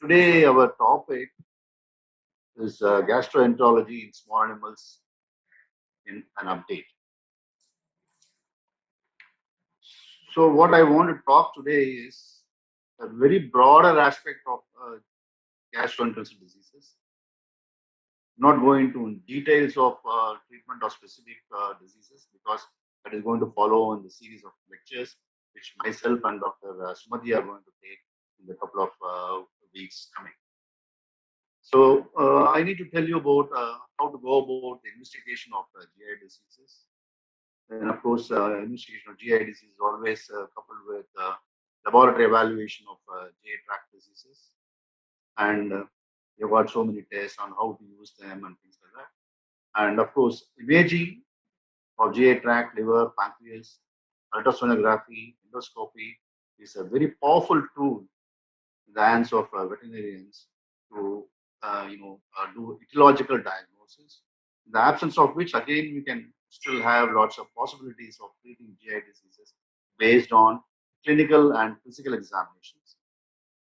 Today, our topic is gastroenterology in small animals in an update. So, what I want to talk today is a very broader aspect of gastrointestinal diseases. Not going into details of treatment of specific diseases because that is going to follow in the series of lectures which myself and Dr. Sumathi are going to take in the couple of weeks coming. So I need to tell you about how to go about the investigation of GI diseases. And of course, investigation of GI disease is always coupled with laboratory evaluation of GI tract diseases. And you've got so many tests on how to use them and things like that. And of course, imaging of GI tract, liver, pancreas, ultrasonography, endoscopy is a very powerful tool in the hands of veterinarians to do etiological diagnosis. In the absence of which, again, we can still have lots of possibilities of treating GI diseases based on clinical and physical examinations.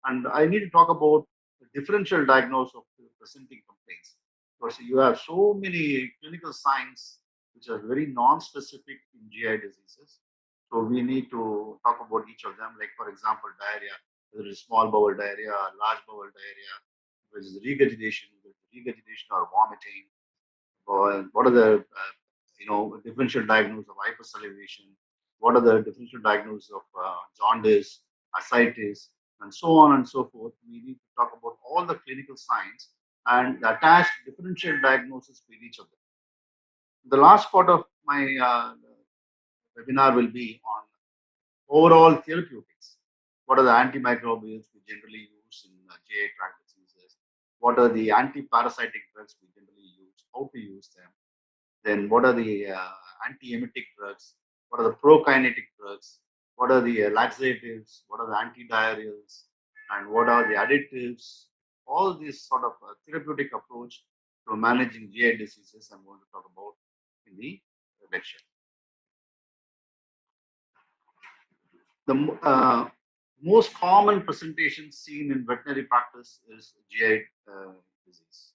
And I need to talk about the differential diagnosis of the presenting complaints. Because you have so many clinical signs which are very non-specific in GI diseases. So we need to talk about each of them. Like for example, diarrhea, whether it's small bowel diarrhea, large bowel diarrhea, whether it's regurgitation or vomiting, or what are the differential diagnosis of hypersalivation, what are the differential diagnosis of jaundice, ascites, and so on and so forth. We need to talk about all the clinical signs and the attached differential diagnosis for each of them. The last part of my webinar will be on overall therapeutics. What are the antimicrobials we generally use in GI tract diseases? What are the anti-parasitic drugs we generally use? How to use them? Then what are the anti-emetic drugs? What are the prokinetic drugs? What are the laxatives? What are the antidiarrheals? And what are the additives? All this sort of therapeutic approach to managing GI diseases I'm going to talk about in the lecture. The most common presentation seen in veterinary practice is GI disease.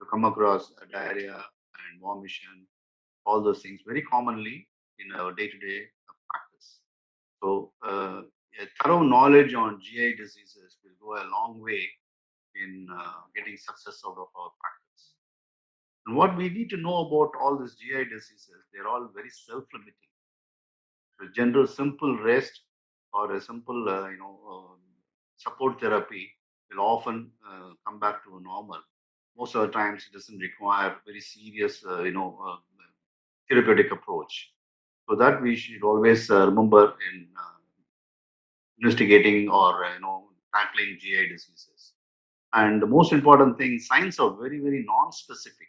You come across diarrhea and vomition, all those things very commonly in our day-to-day practice. So a thorough knowledge on GI diseases will go a long way in getting success out of our practice. And what we need to know about all these GI diseases, they're all very self-limiting. A general simple rest or a simple support therapy will often come back to normal. Most of the times it doesn't require very serious therapeutic approach. So that we should always remember in investigating or tackling GI diseases. And the most important thing, signs are very very non-specific.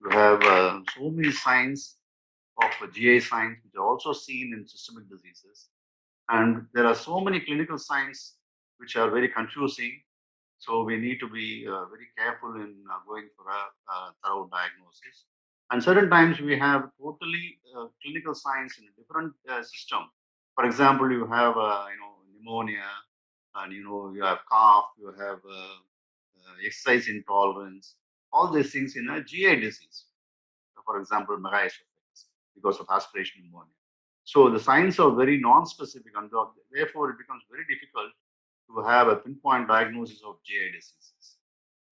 You have so many signs of GI signs which are also seen in systemic diseases. And there are so many clinical signs which are very confusing. So we need to be very careful in going for a thorough diagnosis. And certain times we have totally clinical signs in a different system. For example, you have pneumonia, and you have cough, you have exercise intolerance, all these things in a GI disease. For example, megaesophagus because of aspiration pneumonia. So the signs are very non-specific, and therefore it becomes very difficult to have a pinpoint diagnosis of GI diseases.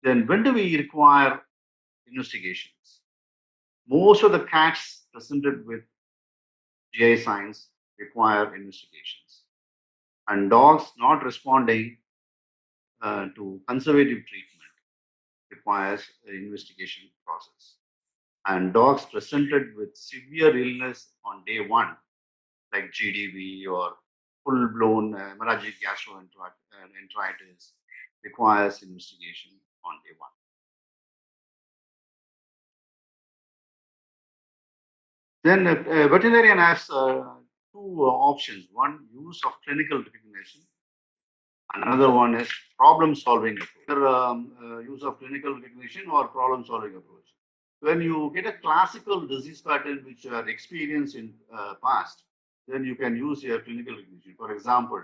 Then when do we require investigations? Most of the cats presented with GI signs require investigations. And dogs not responding to conservative treatment requires an investigation process. And dogs presented with severe illness on day one, like GDV or full-blown hemorrhagic gastroenteritis, requires investigation on day one. Then a veterinarian has two options. One, use of clinical recognition. Another one is problem-solving approach. Either use of clinical recognition or problem-solving approach. When you get a classical disease pattern which you are experienced in past, then you can use your clinical recognition. For example,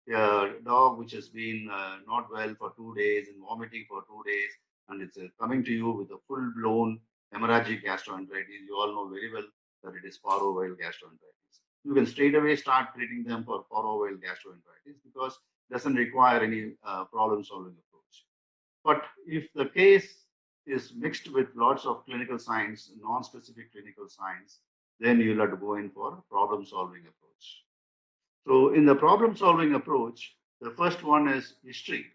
a dog which has been not well for 2 days and vomiting for 2 days, and it's coming to you with a full-blown hemorrhagic gastroenteritis, you all know very well that it is parvovirus gastroenteritis. You can straight away start treating them for parvovirus gastroenteritis because it doesn't require any problem-solving approach. But if the case is mixed with lots of clinical signs, non-specific clinical signs, then you'll have to go in for problem-solving approach. So in the problem-solving approach, the first one is history.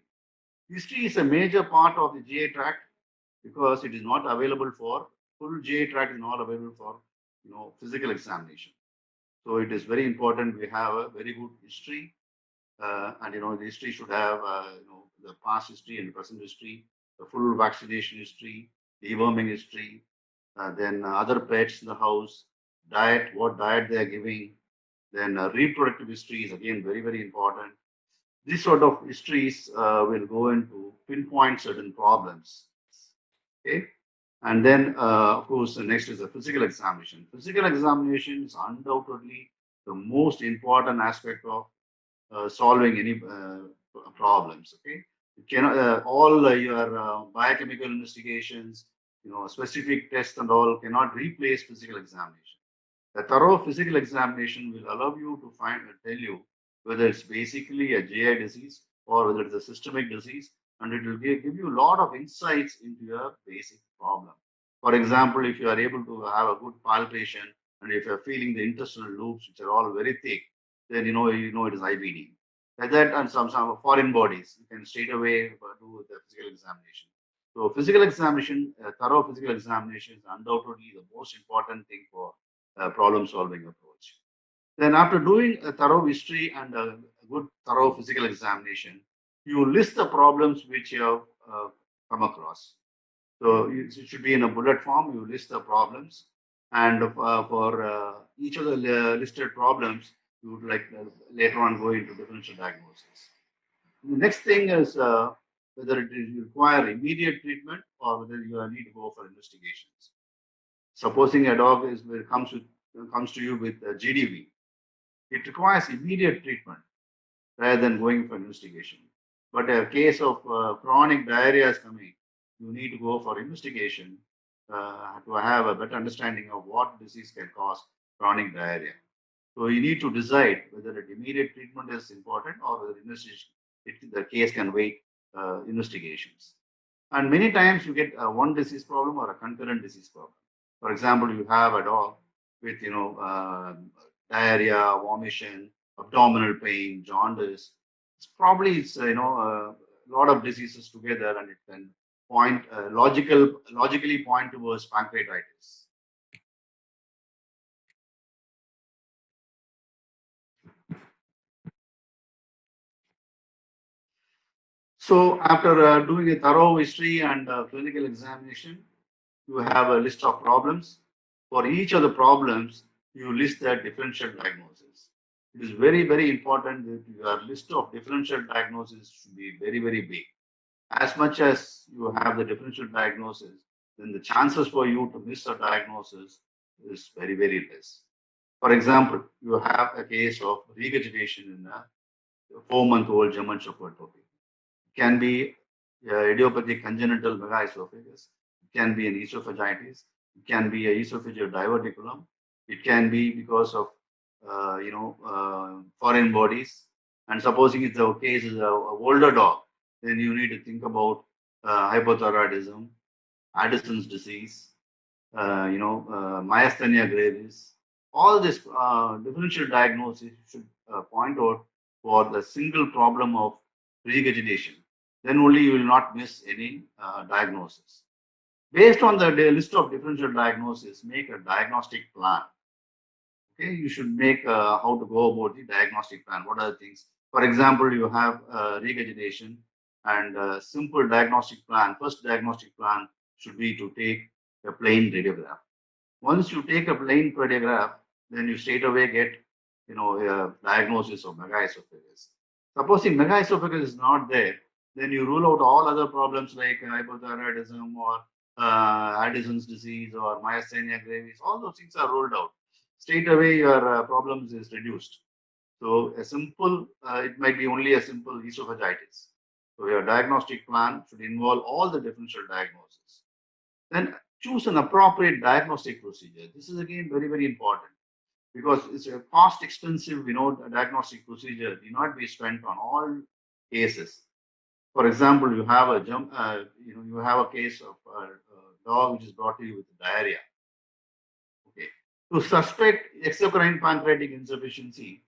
History is a major part of the GI tract because it is not available for full GI tract is not available for physical examination. So it is very important we have a very good history, and the history should have the past history and present history, the full vaccination history, deworming history, then other pets in the house, diet, what diet they are giving, then reproductive history is again very, very important. These sort of histories will go into pinpoint certain problems. Okay. And then, of course, the next is the physical examination. Physical examination is undoubtedly the most important aspect of solving any problems. Okay. You cannot, all your biochemical investigations, specific tests and all cannot replace physical examination. A thorough physical examination will allow you to tell you whether it's basically a GI disease or whether it's a systemic disease, and it will give you a lot of insights into your basic problem. For example, if you are able to have a good palpation and if you're feeling the intestinal loops, which are all very thick, then you know it is IBD. Like that, and some foreign bodies, you can straight away do the physical examination. So physical examination, thorough physical examination is undoubtedly the most important thing for problem solving approach. Then after doing a thorough history and a good thorough physical examination, you list the problems which you have come across. So it should be in a bullet form. You list the problems, and for each of the listed problems, you would like later on go into differential diagnosis. The next thing is whether it is require immediate treatment or whether you need to go for investigations. Supposing a dog comes to you with GDV, it requires immediate treatment rather than going for investigation. But a case of chronic diarrhea is coming, you need to go for investigation to have a better understanding of what disease can cause chronic diarrhea. So you need to decide whether an immediate treatment is important or whether the case can wait investigations. And many times you get one disease problem or a concurrent disease problem. For example, you have a dog with diarrhea, vomition, abdominal pain, jaundice. It's a lot of diseases together, and it can logically point towards pancreatitis. So after doing a thorough history and clinical examination, you have a list of problems. For each of the problems, you list the differential diagnosis. It is very, very important that your list of differential diagnosis should be very, very big. As much as you have the differential diagnosis, then the chances for you to miss a diagnosis is very, very less. For example, you have a case of regurgitation in a 4-month-old German Shepherd puppy. It can be idiopathic congenital megaesophagus. It can be an esophagitis. It can be a esophageal diverticulum. It can be because of foreign bodies. And supposing it's a case is a older dog, then you need to think about hypothyroidism, Addison's disease, myasthenia gravis. All this differential diagnosis should point out for the single problem of regurgitation. Then only you will not miss any diagnosis. Based on the list of differential diagnosis, make a diagnostic plan. Okay, you should make how to go about the diagnostic plan. What are the things? For example, you have regurgitation and simple diagnostic plan. First diagnostic plan should be to take a plain radiograph. Once you take a plain radiograph, then you straight away get a diagnosis of megaesophagus. Supposing megaesophagus is not there, then you rule out all other problems like hypothyroidism or Addison's disease or myasthenia gravis. All those things are ruled out. Straight away, your problems is reduced. So a simple, it might be only a simple esophagitis. So your diagnostic plan should involve all the differential diagnosis. Then choose an appropriate diagnostic procedure. This is again very, very important because it's a cost expensive, diagnostic procedure need not be spent on all cases. For example, you have you have a case of a dog which is brought to you with diarrhea. Okay. To suspect exocrine pancreatic insufficiency,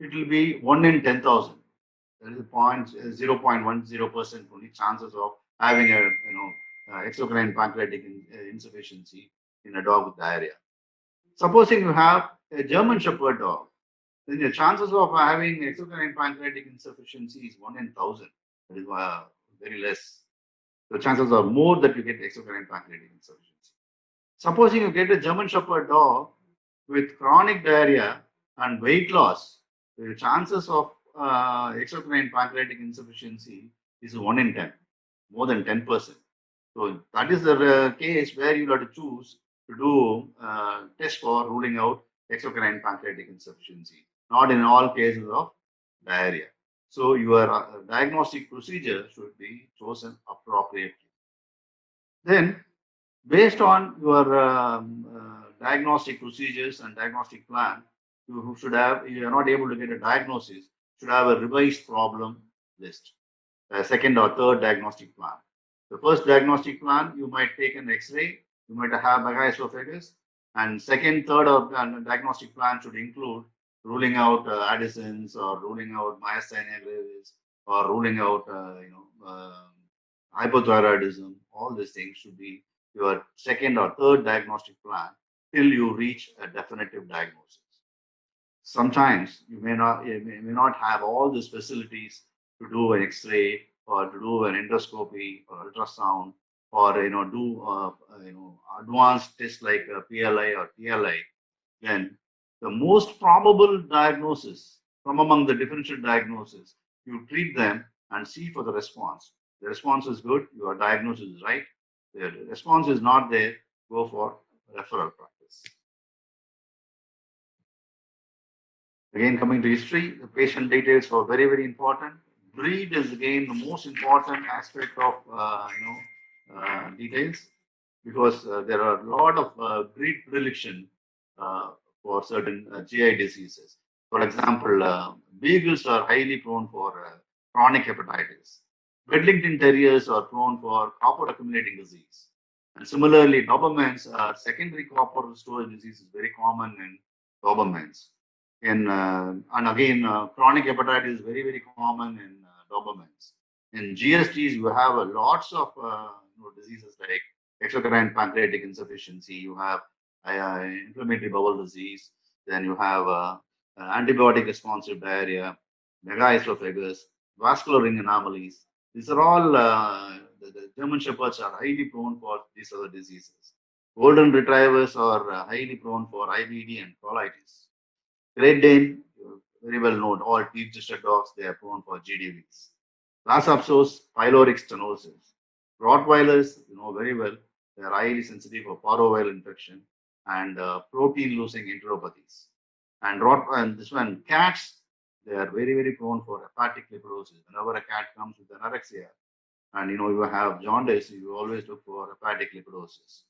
it will be 1 in 10,000. There is a 0.10% only chances of having a exocrine pancreatic insufficiency in a dog with diarrhea. Supposing you have a German Shepherd dog, then the chances of having exocrine pancreatic insufficiency is 1 in 1,000. That is very less. The chances are more that you get exocrine pancreatic insufficiency. Supposing you get a German Shepherd dog with chronic diarrhea and weight loss, the chances of exocrine pancreatic insufficiency is 1 in 10, more than 10%. So that is the case where you have to choose to do test for ruling out exocrine pancreatic insufficiency, not in all cases of diarrhea. So your diagnostic procedure should be chosen appropriately. Then, based on your diagnostic procedures and diagnostic plan, you should have, if you are not able to get a diagnosis, should have a revised problem list, a second or third diagnostic plan. The first diagnostic plan, you might take an X-ray, you might have megaesophagus, and second, third or diagnostic plan should include ruling out Addison's or ruling out myasthenia gravis or ruling out, hypothyroidism. All these things should be your second or third diagnostic plan till you reach a definitive diagnosis. Sometimes you may not have all these facilities to do an X-ray or to do an endoscopy or ultrasound or do advanced tests like PLI or TLI. Then the most probable diagnosis from among the differential diagnosis, you treat them and see for the response. The response is good, your diagnosis is right. The response is not there, go for referral practice. Again, coming to history, the patient details are very, very important. Breed is again the most important aspect of details because there are a lot of breed predilection for certain GI diseases. For example, beagles are highly prone for chronic hepatitis. Bedlington terriers are prone for copper accumulating disease. And similarly, Dobermans, secondary copper storage disease is very common in Dobermans. And again, chronic hepatitis is very, very common in Dobermans. In GSTs, you have lots of diseases like exocrine pancreatic insufficiency, you have inflammatory bowel disease, then you have antibiotic responsive diarrhea, megaesophagus, vascular ring anomalies. These are all, the German Shepherds are highly prone for these other diseases. Golden Retrievers are highly prone for IBD and colitis. Great Dane, very well known, all teeth-chested dogs, they are prone for GDVs. Lhasa pyloric stenosis. Rottweilers, you know very well, they are highly sensitive for parvovirus infection and protein-losing enteropathies. And this one, cats, they are very, very prone for hepatic lipidosis. Whenever a cat comes with anorexia, and you have jaundice, you always look for hepatic lipidosis.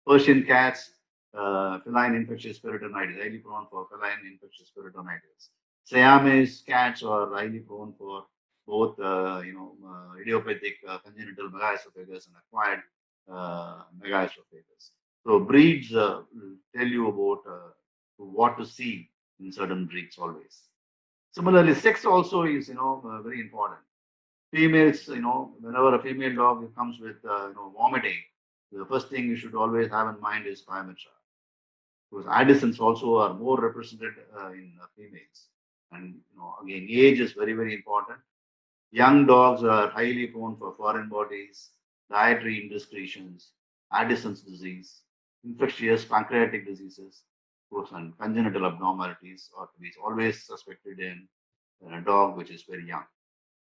Persian cats, feline infectious peritonitis, highly prone for feline infectious peritonitis. Siamese cats are highly prone for both, idiopathic congenital megaesophagus and acquired megaesophagus. So breeds will tell you about what to see in certain breeds always. Similarly, sex also is very important. Females, whenever a female dog comes with vomiting, the first thing you should always have in mind is pyometra. Because Addisons also are more represented in females. And again, age is very, very important. Young dogs are highly prone for foreign bodies, dietary indiscretions, Addison's disease, infectious pancreatic diseases, of course, and congenital abnormalities are to be always suspected in a dog which is very young.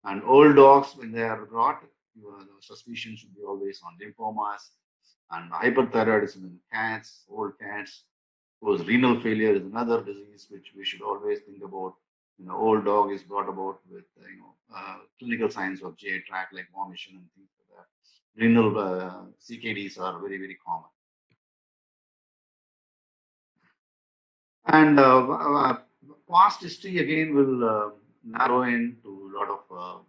And old dogs, when they are brought, the suspicion should be always on lymphomas and hyperthyroidism in cats, old cats. Of course, renal failure is another disease which we should always think about old dog is brought about with clinical signs of GI tract like vomition and things like that. Renal CKDs are very very common. And past history again will narrow into a lot of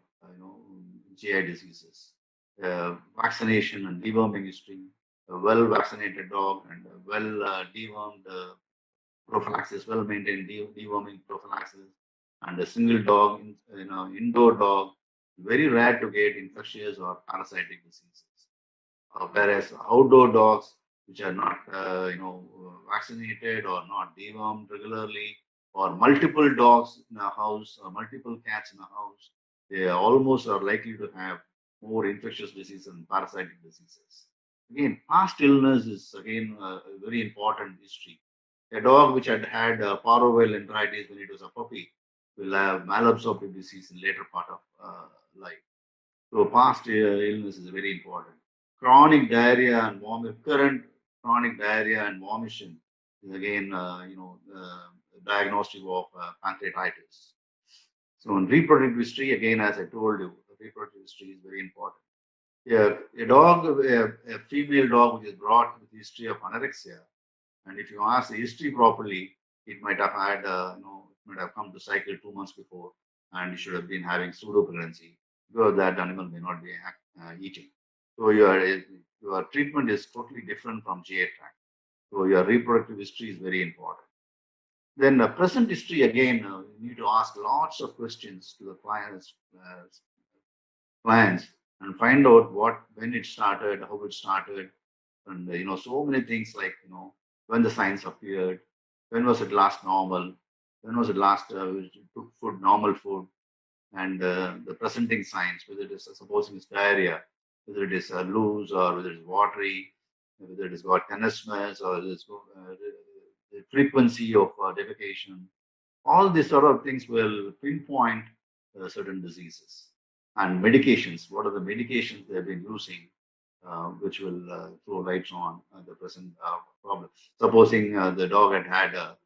GI diseases. Vaccination and deworming history, a well vaccinated dog and a well dewormed prophylaxis, well maintained deworming prophylaxis, and a single dog, indoor dog, very rare to get infectious or parasitic diseases. Whereas outdoor dogs, which are not, vaccinated or not dewormed regularly, or multiple dogs in a house or multiple cats in a house, they almost are likely to have more infectious diseases and parasitic diseases. Again, past illness is again a very important history. A dog which had had parvovirus enteritis when it was a puppy will have malabsorptive disease in later part of life. So past illness is very important. Chronic diarrhea and current chronic diarrhea and vomition is again, diagnostic of pancreatitis. So in reproductive history, again, as I told you, the reproductive history is very important. Yeah, a female dog which is brought with history of anorexia, and if you ask the history properly, it might have had, it might have come to cycle 2 months before, and it should have been having pseudo pregnancy because that animal may not be eating. So your treatment is totally different from GA tract. So your reproductive history is very important. Then present history again, you need to ask lots of questions to the clients and find out when it started, how it started, and so many things like when the signs appeared, when was it last normal, when was it last took food, normal food, and the presenting signs, whether it is supposing it's diarrhea, whether it is loose or whether it's watery, whether it has got tenesmus or the frequency of defecation. All these sort of things will pinpoint certain diseases. And medications, what are the medications they have been using, which will throw lights on the present problem. Supposing the dog had had a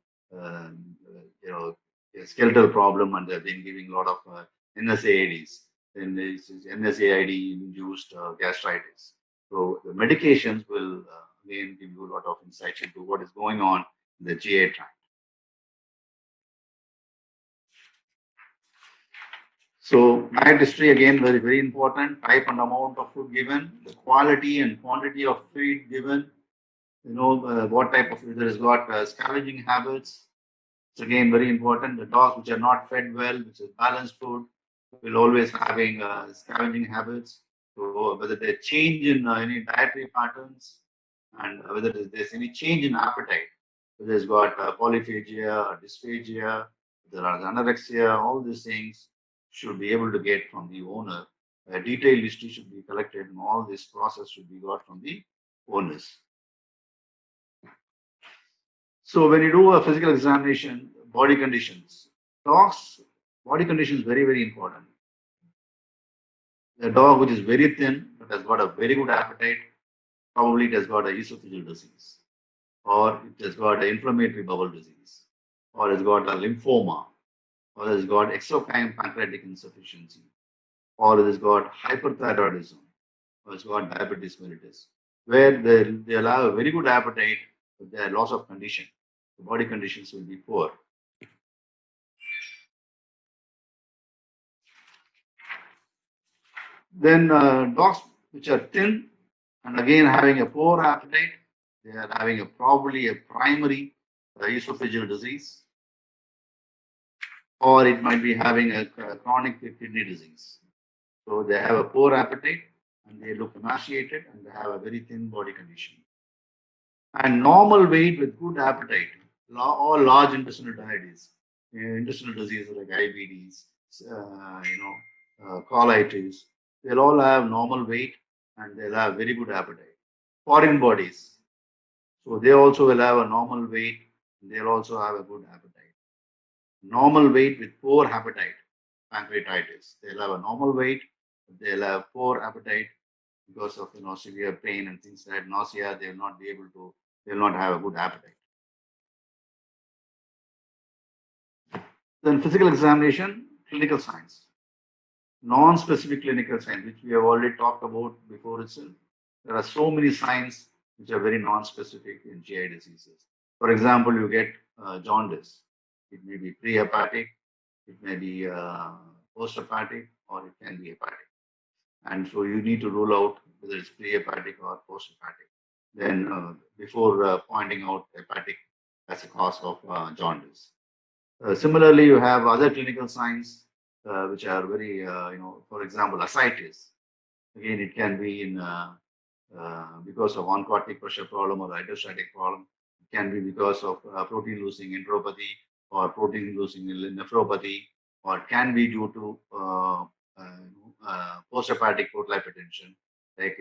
skeletal problem and they've been giving a lot of NSAIDs, then this is NSAID induced gastritis. So the medications will again give you a lot of insight into what is going on in the GA tract. So diet history again very very important. Type and amount of food given, the quality and quantity of feed given. What type of food there has got scavenging habits. It's again very important. The dogs which are not fed well, which is balanced food, will always having scavenging habits. So whether they change in any dietary patterns and whether there's any change in appetite, whether there's got polyphagia or dysphagia, there are anorexia, all these things should be able to get from the owner. A detailed history should be collected and all this process should be got from the owners. So when you do a physical examination, body conditions, dogs, body condition is very, very important. A dog which is very thin but has got a very good appetite, probably it has got a esophageal disease, or it has got an inflammatory bowel disease, or it's got a lymphoma, or it's got exocrine pancreatic insufficiency, or it has got hyperthyroidism, or it's got diabetes mellitus, where they'll have a very good appetite, but their loss of condition, the body conditions will be poor. Then dogs which are thin and again having a poor appetite, they are having probably a primary esophageal disease, or it might be having a chronic kidney disease. So they have a poor appetite and they look emaciated and they have a very thin body condition. And normal weight with good appetite, all large intestinal intestinal diseases like IBDs, colitis, they'll all have normal weight and they'll have very good appetite. Foreign bodies, so they also will have a normal weight and they'll also have a good appetite. Normal weight with poor appetite, pancreatitis, they'll have a normal weight, but they'll have poor appetite because of severe pain and things like nausea. They will not be able to. They will not have a good appetite. Then physical examination, clinical signs, non-specific clinical signs, which we have already talked about before itself. There are so many signs which are very non-specific in GI diseases. For example, you get jaundice. It may be pre-hepatic, it may be post-hepatic, or it can be hepatic. And so you need to rule out whether it's pre-hepatic or post-hepatic. Then before pointing out hepatic as a cause of jaundice. Similarly, you have other clinical signs which are very, for example, ascites. Again, it can be in because of oncotic pressure problem or hydrostatic problem. It can be because of protein losing enteropathy or protein losing nephropathy, or it can be due to post-hepatic portal hypertension, like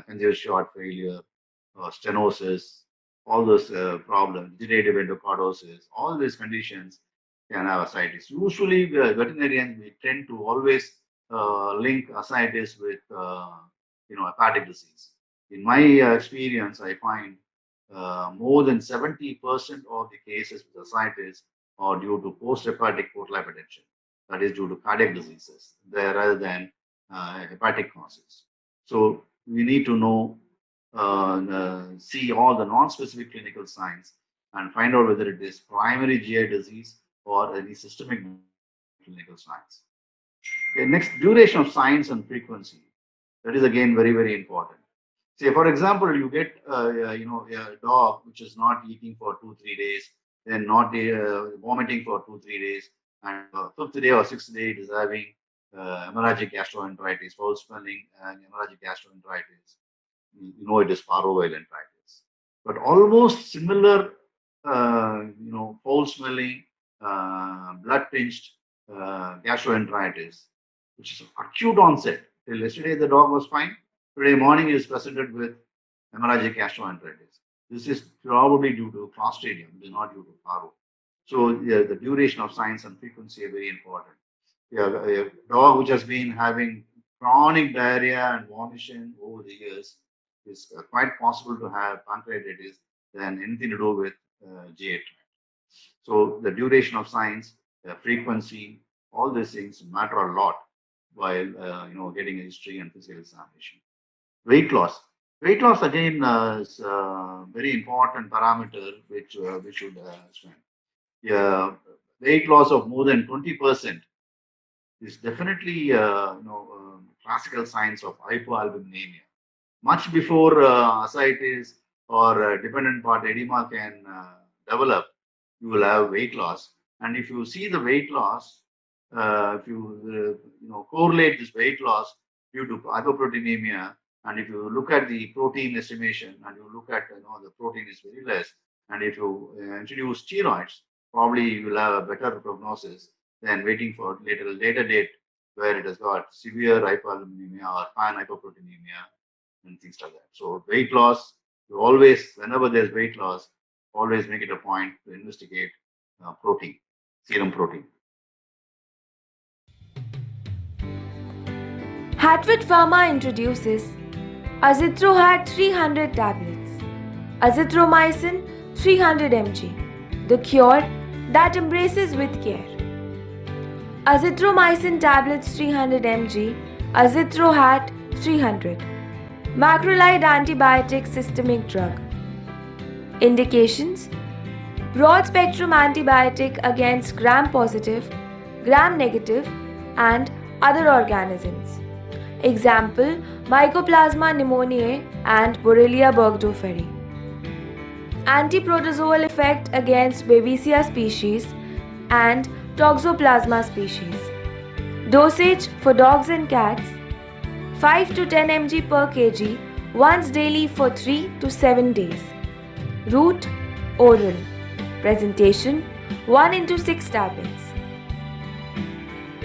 congestive heart failure, stenosis, all those problems, degenerative endocardosis, all these conditions can have ascites. Usually, veterinarians we tend to always link ascites with hepatic disease. In my experience, I find more than 70% of the cases with ascites are due to post-hepatic portal hypertension. That is due to cardiac diseases rather than hepatic causes. So we need to know, see all the non-specific clinical signs and find out whether it is primary GI disease or any systemic clinical signs. Okay, next, duration of signs and frequency. That is again very, very important. Say, for example, you get a dog which is not eating for 2-3 days, then not vomiting for 2-3 days, and fifth day or sixth day it is having hemorrhagic gastroenteritis, foul smelling, and hemorrhagic gastroenteritis. You know it is parvovirus. But almost similar, foul smelling, blood tinged gastroenteritis, which is acute onset. Till yesterday the dog was fine. Today morning he is presented with hemorrhagic gastroenteritis. This is probably due to Clostridium, it is not due to parvo. So the duration of signs and frequency are very important. A dog which has been having chronic diarrhea and vomition over the years is quite possible to have pancreatitis than anything to do with GI tract. So the duration of signs, the frequency, all these things matter a lot while getting a history and physical examination. Weight loss. Weight loss again is a very important parameter which we should understand. Weight loss of more than 20% is definitely classical signs of hypoalbuminemia. Much before ascites or dependent part edema can develop, you will have weight loss. And if you see the weight loss, if you correlate this weight loss due to hypoproteinemia, and if you look at the protein estimation and you look at the protein is very less, and if you introduce steroids, probably you will have a better prognosis than waiting for later date where it has got severe hypoalbuminemia or pan-hypoproteinemia and things like that. So weight loss, you always, whenever there's weight loss, always make it a point to investigate protein, serum protein. Hatvet Pharma introduces Azithrohat 300 tablets, azithromycin 300 mg, the cure that embraces with care. Azithromycin tablets 300 mg, Azithrohat 300, macrolide antibiotic systemic drug. Indications: broad spectrum antibiotic against gram-positive, gram-negative, and other organisms. Example: Mycoplasma pneumoniae and Borrelia burgdorferi. Antiprotozoal effect against Babesia species and Toxoplasma species. Dosage for dogs and cats: 5 to 10 mg per kg once daily for 3 to 7 days. Route: oral. Presentation: 1 into 6 tablets.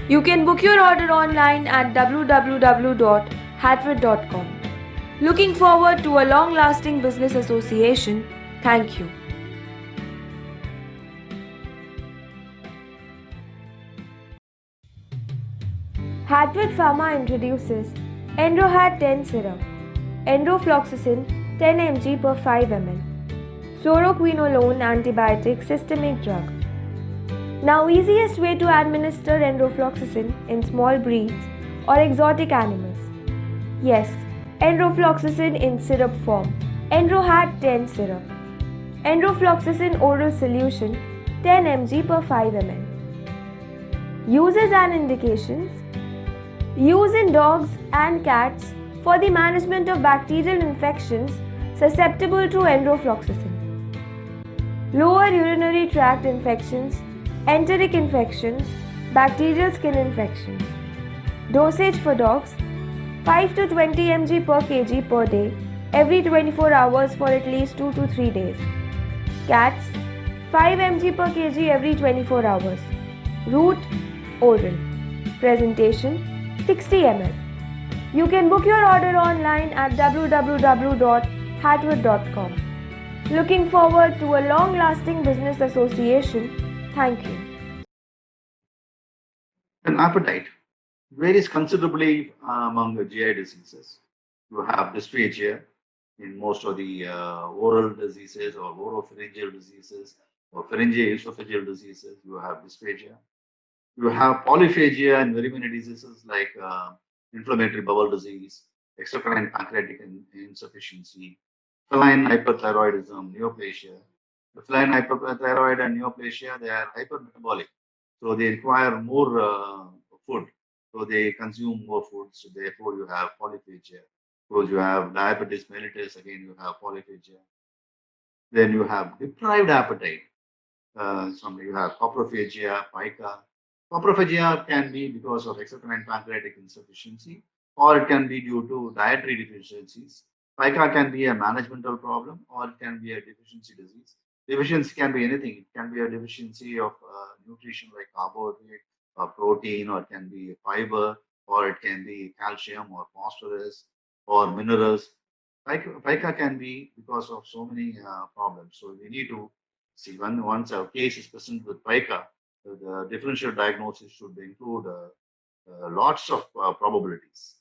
You can book your order online at www.hatvet.com. Looking forward to a long-lasting business association. Thank you. Hatvet Pharma introduces Endrohat 10 syrup, Endrofloxacin 10 mg per 5 ml, Fluoroquinolone antibiotic systemic drug. Now, easiest way to administer enrofloxacin in small breeds or exotic animals. Yes, enrofloxacin in syrup form. Enrohat 10 syrup. Enrofloxacin oral solution 10 mg per 5 ml. Uses and indications. Use in dogs and cats for the management of bacterial infections susceptible to enrofloxacin. Lower urinary tract infections, enteric infections, bacterial skin infections. Dosage for dogs 5 to 20 mg per kg per day every 24 hours for at least 2 to 3 days. Cats 5 mg per kg every 24 hours. Route oral. Presentation 60 ml. You can book your order online at www.hatvet.com. Looking forward to a long-lasting business association. Thank you. Then appetite varies considerably among the GI diseases. You have dysphagia in most of the oral diseases or oropharyngeal diseases or pharyngeoesophageal diseases. You have dysphagia. You have polyphagia in very many diseases like inflammatory bowel disease, exocrine pancreatic insufficiency, feline hyperthyroidism, neoplasia. The feline hyperthyroid and neoplasia, they are hypermetabolic, so they require more food. So they consume more food. So therefore, you have polyphagia. Because you have diabetes mellitus, again you have polyphagia. Then you have deprived appetite. Some you have coprophagia, pica. Coprophagia can be because of exocrine pancreatic insufficiency, or it can be due to dietary deficiencies. Pica can be a managemental problem, or it can be a deficiency disease. Deficiency can be anything. It can be a deficiency of nutrition like carbohydrate or protein, or it can be fiber, or it can be calcium or phosphorus or minerals. Pica can be because of so many problems. So we need to see once a case is present with pica, the differential diagnosis should include lots of probabilities.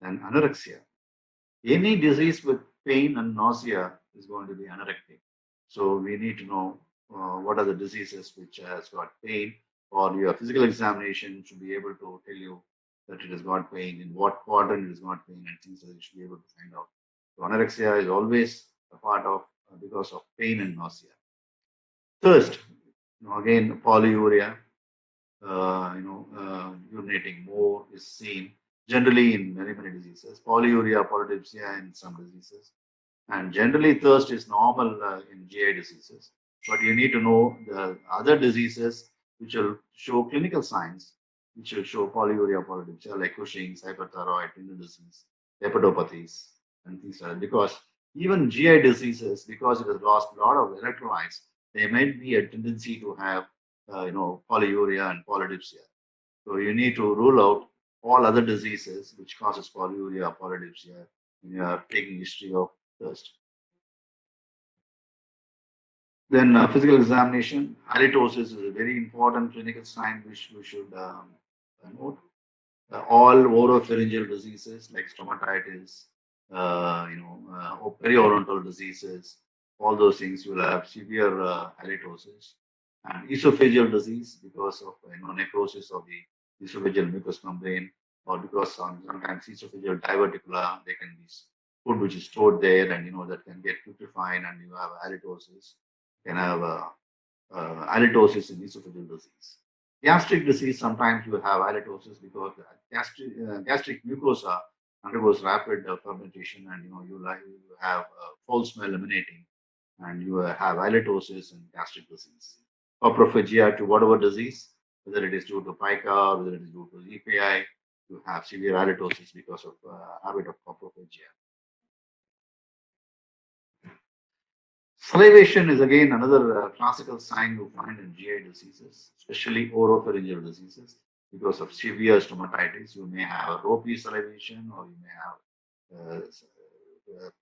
And anorexia. Any disease with pain and nausea is going to be anorectic. So we need to know what are the diseases which has got pain, or your physical examination should be able to tell you that it has got pain, in what quadrant it has got pain, and things that you should be able to find out. So anorexia is always a part of because of pain and nausea. Thirst, again polyuria, urinating more is seen generally in many diseases. Polyuria, polydipsia in some diseases, and generally thirst is normal in GI diseases. But you need to know the other diseases which will show clinical signs, which will show polyuria, polydipsia, like Cushing's, hyperthyroid, renal disease, hepatopathies, and things like that. Because even GI diseases, because it has lost a lot of electrolytes, there might be a tendency to have, polyuria and polydipsia. So you need to rule out all other diseases which causes polyuria, polydipsia when you are taking history of thirst. Then physical examination, halitosis is a very important clinical sign which we should note. All oropharyngeal diseases like stomatitis, periodontal diseases, all those things will have severe halitosis. And esophageal disease because of necrosis of the esophageal mucous membrane, or because sometimes esophageal diverticula, there can be food which is stored there, and that can get putrefied, and you have halitosis. You can have halitosis in esophageal disease. Gastric disease, sometimes you have halitosis because the gastric mucosa undergoes rapid fermentation, and you have foul smell emanating, and you have halitosis and gastric disease. Coprophagia to whatever disease, whether it is due to pica, whether it is due to EPI, you have severe halitosis because of habit of coprophagia. Salivation is again another classical sign you find in GI diseases, especially oropharyngeal diseases. Because of severe stomatitis, you may have ropey salivation, or you may have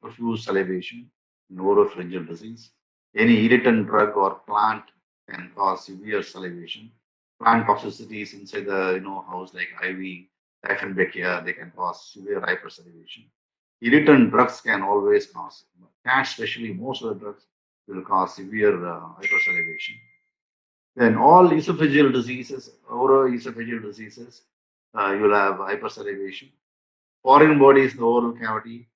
profuse salivation in oropharyngeal disease. Any irritant drug or plant can cause severe salivation. Plant toxicities inside the house like ivy, Dieffenbachia, they can cause severe hypersalivation. Irritant drugs can always cause, cats especially, most of the drugs will cause severe hypersalivation. Then all esophageal diseases, oroesophageal diseases, you'll have hypersalivation. Foreign bodies, the oral cavity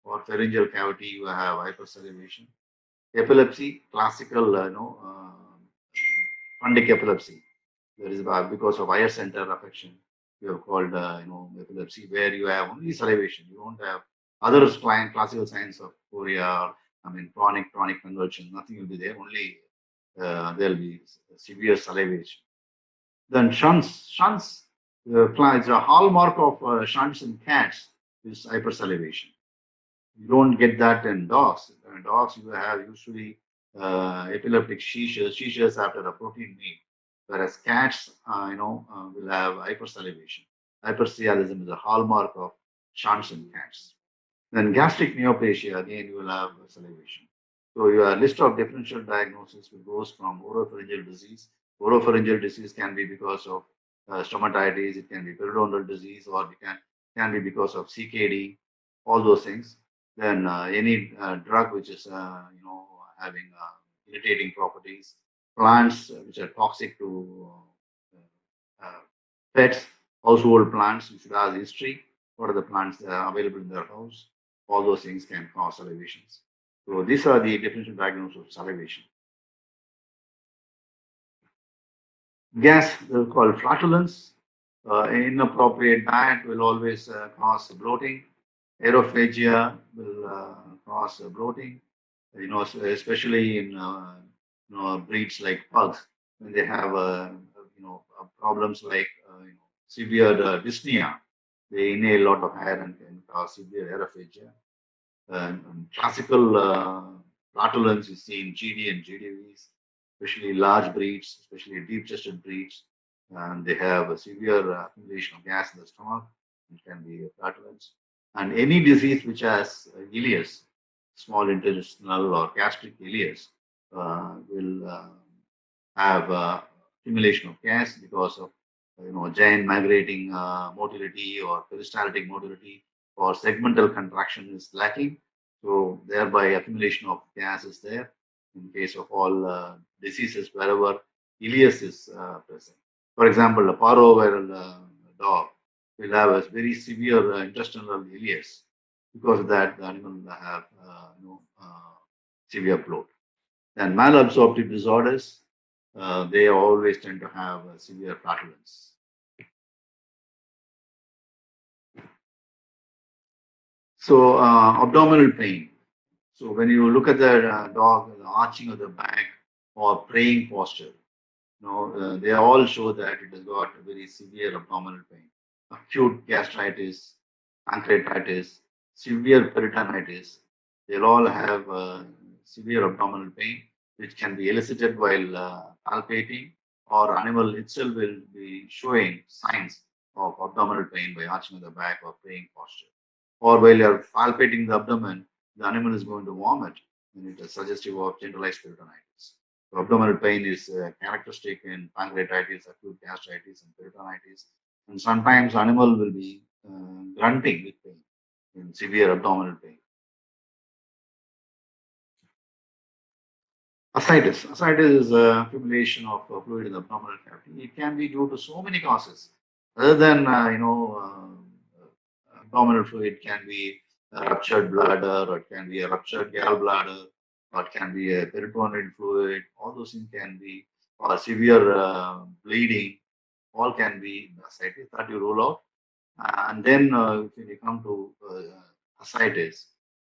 or pharyngeal cavity, you have hypersalivation. Epilepsy, classical, fundic epilepsy. There is because of higher center affection. You have called, epilepsy, where you have only salivation. You don't have other classical signs of chorea, chronic convulsion. Nothing will be there. Only there will be severe salivation. Then shunts, it's a hallmark of shunts in cats is hypersalivation. You don't get that in dogs. In dogs, you have usually epileptic seizures after a protein meal, whereas cats, will have hypersalivation. Hypersalivation is a hallmark of shunts in cats. Then gastric neoplasia, again, you will have salivation. So your list of differential diagnosis will goes from oropharyngeal disease. Oropharyngeal disease can be because of stomatitis, it can be periodontal disease, or can be because of CKD, all those things. Then any drug which is having irritating properties, plants which are toxic to pets, household plants, you should have history. What are the plants that are available in their house? All those things can cause salivations. So these are the differential diagnosis of salivation. Gas, they're called flatulence. Inappropriate diet will always cause bloating. Aerophagia will cause bloating. Especially in breeds like pugs, when they have problems like severe dyspnea, they inhale a lot of air and can cause severe aerophagia. Classical flatulence is seen in GD and GDVs, especially large breeds, especially deep-chested breeds, and they have a severe accumulation of gas in the stomach. It can be flatulence. And any disease which has ileus, small intestinal or gastric ileus, will have accumulation of gas because of giant migrating motility or peristaltic motility or segmental contraction is lacking. So thereby accumulation of gas is there in case of all diseases wherever ileus is present. For example, a parvoviral dog will have a very severe intestinal ileus. Because of that, the animal will have severe bloat. Then malabsorptive disorders, they always tend to have severe flatulence. So abdominal pain. So when you look at the dog, the arching of the back or praying posture, they all show that it has got a very severe abdominal pain, acute gastritis, pancreatitis, severe peritonitis. They'll all have severe abdominal pain, which can be elicited while palpating, or animal itself will be showing signs of abdominal pain by arching of the back or praying posture. Or while you're palpating the abdomen, the animal is going to vomit, and it is suggestive of generalized peritonitis. So abdominal pain is characteristic in pancreatitis, acute gastritis, and peritonitis. And sometimes animal will be grunting with pain, in severe abdominal pain. Ascites. Ascites is accumulation of fluid in the abdominal cavity. It can be due to so many causes. Other than abdominal fluid, can be a ruptured bladder, or it can be a ruptured gallbladder, or it can be a peritoneal fluid. All those things can be, or severe bleeding. All can be ascites that you rule out. And then when you come to ascites,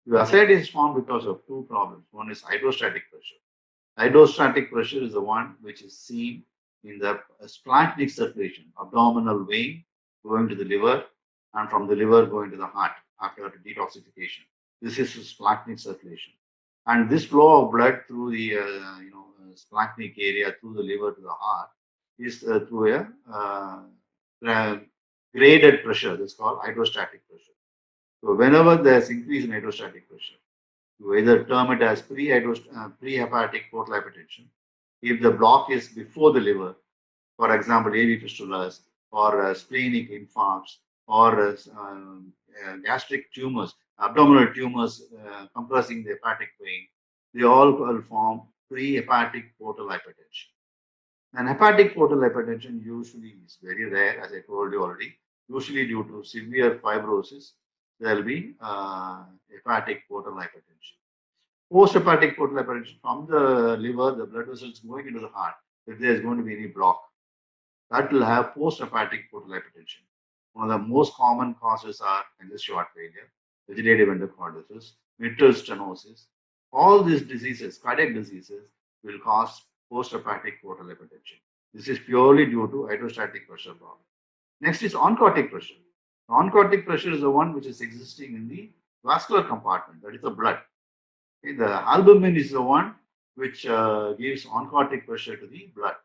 the ascites is formed because of two problems. One is hydrostatic pressure. Hydrostatic pressure is the one which is seen in the splanchnic circulation, abdominal vein going to the liver, and from the liver going to the heart after detoxification. This is splanchnic circulation, and this flow of blood through the splanchnic area through the liver to the heart is through a graded pressure. That's called hydrostatic pressure. So whenever there's increase in hydrostatic pressure, you either term it as prehepatic portal hypertension. If the block is before the liver, for example, AV fistulas or splenic infarcts or gastric tumors, abdominal tumors compressing the hepatic vein, they all will form prehepatic portal hypertension. And hepatic portal hypertension usually is very rare, as I told you already. Usually due to severe fibrosis, there will be hepatic portal hypertension. Post-hepatic portal hypertension from the liver, the blood vessels going into the heart. If there is going to be any block, that will have post-hepatic portal hypertension. One of the most common causes are congestive heart failure, vegetative endocarditis, mitral stenosis. All these diseases, cardiac diseases, will cause post-hepatic portal hypertension. This is purely due to hydrostatic pressure problem. Next is oncotic pressure. Oncotic pressure is the one which is existing in the vascular compartment, that is the blood. Okay, the albumin is the one which gives oncotic pressure to the blood.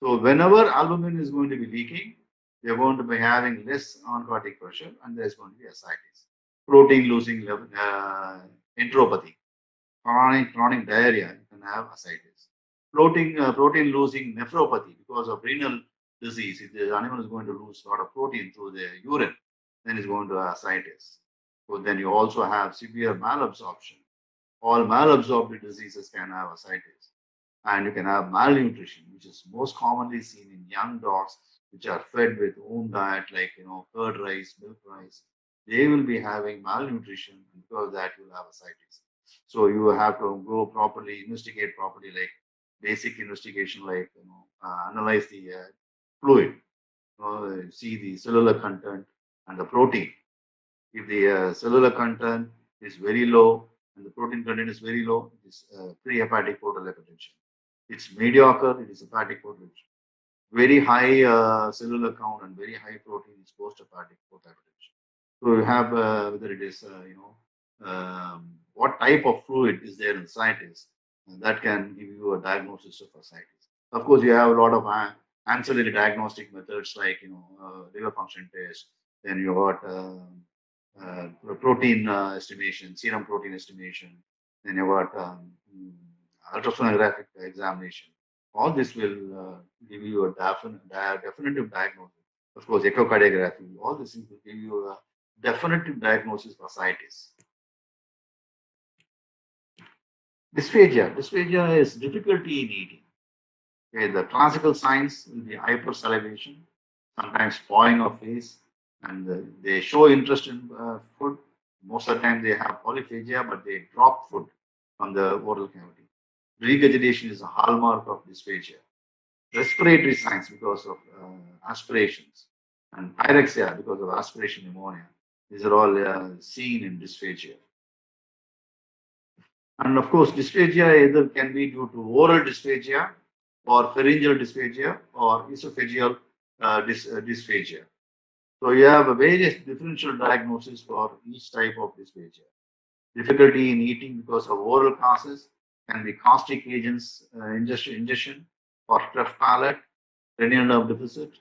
So whenever albumin is going to be leaking, we are going to be having less oncotic pressure and there is going to be ascites. Protein losing enteropathy, chronic diarrhea, you can have ascites. Protein losing nephropathy because of renal disease. If the animal is going to lose a lot of protein through the urine, then it's going to have ascites. So then you also have severe malabsorption. All malabsorptive diseases can have ascites. And you can have malnutrition, which is most commonly seen in young dogs, which are fed with home diet like curd rice, milk rice. They will be having malnutrition, and because of that you will have ascites. So you have to go properly, investigate properly, like basic investigation, like analyze the fluid, see the cellular content and the protein. If the cellular content is very low and the protein content is very low, it is pre-hepatic portal hypertension. It's mediocre, it is hepatic portal hypertension. Very high cellular count and very high protein is post-hepatic portal hypertension. So you have whether it is, what type of fluid is there in the ascites, and that can give you a diagnosis of ascites. Of course, you have a lot of ancillary diagnostic methods like liver function test. Then you got protein estimation, serum protein estimation. Then you got ultrasonographic examination. All this will give you a definitive diagnosis. Of course, echocardiography, all this things will give you a definitive diagnosis for ascites. Dysphagia. Dysphagia is difficulty in eating. Okay, the classical signs will be hypersalivation, sometimes pawing of face, and they show interest in food. Most of the time they have polyphagia, but they drop food from the oral cavity. Regurgitation is a hallmark of dysphagia. Respiratory signs because of aspirations, and pyrexia because of aspiration pneumonia. These are all seen in dysphagia. And of course, dysphagia either can be due to oral dysphagia or pharyngeal dysphagia or esophageal dysphagia. So you have a various differential diagnosis for each type of dysphagia. Difficulty in eating because of oral causes can be caustic agents ingestion or cleft palate, cranial nerve deficit,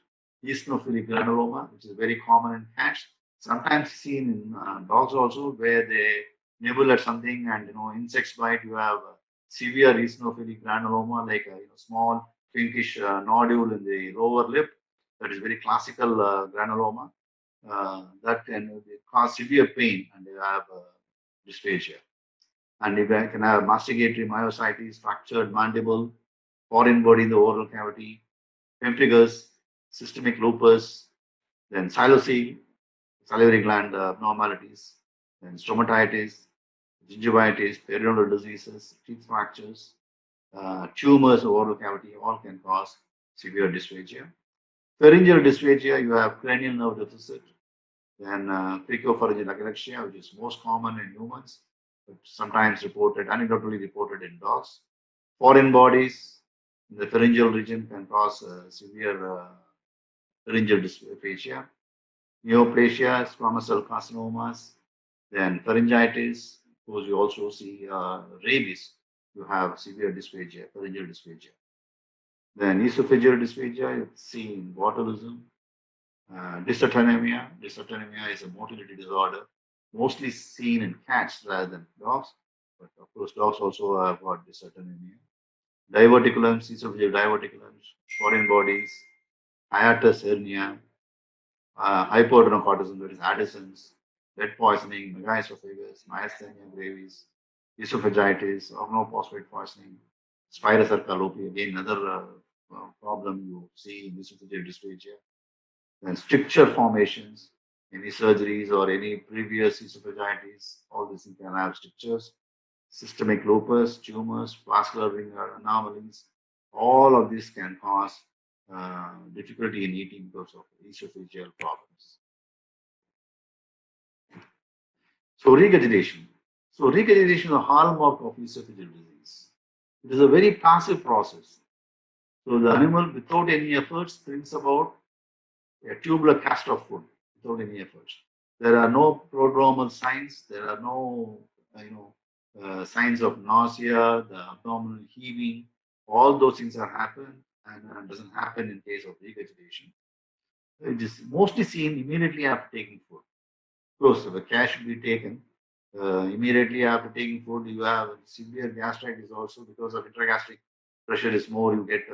eosinophilic granuloma, which is very common in cats. Sometimes seen in dogs also, where they nibble at something and insects bite. You have severe eosinophilic granuloma, like a small pinkish nodule in the lower lip. That is very classical granuloma. That can cause severe pain, and you have dysphagia. And you can have masticatory myositis, fractured mandible, foreign body in the oral cavity, pemphigus, systemic lupus, then psilocele, salivary gland abnormalities, then stomatitis, gingivitis, periodontal diseases, teeth fractures, tumors of oral cavity, all can cause severe dysphagia. Pharyngeal dysphagia, you have cranial nerve deficit, then cricopharyngeal achalaxia, which is most common in humans, but sometimes reported, anecdotally reported in dogs. Foreign bodies in the pharyngeal region can cause severe pharyngeal dysphagia. Neoplasia, squamous cell carcinomas, then pharyngitis. Of course, you also see rabies. You have severe dysphagia, pharyngeal dysphagia. Then esophageal dysphagia, you see in botulism. Dysautonomia. Dysautonomia is a motility disorder, mostly seen in cats rather than dogs. But of course, dogs also have got dysautonomia. Diverticulums, esophageal diverticulums, foreign bodies, hiatus hernia, hypoadrenocortism, that is Addison's, lead poisoning, megaesophagus, myasthenia gravis, esophagitis, organophosphate poisoning, spirocerca lopi, again another problem you see in esophageal dysphagia. Then stricture formations, any surgeries or any previous esophagitis, all these things can have strictures. Systemic lupus, tumors, vascular ring anomalies, all of this can cause difficulty in eating because of esophageal problems. So regurgitation. So regurgitation is a hallmark of esophageal disease. It is a very passive process. So the animal, without any efforts, brings about a tubular cast of food without any efforts. There are no prodromal signs. There are no, signs of nausea, the abdominal heaving. All those things are happen and doesn't happen in case of regurgitation. It is mostly seen immediately after taking food. Of course, the care should be taken immediately after taking food. You have severe gastritis also because of intragastric pressure is more. You get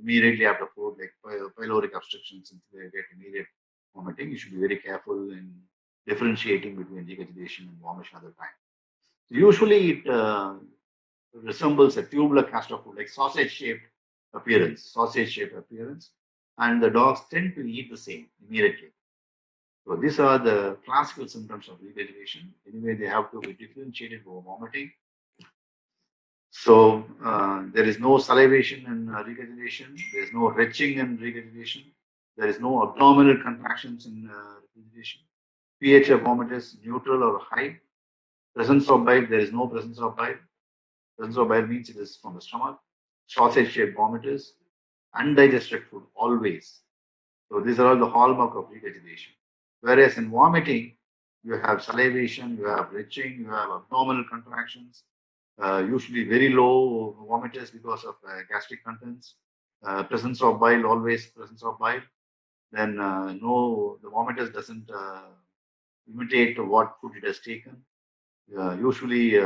immediately after food, like pyloric obstructions, and they get immediate vomiting. You should be very careful in differentiating between regurgitation and vomition at the time. So usually, it resembles a tubular cast of food, like sausage shaped appearance, and the dogs tend to eat the same immediately. So these are the classical symptoms of regurgitation. Anyway, they have to be differentiated for vomiting. So there is no salivation in regurgitation. There is no retching in regurgitation. There is no abdominal contractions in regurgitation. pH of vomit is neutral or high. Presence of bile, there is no presence of bile. Presence of bile means it is from the stomach. Sausage-shaped vomit is undigested food always. So these are all the hallmark of regurgitation. Whereas in vomiting, you have salivation, you have retching, you have abdominal contractions, usually very low vomiters because of gastric contents. Presence of bile, always presence of bile. Then no, the vomiters doesn't imitate what food it has taken. Usually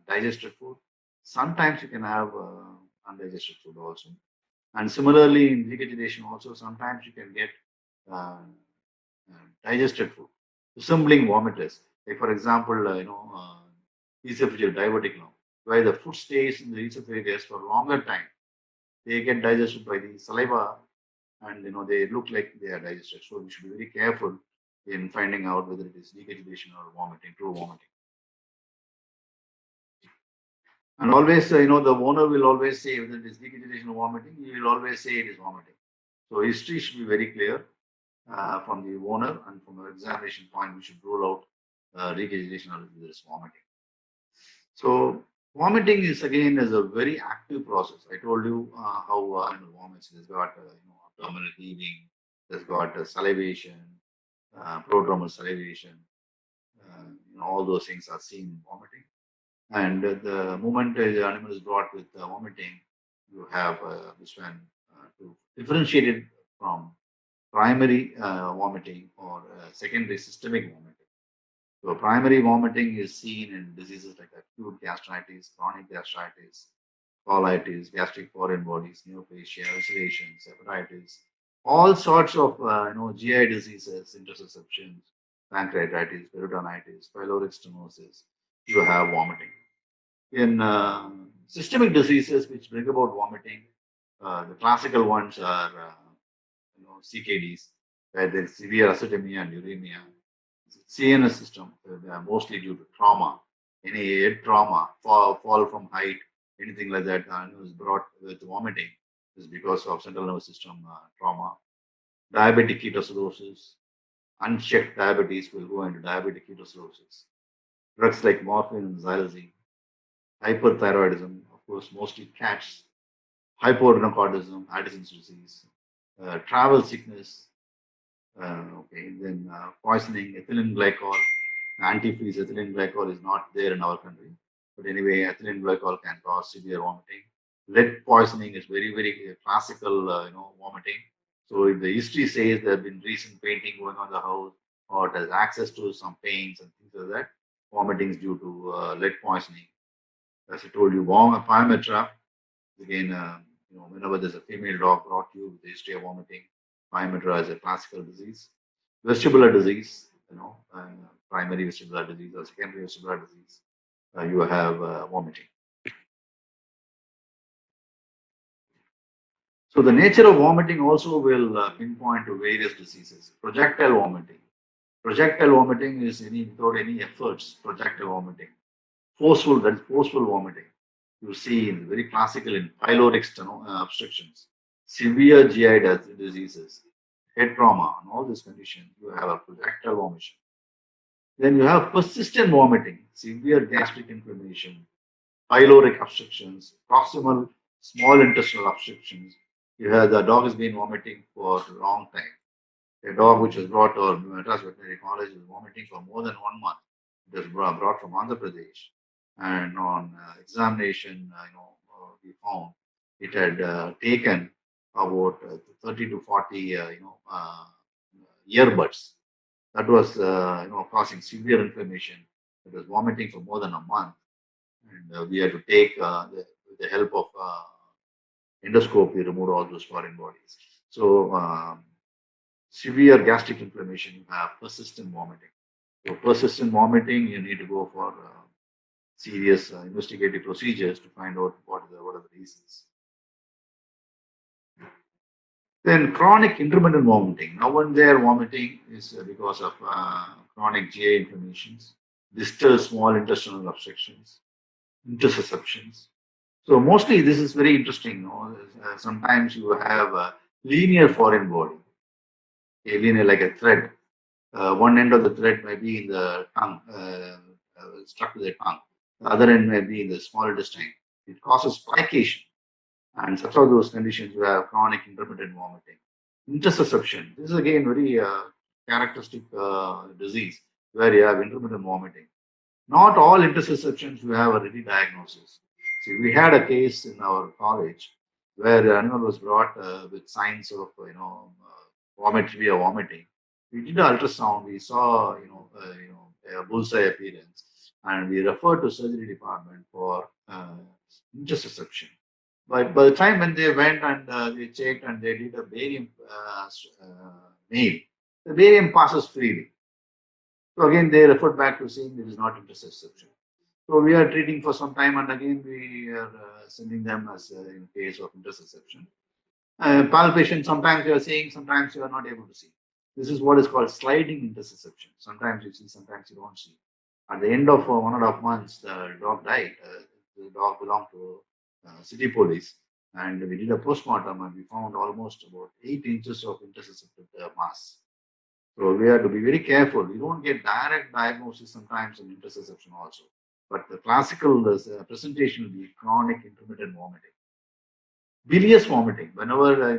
digested food. Sometimes you can have undigested food also. And similarly in regurgitation also, sometimes you can get uh, digested food, resembling vomiters. Like for example, esophageal divertic lung, where the food stays in the esophagus for a longer time. They get digested by the saliva, and they look like they are digested. So we should be very careful in finding out whether it is regurgitation or vomiting, true vomiting. And always, the owner will always say whether it is regurgitation or vomiting. He will always say it is vomiting. So history should be very clear from the owner, and from an examination point, we should rule out regurgitation or whether there is vomiting. So vomiting is again is a very active process. I told you how animal vomits. There's got abdominal heaving. There's got salivation, prodromal salivation. All those things are seen in vomiting. And the moment the animal is brought with vomiting, you have this one to differentiate it from primary vomiting or secondary systemic vomiting. So primary vomiting is seen in diseases like acute gastritis, chronic gastritis, colitis, gastric foreign bodies, neoplasia, ulcerations, hepatitis, all sorts of GI diseases, intussusceptions, pancreatitis, peritonitis, pyloric stenosis. You have vomiting. In systemic diseases which bring about vomiting, the classical ones are CKDs, where there is severe acidemia and uremia. CNS system, they are mostly due to trauma, any head trauma, fall from height, anything like that, is brought with vomiting is because of central nervous system trauma. Diabetic ketoacidosis, unchecked diabetes will go into diabetic ketoacidosis. Drugs like morphine and xylazine, hyperthyroidism, of course, mostly cats, hypoadrenocardism, Addison's disease, travel sickness, then poisoning, ethylene glycol, antifreeze ethylene glycol is not there in our country. But anyway, ethylene glycol can cause severe vomiting. Lead poisoning is very, very classical, vomiting. So if the history says there have been recent painting going on the house, or it has access to some paints and things like that, vomiting is due to lead poisoning. As I told you, PHARMA trap, again, whenever there's a female dog brought to you with a history of vomiting, pyometra is a classical disease. Vestibular disease, primary vestibular disease or secondary vestibular disease, you have vomiting. So the nature of vomiting also will pinpoint to various diseases. Projectile vomiting. Projectile vomiting is any without any efforts. Projectile vomiting. Forceful, that is forceful vomiting. You see in very classical in pyloric obstructions, severe GI diseases, head trauma, and all these conditions. You have a projectile vomiting. Then you have persistent vomiting, severe gastric inflammation, pyloric obstructions, proximal small intestinal obstructions. You have the dog has been vomiting for a long time. A dog which was brought to our Madras Veterinary College was vomiting for more than 1 month. It was brought from Andhra Pradesh, and on examination, we found it had taken about 30 to 40, earbuds. That was, causing severe inflammation. It was vomiting for more than a month, and we had to take with the help of endoscope, we removed all those foreign bodies. So severe gastric inflammation, you have persistent vomiting. So persistent vomiting, you need to go for serious investigative procedures to find out what are the reasons. Then chronic intermittent vomiting. Now and there vomiting is because of chronic GI inflammations, distal small intestinal obstructions, intussusceptions. So mostly this is very interesting. Sometimes you have a linear foreign body, a linear like a thread. One end of the thread may be in the tongue, stuck to the tongue. The other end may be in the small intestine. It causes plication, and such are those conditions you have chronic intermittent vomiting. Intussusception. This is again very characteristic disease where you have intermittent vomiting. Not all intussusceptions you have a ready diagnosis. See, we had a case in our college where the animal was brought with signs of vomiting. We did an ultrasound. We saw a bullseye appearance, and we referred to surgery department for intussusception. But by the time when they went and they checked and they did a barium nail, the barium passes freely. So again, they referred back to saying it is not intussusception. So we are treating for some time, and again we are sending them as in case of intussusception. Palpation, sometimes you are seeing, sometimes you are not able to see. This is what is called sliding intussusception. Sometimes you see, sometimes you don't see. At the end of 1.5 months, the dog died. The dog belonged to city police, and we did a postmortem, and we found almost about 8 inches of intussusceptive mass. So we have to be very careful. We don't get direct diagnosis sometimes in intussusception also. But the classical presentation will be chronic intermittent vomiting. Bilious vomiting. Whenever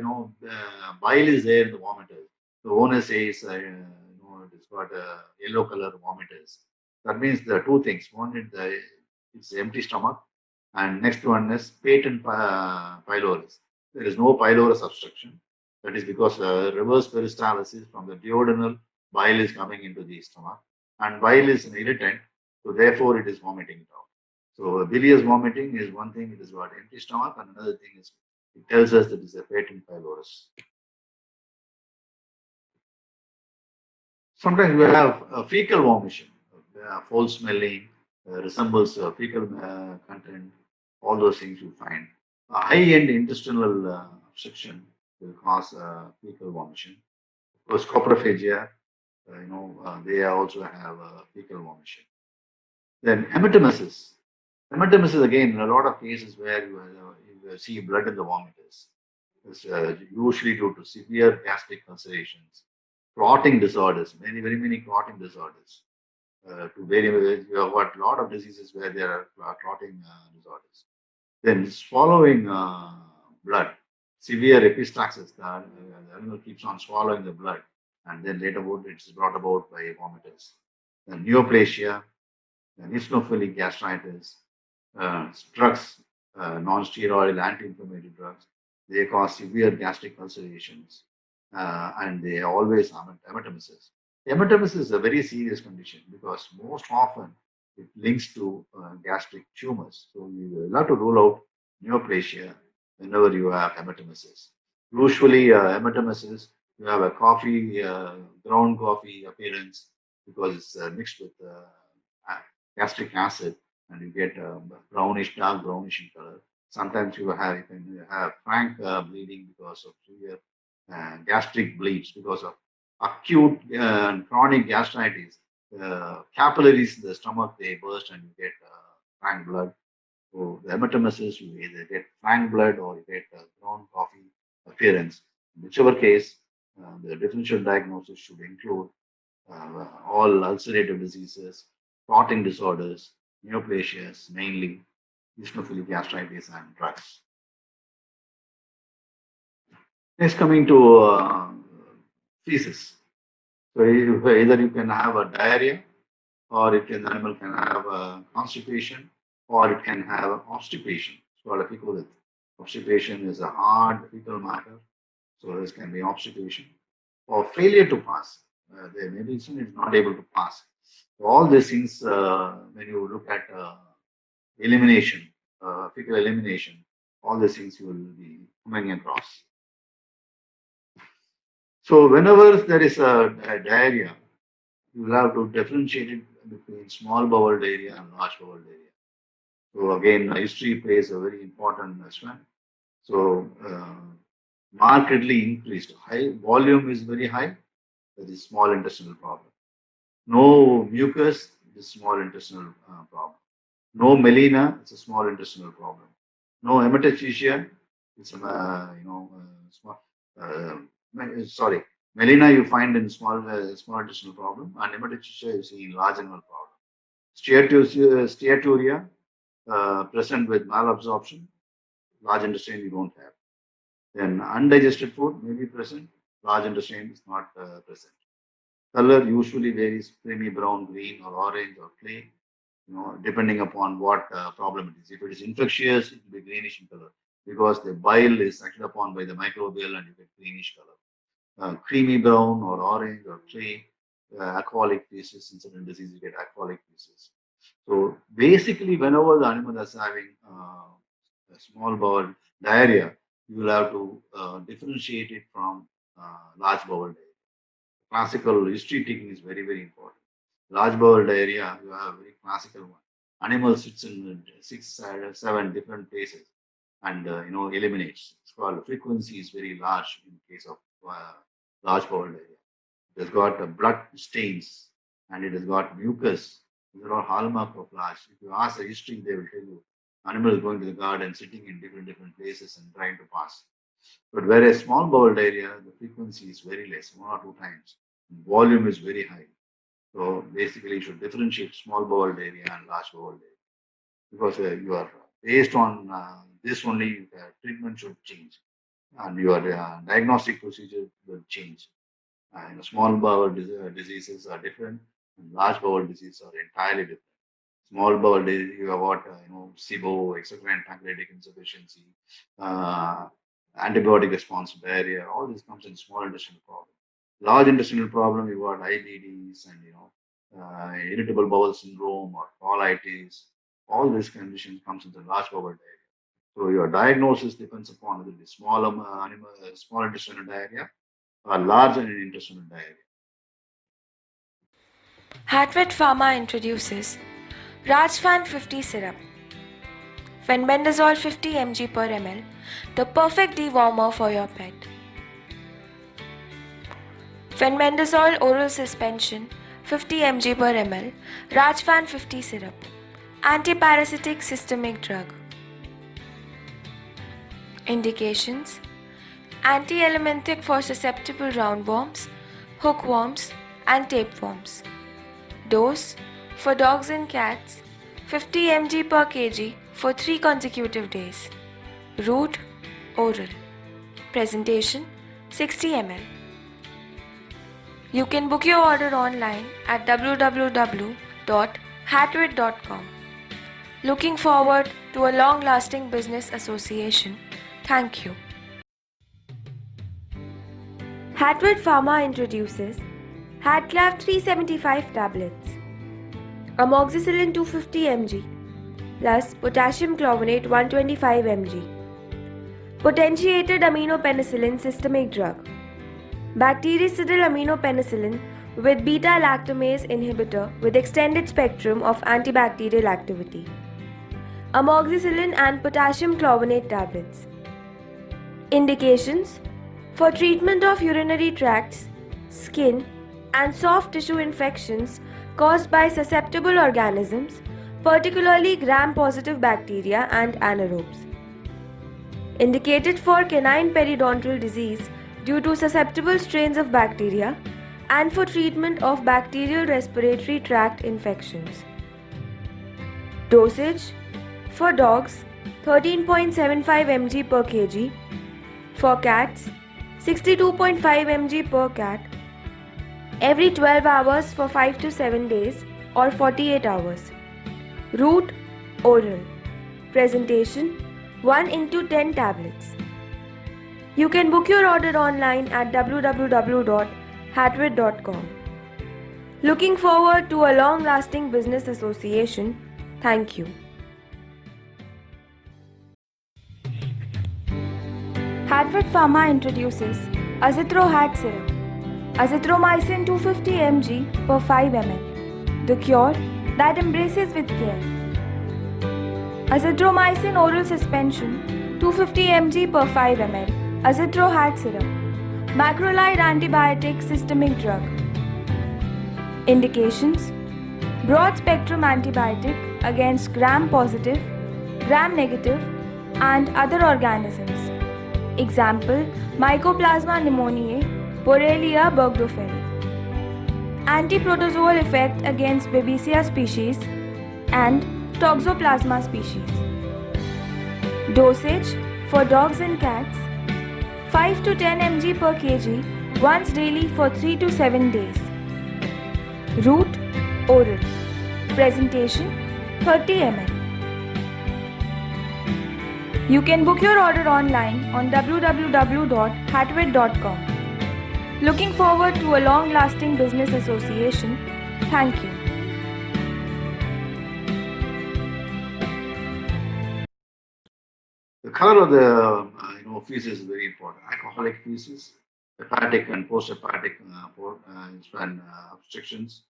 bile is there in the vomiters, the owner says it's got a yellow color vomiters. That means there are two things. One is it's empty stomach, and next one is patent pylorus. There is no pylorus obstruction. That is because reverse peristalsis from the duodenal bile is coming into the stomach, and bile is an irritant, so therefore it is vomiting it out. So bilious vomiting is one thing; it is got empty stomach, and another thing is it tells us that it is a patent pylorus. Sometimes we have fecal vomition, foul smelling, resembles fecal content. All those things you find. High-end intestinal obstruction will cause fecal vomition. Of course, coprophagia, they also have fecal vomition. Then hematemesis. Hematemesis again in a lot of cases where you see blood in the vomiters. It's usually due to severe gastric ulcerations, clotting disorders, very many clotting disorders. You have got a lot of diseases where there are clotting disorders. Then swallowing blood, severe epistaxis. The animal keeps on swallowing the blood, and then later on it's brought about by vomiters. Then neoplasia, then eosinophilic gastritis, drugs, non-steroidal anti-inflammatory drugs. They cause severe gastric ulcerations, and they always have hematemesis. Hematemesis is a very serious condition because most often it links to gastric tumors. So you will have to rule out neoplasia whenever you have hematemesis. Usually, hematemesis, you have a coffee, ground coffee appearance because it's mixed with gastric acid, and you get brownish, dark brownish in color. Sometimes you can have frank bleeding because of severe gastric bleeds because of acute and chronic gastritis. Capillaries in the stomach they burst and you get frank blood. So the hematemesis, you either get frank blood or you get ground coffee appearance. In whichever case, the differential diagnosis should include all ulcerative diseases, clotting disorders, neoplasias, mainly eosinophilic gastritis and drugs. Next, coming to feces. So either you can have a diarrhea, or the animal can have constipation, or it can have obstipation. It's called a fecal. Obstipation is a hard fecal matter, so this can be obstipation or failure to pass. The medicine is not able to pass. So all these things, when you look at elimination, fecal elimination, all these things you will be coming across. So whenever there is a diarrhea, you will have to differentiate it between small bowel diarrhea and large bowel diarrhea. So again, history plays a very important aspect. So markedly increased, high volume is very high, that is small intestinal problem. No mucus, it is small intestinal problem. No melena, it's a small intestinal problem. No hematochezia, it's a small. Sorry, melena you find in small intestinal problem, and hematochezia you see in large animal problem. Steatorrhea present with malabsorption, large intestine you don't have. Then undigested food may be present, large intestine is not present. Color usually varies creamy brown, green, or orange, or clay, depending upon what problem it is. If it is infectious, it will be greenish in color because the bile is acted upon by the microbial and you get greenish color. Creamy brown or orange or clay, alcoholic pieces, in certain diseases, you get alcoholic pieces. So basically, whenever the animal is having a small bowel diarrhea, you will have to differentiate it from large bowel diarrhea. Classical history taking is very, very important. Large bowel diarrhea, you have a very classical one. Animal sits in 6, 7 different places and eliminates. It's called frequency is very large in case of large bowel diarrhea. It has got blood stains and it has got mucus. These are all hallmark of large. If you ask the history, they will tell you animal is going to the garden, sitting in different places and trying to pass. But whereas small bowel diarrhea, the frequency is very less, 1 or 2 times. Volume is very high. So basically, you should differentiate small bowel diarrhea and large bowel diarrhea because you are based on this only. Treatment should change, and your diagnostic procedure will change. Small bowel diseases are different, and large bowel diseases are entirely different. Small bowel disease, you have what SIBO, exocrine pancreatic insufficiency, antibiotic response diarrhea. All this comes in small intestinal problem. Large intestinal problem, you got IBDs and irritable bowel syndrome or colitis. All these conditions comes into large bowel diarrhea. So your diagnosis depends upon whether it is small intestinal diarrhea or large intestinal diarrhea. Hatvet Pharma introduces Rajfan 50 syrup. Fenbendazole 50 mg per ml, the perfect dewormer for your pet. Fenbendazole oral suspension 50 mg per ml, Rajfan 50 syrup, antiparasitic systemic drug. Indications: anti-elementic for susceptible roundworms, hookworms, and tapeworms. Dose for dogs and cats 50 mg per kg for 3 consecutive days. Route oral. Presentation 60 ml. You can book your order online at www.hatvet.com. Looking forward to a long-lasting business association. Thank you. Hatvet Pharma introduces Hatclav 375 tablets, amoxicillin 250 mg plus potassium clovonate 125 mg, potentiated aminopenicillin systemic drug, bactericidal aminopenicillin with beta-lactamase inhibitor with extended spectrum of antibacterial activity, amoxicillin and potassium clovonate tablets. Indications: for treatment of urinary tracts, skin, and soft tissue infections caused by susceptible organisms, particularly gram-positive bacteria and anaerobes. Indicated for canine periodontal disease due to susceptible strains of bacteria and for treatment of bacterial respiratory tract infections. Dosage: for dogs 13.75 mg per kg, for cats 62.5 mg per cat, every 12 hours for 5 to 7 days or 48 hours. Route: oral. Presentation: 1 into 10 tablets. You can book your order online at www.hatvet.com. Looking forward to a long-lasting business association. Thank you. Hatvet Pharma introduces Azithrohat syrup. Azithromycin 250 mg per 5 ml. The cure that embraces with care. Azithromycin oral suspension 250 mg per 5 ml. Azithrohat syrup. Macrolide antibiotic systemic drug. Indications: broad spectrum antibiotic against gram-positive, gram-negative, and other organisms. Example: Mycoplasma pneumoniae, Borrelia burgdorferi. Antiprotozoal effect against Babesia species and Toxoplasma species. Dosage: for dogs and cats 5 to 10 mg per kg once daily for 3 to 7 days. Route: oral. Presentation: 30 ml. You can book your order online on www.hatvet.com. Looking forward to a long-lasting business association. Thank you. The color of the feces is very important. Alcoholic feces, hepatic and post-hepatic obstructions,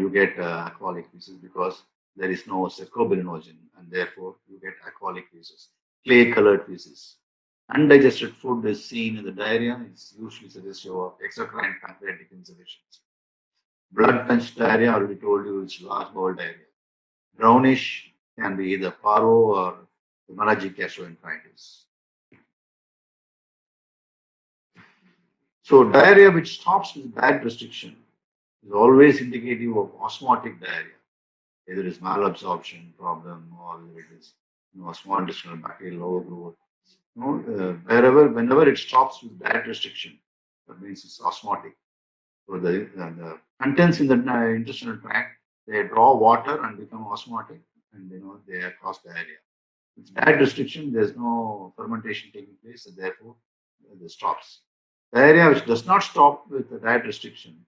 you get alcoholic feces because there is no cercobilinogen, and therefore you get alcoholic feces. Clay-colored feces. Undigested food is seen in the diarrhea. It's usually suggestive of exocrine pancreatic insufficiency. Blood-punched diarrhea, already told you, it's large bowel diarrhea. Brownish can be either paro or hemorrhagic gastroenteritis. So diarrhea which stops with diet restriction is always indicative of osmotic diarrhea. Either it's malabsorption problem or it is small intestinal bacterial overgrowth. Whenever it stops with diet restriction, that means it's osmotic. So the contents in the intestinal tract, they draw water and become osmotic, and they cause diarrhea. With diet restriction, there's no fermentation taking place, and therefore it stops. Diarrhea which does not stop with the diet restriction,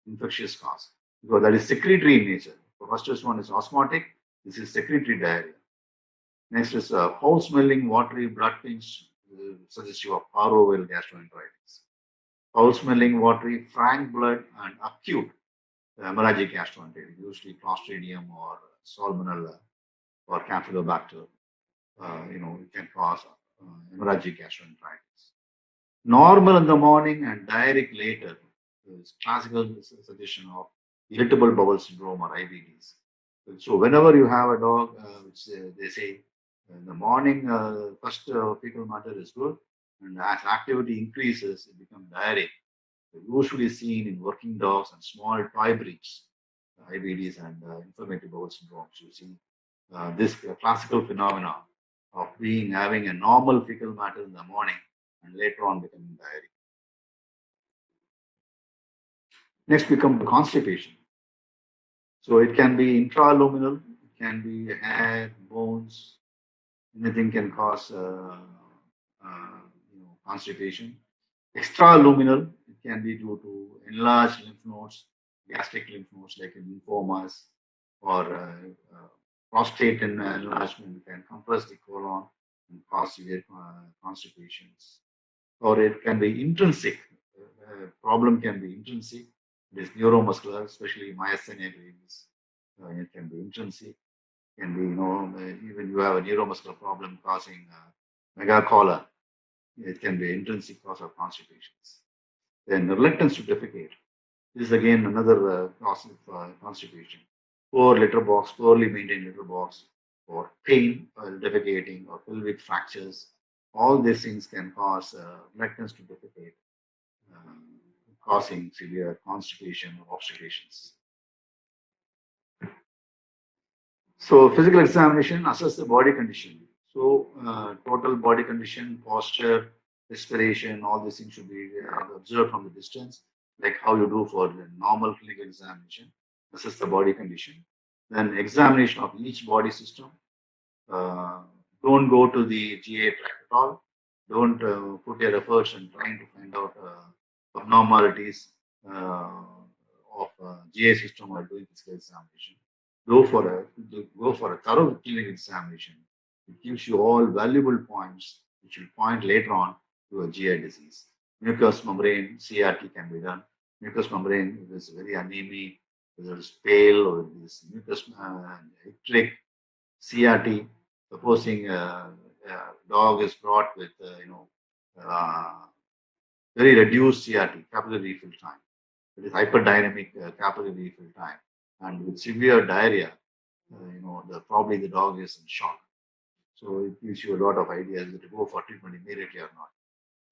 infectious cause, because that is secretory in nature. The first one is osmotic. This is secretory diarrhea. Next is foul-smelling, watery blood things, suggestive of paroval gastroenteritis. Foul-smelling, watery, frank blood, and acute hemorrhagic gastroenteritis, usually Clostridium or Salmonella or Campylobacter. It can cause hemorrhagic gastroenteritis. Normal in the morning and diarrheic later is classical suggestion of irritable bowel syndrome or IBDs. So whenever you have a dog, which they say in the morning, first fecal matter is good, and as activity increases, it becomes diarrhea. Usually seen in working dogs and small toy breeds, IBDs and inflammatory bowel syndromes. You see this classical phenomena of having a normal fecal matter in the morning and later on becoming diarrhea. Next, we come to constipation. So it can be intraluminal, it can be hair, bones, anything can cause constipation. Extraluminal, it can be due to enlarged lymph nodes, gastric lymph nodes like in lymphomas, or prostate enlargement can compress the colon and cause severe constipations. Or it can be intrinsic. Problem can be intrinsic. It is neuromuscular, especially myasthenia gravis. It can be intrinsic. Can be, even you have a neuromuscular problem causing megacolon. It can be intrinsic cause of constipations. Then reluctance to defecate. This is again another cause of constipation. Poor litter box, poorly maintained litter box, or pain while defecating, or pelvic fractures. All these things can cause reluctance to defecate, um, causing severe constipation or obstructions. So physical examination, assess the body condition. So total body condition, posture, respiration, all these things should be observed from the distance, like how you do for the normal clinical examination. Assess the body condition. Then examination of each body system. Uh, don't go to the GA tract at all. Don't put your efforts in trying to find out abnormalities of GA system while doing physical examination. Go for a go for a thorough clinical examination. It gives you all valuable points which will point later on to a GI disease. Mucous membrane CRT can be done. Mucous membrane, if it's very anemic, whether it's pale or this mucous ectric CRT. Supposing a dog is brought with uh, very reduced CRT, capillary refill time. It is hyperdynamic capillary refill time, and with severe diarrhea, probably the dog is in shock. So it gives you a lot of ideas to go for treatment immediately or not.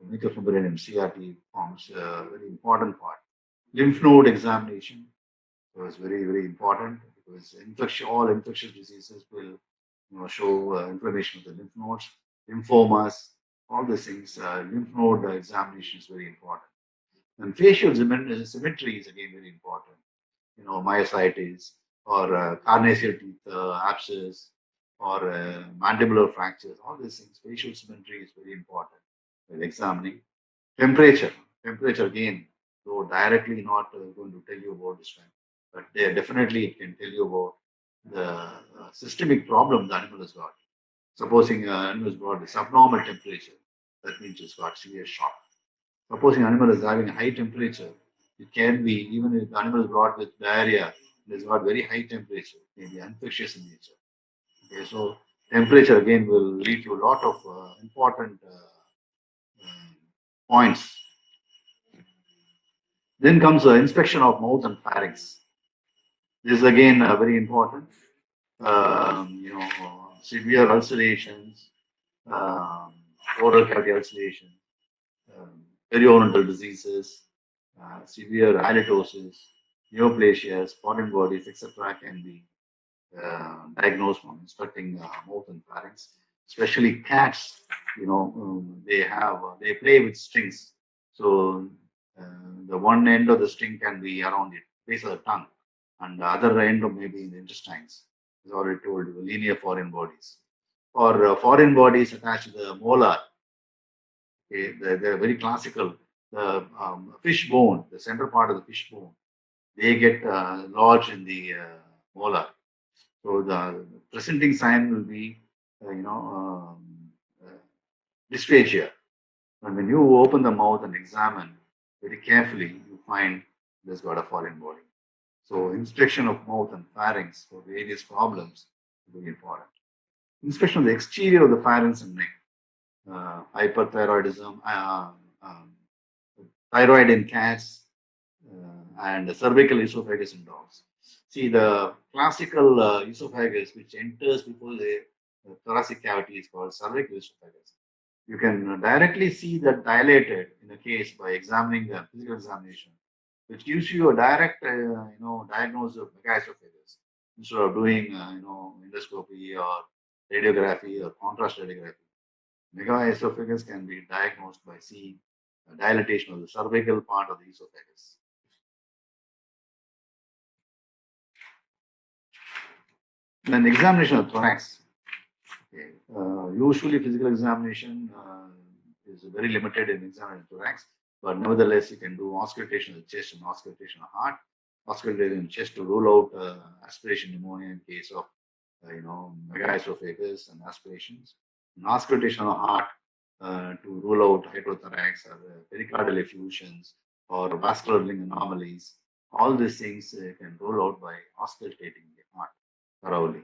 The mucous membrane and CRT forms a very important part. Lymph node examination was very, very important because all infectious diseases will show inflammation of the lymph nodes, lymphomas, all these things. Lymph node examination is very important. And facial symmetry is again very important. Myositis or carnassial teeth abscess or mandibular fractures, all these things. Facial symmetry is very important while examining. Temperature, temperature again, though directly not going to tell you about this one, but definitely it can tell you about the systemic problem the animal has got. Supposing an animal has got this abnormal temperature, that means it's got severe shock. Supposing an animal is having a high temperature, it can be, even if the animal is brought with diarrhea, it has got very high temperature, it may be infectious in nature. Okay, so temperature again will lead to a lot of important points. Then comes the inspection of mouth and pharynx. This is again very important. Severe ulcerations, um, oral cavity ulceration, um, periodontal diseases, severe halitosis, neoplasias, foreign bodies, etc. can be diagnosed from inspecting mouth and pharynx. Especially cats, they play with strings. So the one end of the string can be around the base of the tongue, and the other end of maybe in the intestines. As already told you, linear foreign bodies or foreign bodies attached to the molar. Okay, they're very classical. The fish bone, the center part of the fish bone, they get lodged in the molar. So the presenting sign will be, dysphagia. And when you open the mouth and examine very carefully, you find there's got a foreign body. So inspection of mouth and pharynx for various problems is very important. Inspection of the exterior of the pharynx and neck. Hyperthyroidism, thyroid in cats, and cervical esophagus in dogs. See, the classical esophagus, which enters before the thoracic cavity, is called cervical esophagus. You can directly see that dilated in a case by examining the physical examination, which gives you a direct, diagnosis of megaesophagus instead of doing, endoscopy or radiography or contrast radiography. Megaesophagus can be diagnosed by seeing a dilatation of the cervical part of the esophagus. Then examination of thorax. Okay. Usually physical examination is very limited in examining thorax, but nevertheless you can do auscultation of the chest and auscultation of heart. Auscultation in chest to rule out aspiration pneumonia in case of megaesophagus and aspirations. And auscultation of heart to rule out hydrothorax or pericardial effusions or vascular ring anomalies. All these things can rule out by auscultating the heart thoroughly.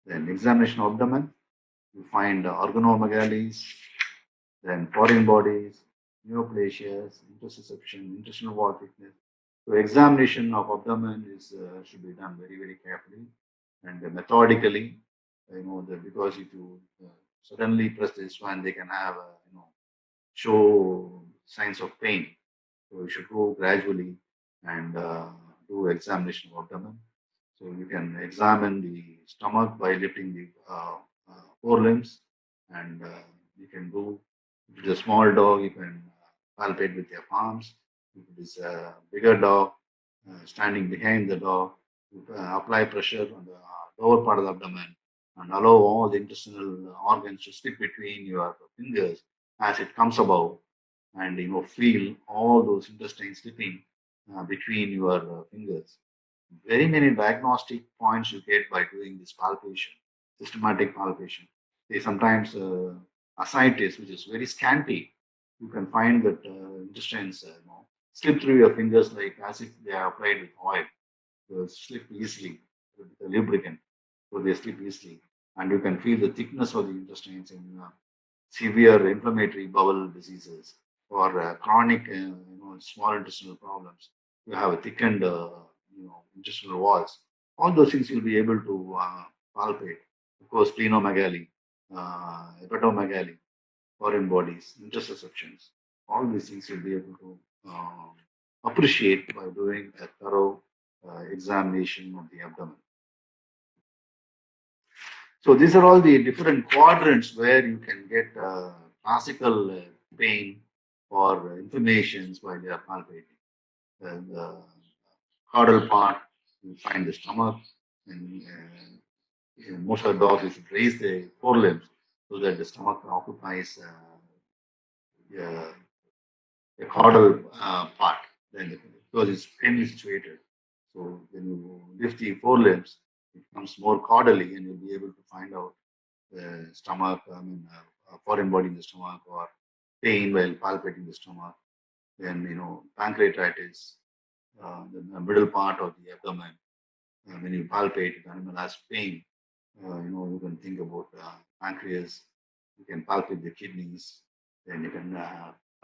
Then examination of abdomen, you find organomegalies, then foreign bodies, neoplasias, intussusception, intestinal wall thickness. So examination of abdomen is should be done very very carefully and methodically. Because if you suddenly press this one, they can have show signs of pain. So you should go gradually and do examination of abdomen. So you can examine the stomach by lifting the forelimbs, and you can do. If it is a small dog, you can palpate with your palms. If it is a bigger dog, standing behind the dog, you apply pressure on the lower part of the abdomen and allow all the intestinal organs to slip between your fingers as it comes above, and feel all those intestines slipping between your fingers. Very many diagnostic points you get by doing this palpation, systematic palpation. They sometimes ascites, which is very scanty. You can find that intestines slip through your fingers like as if they are applied with oil. They slip easily with the lubricant, so they slip easily, and you can feel the thickness of the intestines in severe inflammatory bowel diseases or chronic, small intestinal problems. You have a thickened, intestinal walls. All those things you'll be able to palpate. Of course, splenomegaly, hepatomegaly, foreign bodies, intersusceptions. All these things you'll be able to appreciate by doing a thorough examination of the abdomen. So these are all the different quadrants where you can get classical pain or inflammations while you are palpating. The caudal part, you find the stomach, and most of the dogs you should raise the forelimbs so that the stomach occupies uh, the caudal part. Because it's thinly situated, so when you lift the forelimbs, it comes more caudally, and you'll be able to find out the stomach, foreign body in the stomach, or pain while palpating the stomach. Then, pancreatitis, the middle part of the abdomen. When you palpate, the animal has pain. You can think about pancreas. You can palpate the kidneys. Then you can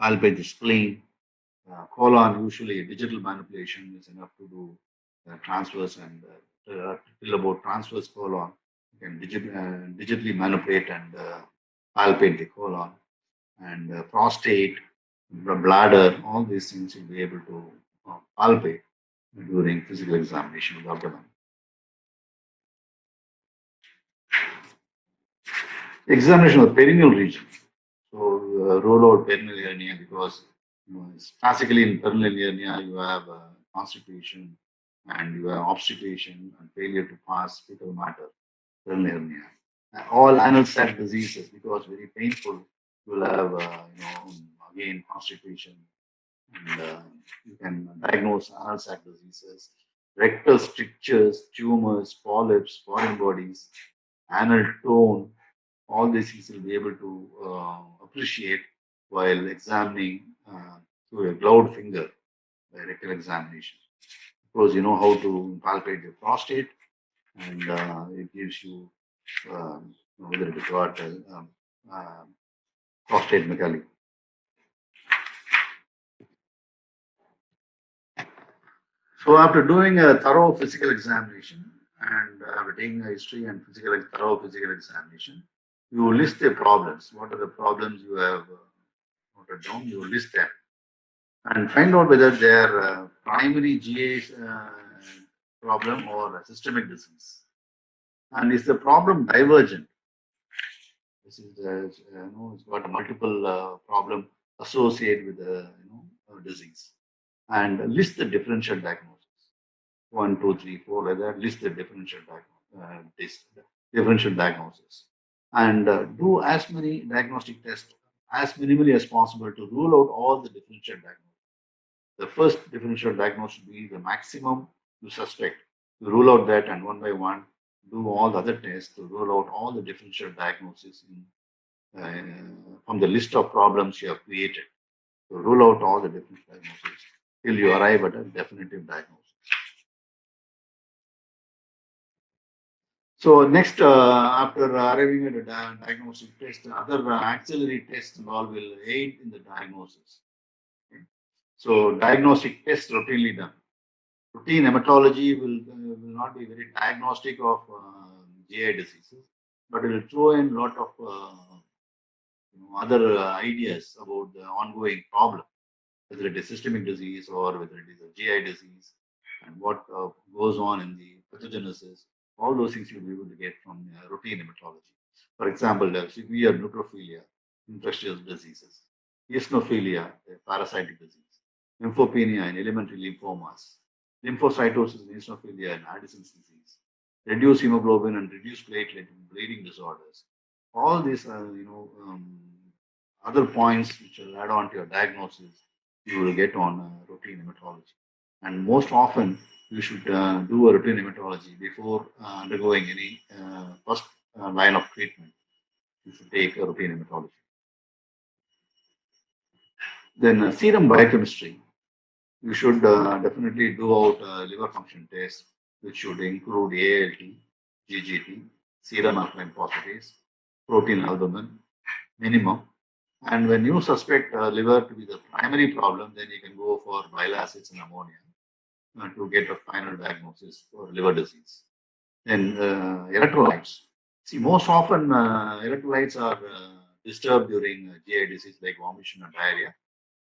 palpate the spleen. Colon, usually digital manipulation is enough to do transverse and till about transverse colon. You can digitally manipulate and palpate the colon, and prostate, bladder, all these things you'll be able to palpate during physical examination of the abdomen. Examination of the perineal region. So rule out perineal hernia because classically in perineal hernia you have constipation and you have obstipation and failure to pass fecal matter, perineal hernia. All anal sac diseases because very painful. You will have again constipation, and you can diagnose anal sac diseases, rectal strictures, tumors, polyps, foreign bodies, anal tone. All these things you'll be able to appreciate while examining through a gloved finger by rectal examination. Of course, you know how to palpate the prostate, and it gives you whether it is got prostate megaly. So after doing a thorough physical examination and after taking a history and thorough physical examination, you list the problems. What are the problems you have noted down? You list them and find out whether they are primary GA problem or a systemic disease. And is the problem divergent? This is, it's got a multiple problem associated with the disease. And list the differential diagnosis. 1, 2, 3, 4, like that. List the differential diagnosis, and do as many diagnostic tests as minimally as possible to rule out all the differential diagnoses. The first differential diagnosis should be the maximum you suspect. You rule out that, and one by one, do all the other tests to rule out all the differential diagnoses from the list of problems you have created. So rule out all the different diagnoses till you arrive at a definitive diagnosis. So next, after arriving at a diagnostic test, other auxiliary tests and all will aid in the diagnosis. Okay. So diagnostic tests routinely done. Routine hematology will not be very diagnostic of GI diseases, but it will throw in a lot of other ideas about the ongoing problem, whether it is systemic disease or whether it is a GI disease, and what goes on in the pathogenesis. All those things you'll be able to get from routine hematology. For example, severe neutrophilia, infectious diseases, eosinophilia, a parasitic disease, lymphopenia in elementary lymphomas, lymphocytosis in eosinophilia and Addison's disease, reduced hemoglobin and reduced platelet in bleeding disorders. All these, other points which will add on to your diagnosis, you will get on routine hematology. And most often, you should do a routine hematology before undergoing any first line of treatment. You should take a routine hematology. Then serum biochemistry. You should definitely do out liver function test, which should include ALT, GGT, serum alkaline phosphatase, protein albumin, minimum. And when you suspect liver to be the primary problem, then you can go for bile acids and ammonia to get a final diagnosis for liver disease. Then electrolytes. See, most often electrolytes are disturbed during GI disease like vomition and diarrhea,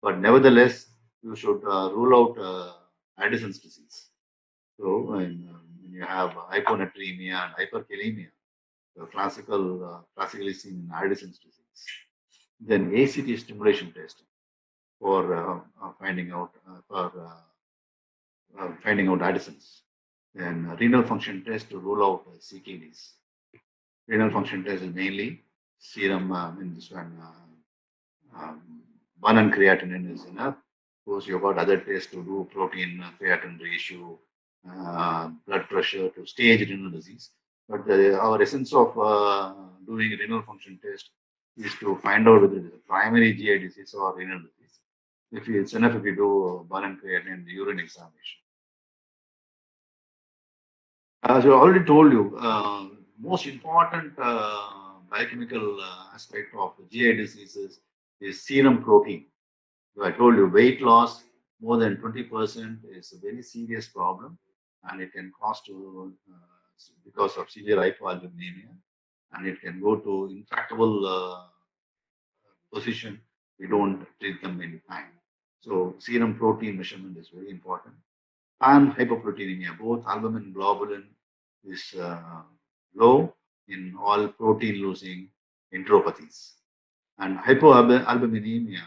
but nevertheless, you should rule out Addison's disease. So, when you have hyponatremia and hyperkalemia, the classically seen in Addison's disease. Then ACT stimulation testing for finding out Addison's. Then renal function test to rule out CKDs. Renal function test is mainly serum in this one. One and creatinine is enough. Of course, you've got other tests to do protein creatinine ratio, blood pressure to stage renal disease. But our essence of doing a renal function test is to find out whether it is a primary GI disease or renal disease. If it's enough if you do one and creatinine in the urine examination. As I already told you, most important biochemical aspect of GI diseases is serum protein. So I told you weight loss more than 20% is a very serious problem, and it can cause to because of severe hypoalbuminemia, and it can go to intractable position. We don't treat them in time. So serum protein measurement is very important. And hypoproteinemia, both albumin and globulin is low in all protein losing enteropathies. And hypoalbuminemia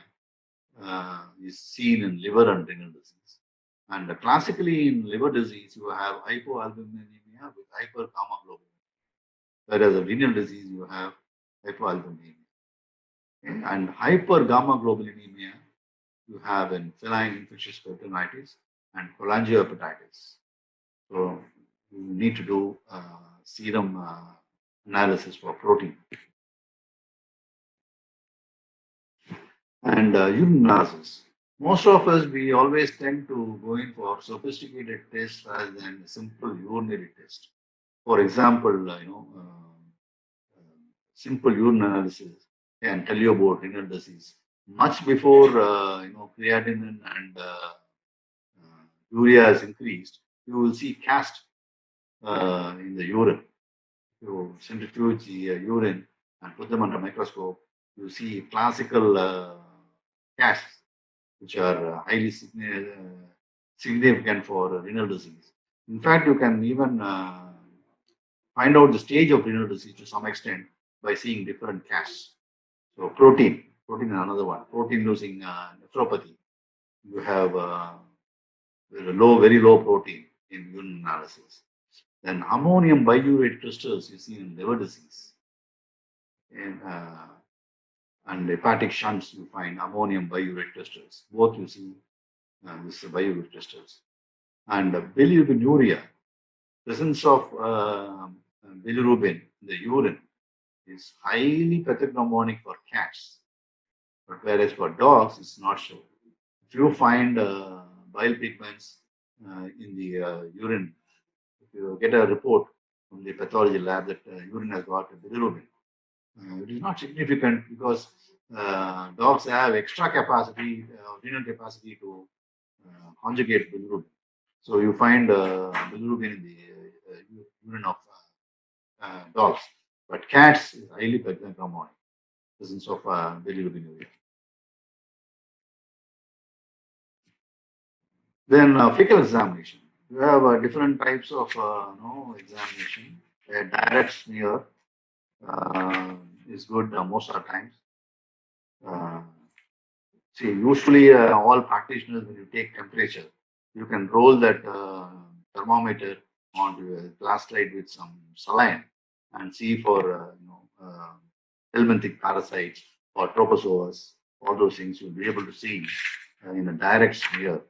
is seen in liver and renal disease. And classically in liver disease, you have hypoalbuminemia with hypergamma-globulin, whereas in renal disease, you have hypoalbuminemia. Okay? And hypergamma-globulinemia, you have in feline infectious peritonitis and cholangiohepatitis. So you need to do serum analysis for protein. And urine analysis. Most of us, we always tend to go in for sophisticated tests rather than a simple urinary test. For example, simple urine analysis can tell you about renal disease much before creatinine and urea is increased. You will see cast in the urine. You centrifuge the urine and put them under microscope. You see classical casts which are highly significant for renal disease. In fact, you can even find out the stage of renal disease to some extent by seeing different casts. So protein is another one. Protein losing nephropathy. You have very low protein in urine analysis. Then ammonium biurate crystals you see in liver disease. And hepatic shunts you find ammonium biurate crystals. Both you see this biurate crystals. And bilirubinuria, presence of bilirubin in the urine is highly pathognomonic for cats, but whereas for dogs it's not so. If you find bile pigments in the urine, if you get a report from the pathology lab that urine has got bilirubin. It is not significant because dogs have extra capacity, renal capacity to conjugate bilirubin. So you find bilirubin in the urine of dogs, but cats is highly harmonic presence of bilirubinuria. Then fecal examination. You have different types of examination. A direct smear is good most of the times. See, usually all practitioners, when you take temperature, you can roll that thermometer onto a glass slide with some saline and see for helminthic parasites or tropozoas, all those things you'll be able to see in a direct smear.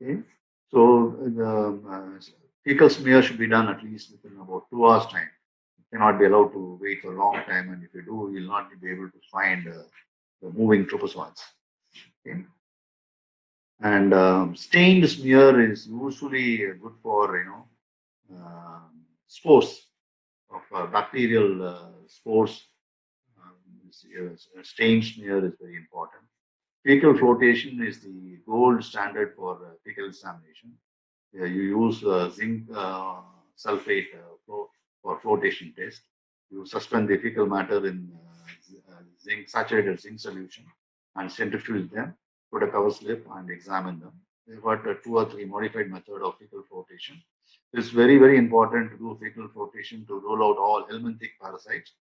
Okay, so the fecal smear should be done at least within about 2 hours time. You cannot be allowed to wait for a long time, and if you do, you'll not be able to find the moving tropozoans. Okay. And stained smear is usually good for spores of bacterial spores. Stained smear is very important. Fecal flotation is the gold standard for fecal examination. You use zinc sulfate for flotation test. You suspend the fecal matter in zinc saturated zinc solution and centrifuge them, put a cover slip and examine them. We've got a 2 or 3 modified method of fecal flotation. It's very, very important to do fecal flotation to rule out all helminthic parasites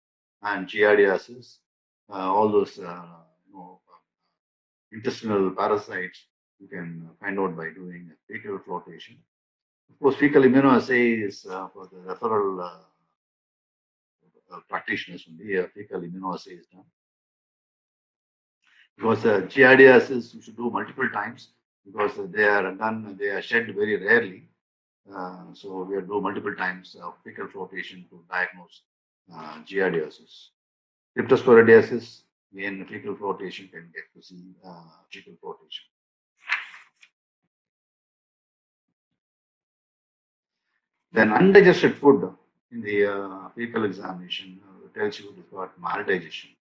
and giardiasis, all those intestinal parasites you can find out by doing fecal flotation. Of course, fecal immunoassay is for the referral practitioners only. Fecal immunoassay is done. Because giardiasis you should do multiple times because they are shed very rarely. So we have to do multiple times of fecal flotation to diagnose giardiasis. Cryptosporidiosis, again, fecal flotation can get to see fecal flotation. Then undigested food in the fecal examination tells you it's got maldigestion.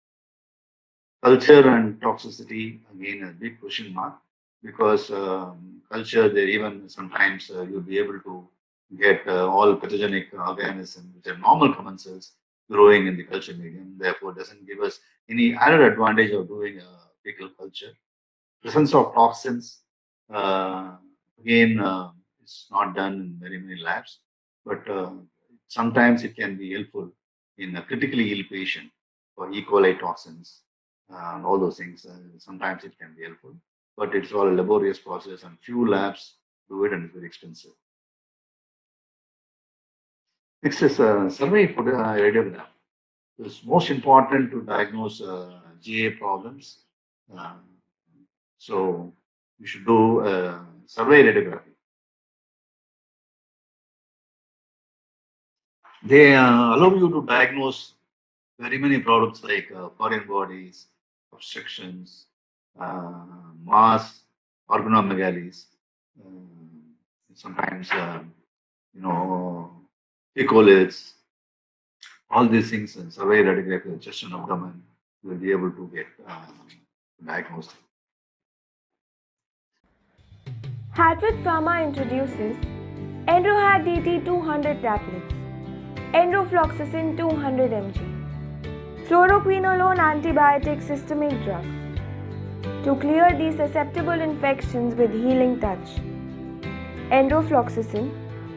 Culture and toxicity, again, a big question mark because culture, there even sometimes you'll be able to get all pathogenic organisms, which are normal commensals, growing in the culture medium. Therefore, doesn't give us any added advantage of doing fecal culture. Presence of toxins, again, it's not done in very many labs, but sometimes it can be helpful in a critically ill patient for E. coli toxins and all those things. Sometimes it can be helpful, but it's all a laborious process and few labs do it and it's very expensive. Next is survey for the radiogram. It's most important to diagnose GA problems. So you should do survey radiography. They allow you to diagnose very many problems like foreign bodies, obstructions, mass, organomegalies, sometimes, ecolids, all these things in survey radiography, chest and abdomen, you will be able to get diagnosed. Hatvet Pharma introduces Enrohat DT 200 tablets, Enrofloxacin 200 mg, fluoroquinolone antibiotic systemic drug to clear these susceptible infections with healing touch. Enrofloxacin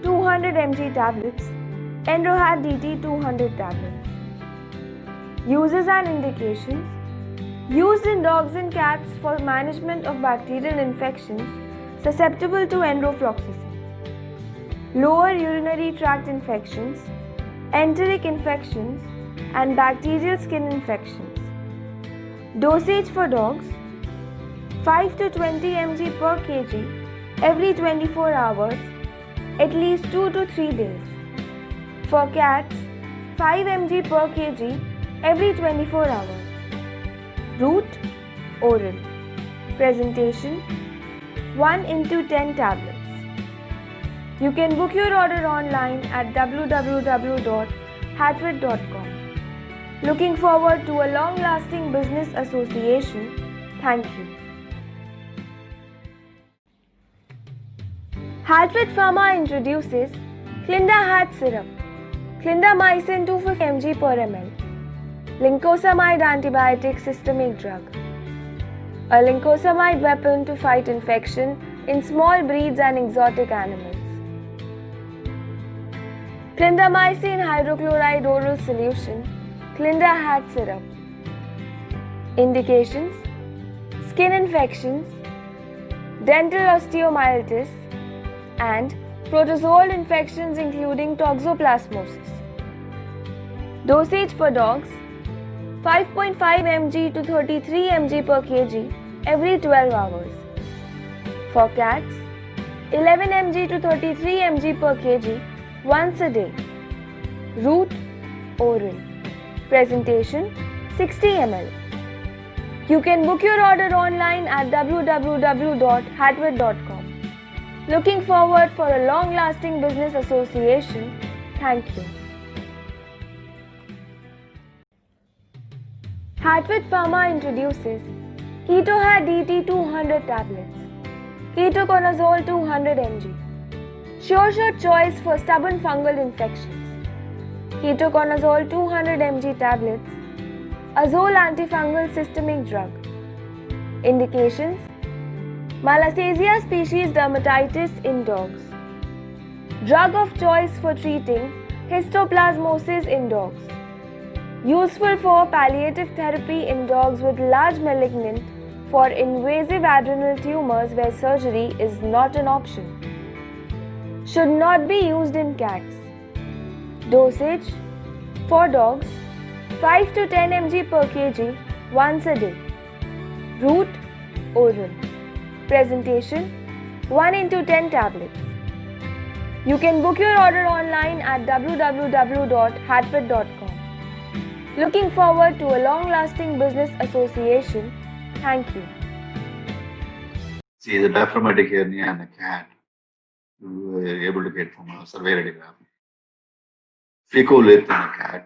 200 mg tablets, Enrohat DT 200 tablets. Uses and indications: used in dogs and cats for management of bacterial infections susceptible to enrofloxacin, lower urinary tract infections, enteric infections, and bacterial skin infections. Dosage for dogs: 5 to 20 mg per kg every 24 hours, at least 2 to 3 days. For cats, 5 mg per kg every 24 hours. Route: oral. Presentation: 1 into 10 tablets. You can book your order online at www.hatvet.com. Looking forward to a long-lasting business association. Thank you. Hatvet Pharma introduces Clindahat syrup, clindamycin 250 mg per ml, lincosamide antibiotic systemic drug, a lincosamide weapon to fight infection in small breeds and exotic animals. Clindamycin hydrochloride oral solution, Clindahat syrup. Indications: skin infections, dental osteomyelitis, and protozoal infections including toxoplasmosis. Dosage for dogs: 5.5 mg to 33 mg per kg every 12 hours. For cats, 11 mg to 33 mg per kg once a day. Route: oral. Presentation: 60 ml. You can book your order online at www.hatvet.com. Looking forward for a long-lasting business association. Thank you. Hatvet Pharma introduces KetoHat DT 200 tablets, ketoconazole 200 mg. Sure shot choice for stubborn fungal infections. Ketoconazole 200 mg tablets, azole antifungal systemic drug. Indications: Malassezia species dermatitis in dogs. Drug of choice for treating histoplasmosis in dogs. Useful for palliative therapy in dogs with large malignant for invasive adrenal tumors where surgery is not an option. Should not be used in cats. Dosage: for dogs, 5 to 10 mg per kg once a day. Route: oral. Presentation: 1 into 10 tablets. You can book your order online at www.hatvet.com. Looking forward to a long-lasting business association. Thank you. See, the diaphragmatic hernia in a cat, we were able to get from a survey radiograph. Fecolith in a cat.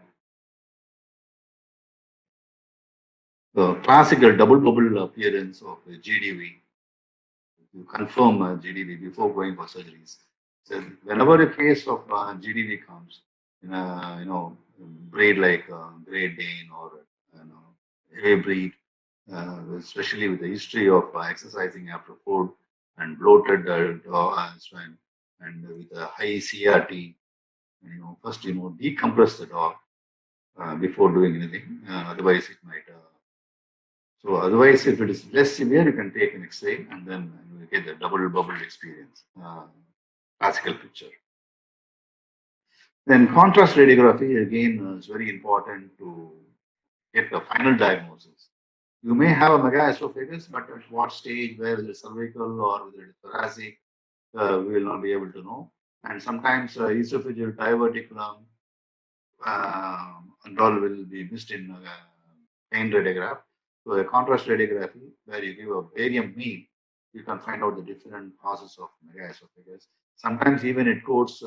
The classical double bubble appearance of a GDV. You confirm GDV before going for surgeries. So whenever a case of GDV comes in a breed like Great Dane or heavy breed, especially with the history of exercising after food and bloated swine and with a high CRT, first decompress the dog before doing anything. Otherwise, it might. So otherwise, if it is less severe, you can take an X-ray and then you get the double bubble experience, classical picture. Then contrast radiography again is very important to get the final diagnosis. You may have a megaesophagus, but at what stage, whether it is cervical or whether it is thoracic, we will not be able to know. And sometimes esophageal diverticulum and all will be missed in pain radiograph. So a contrast radiography where you give a barium mean, you can find out the different causes of megaesophagus. Sometimes even it codes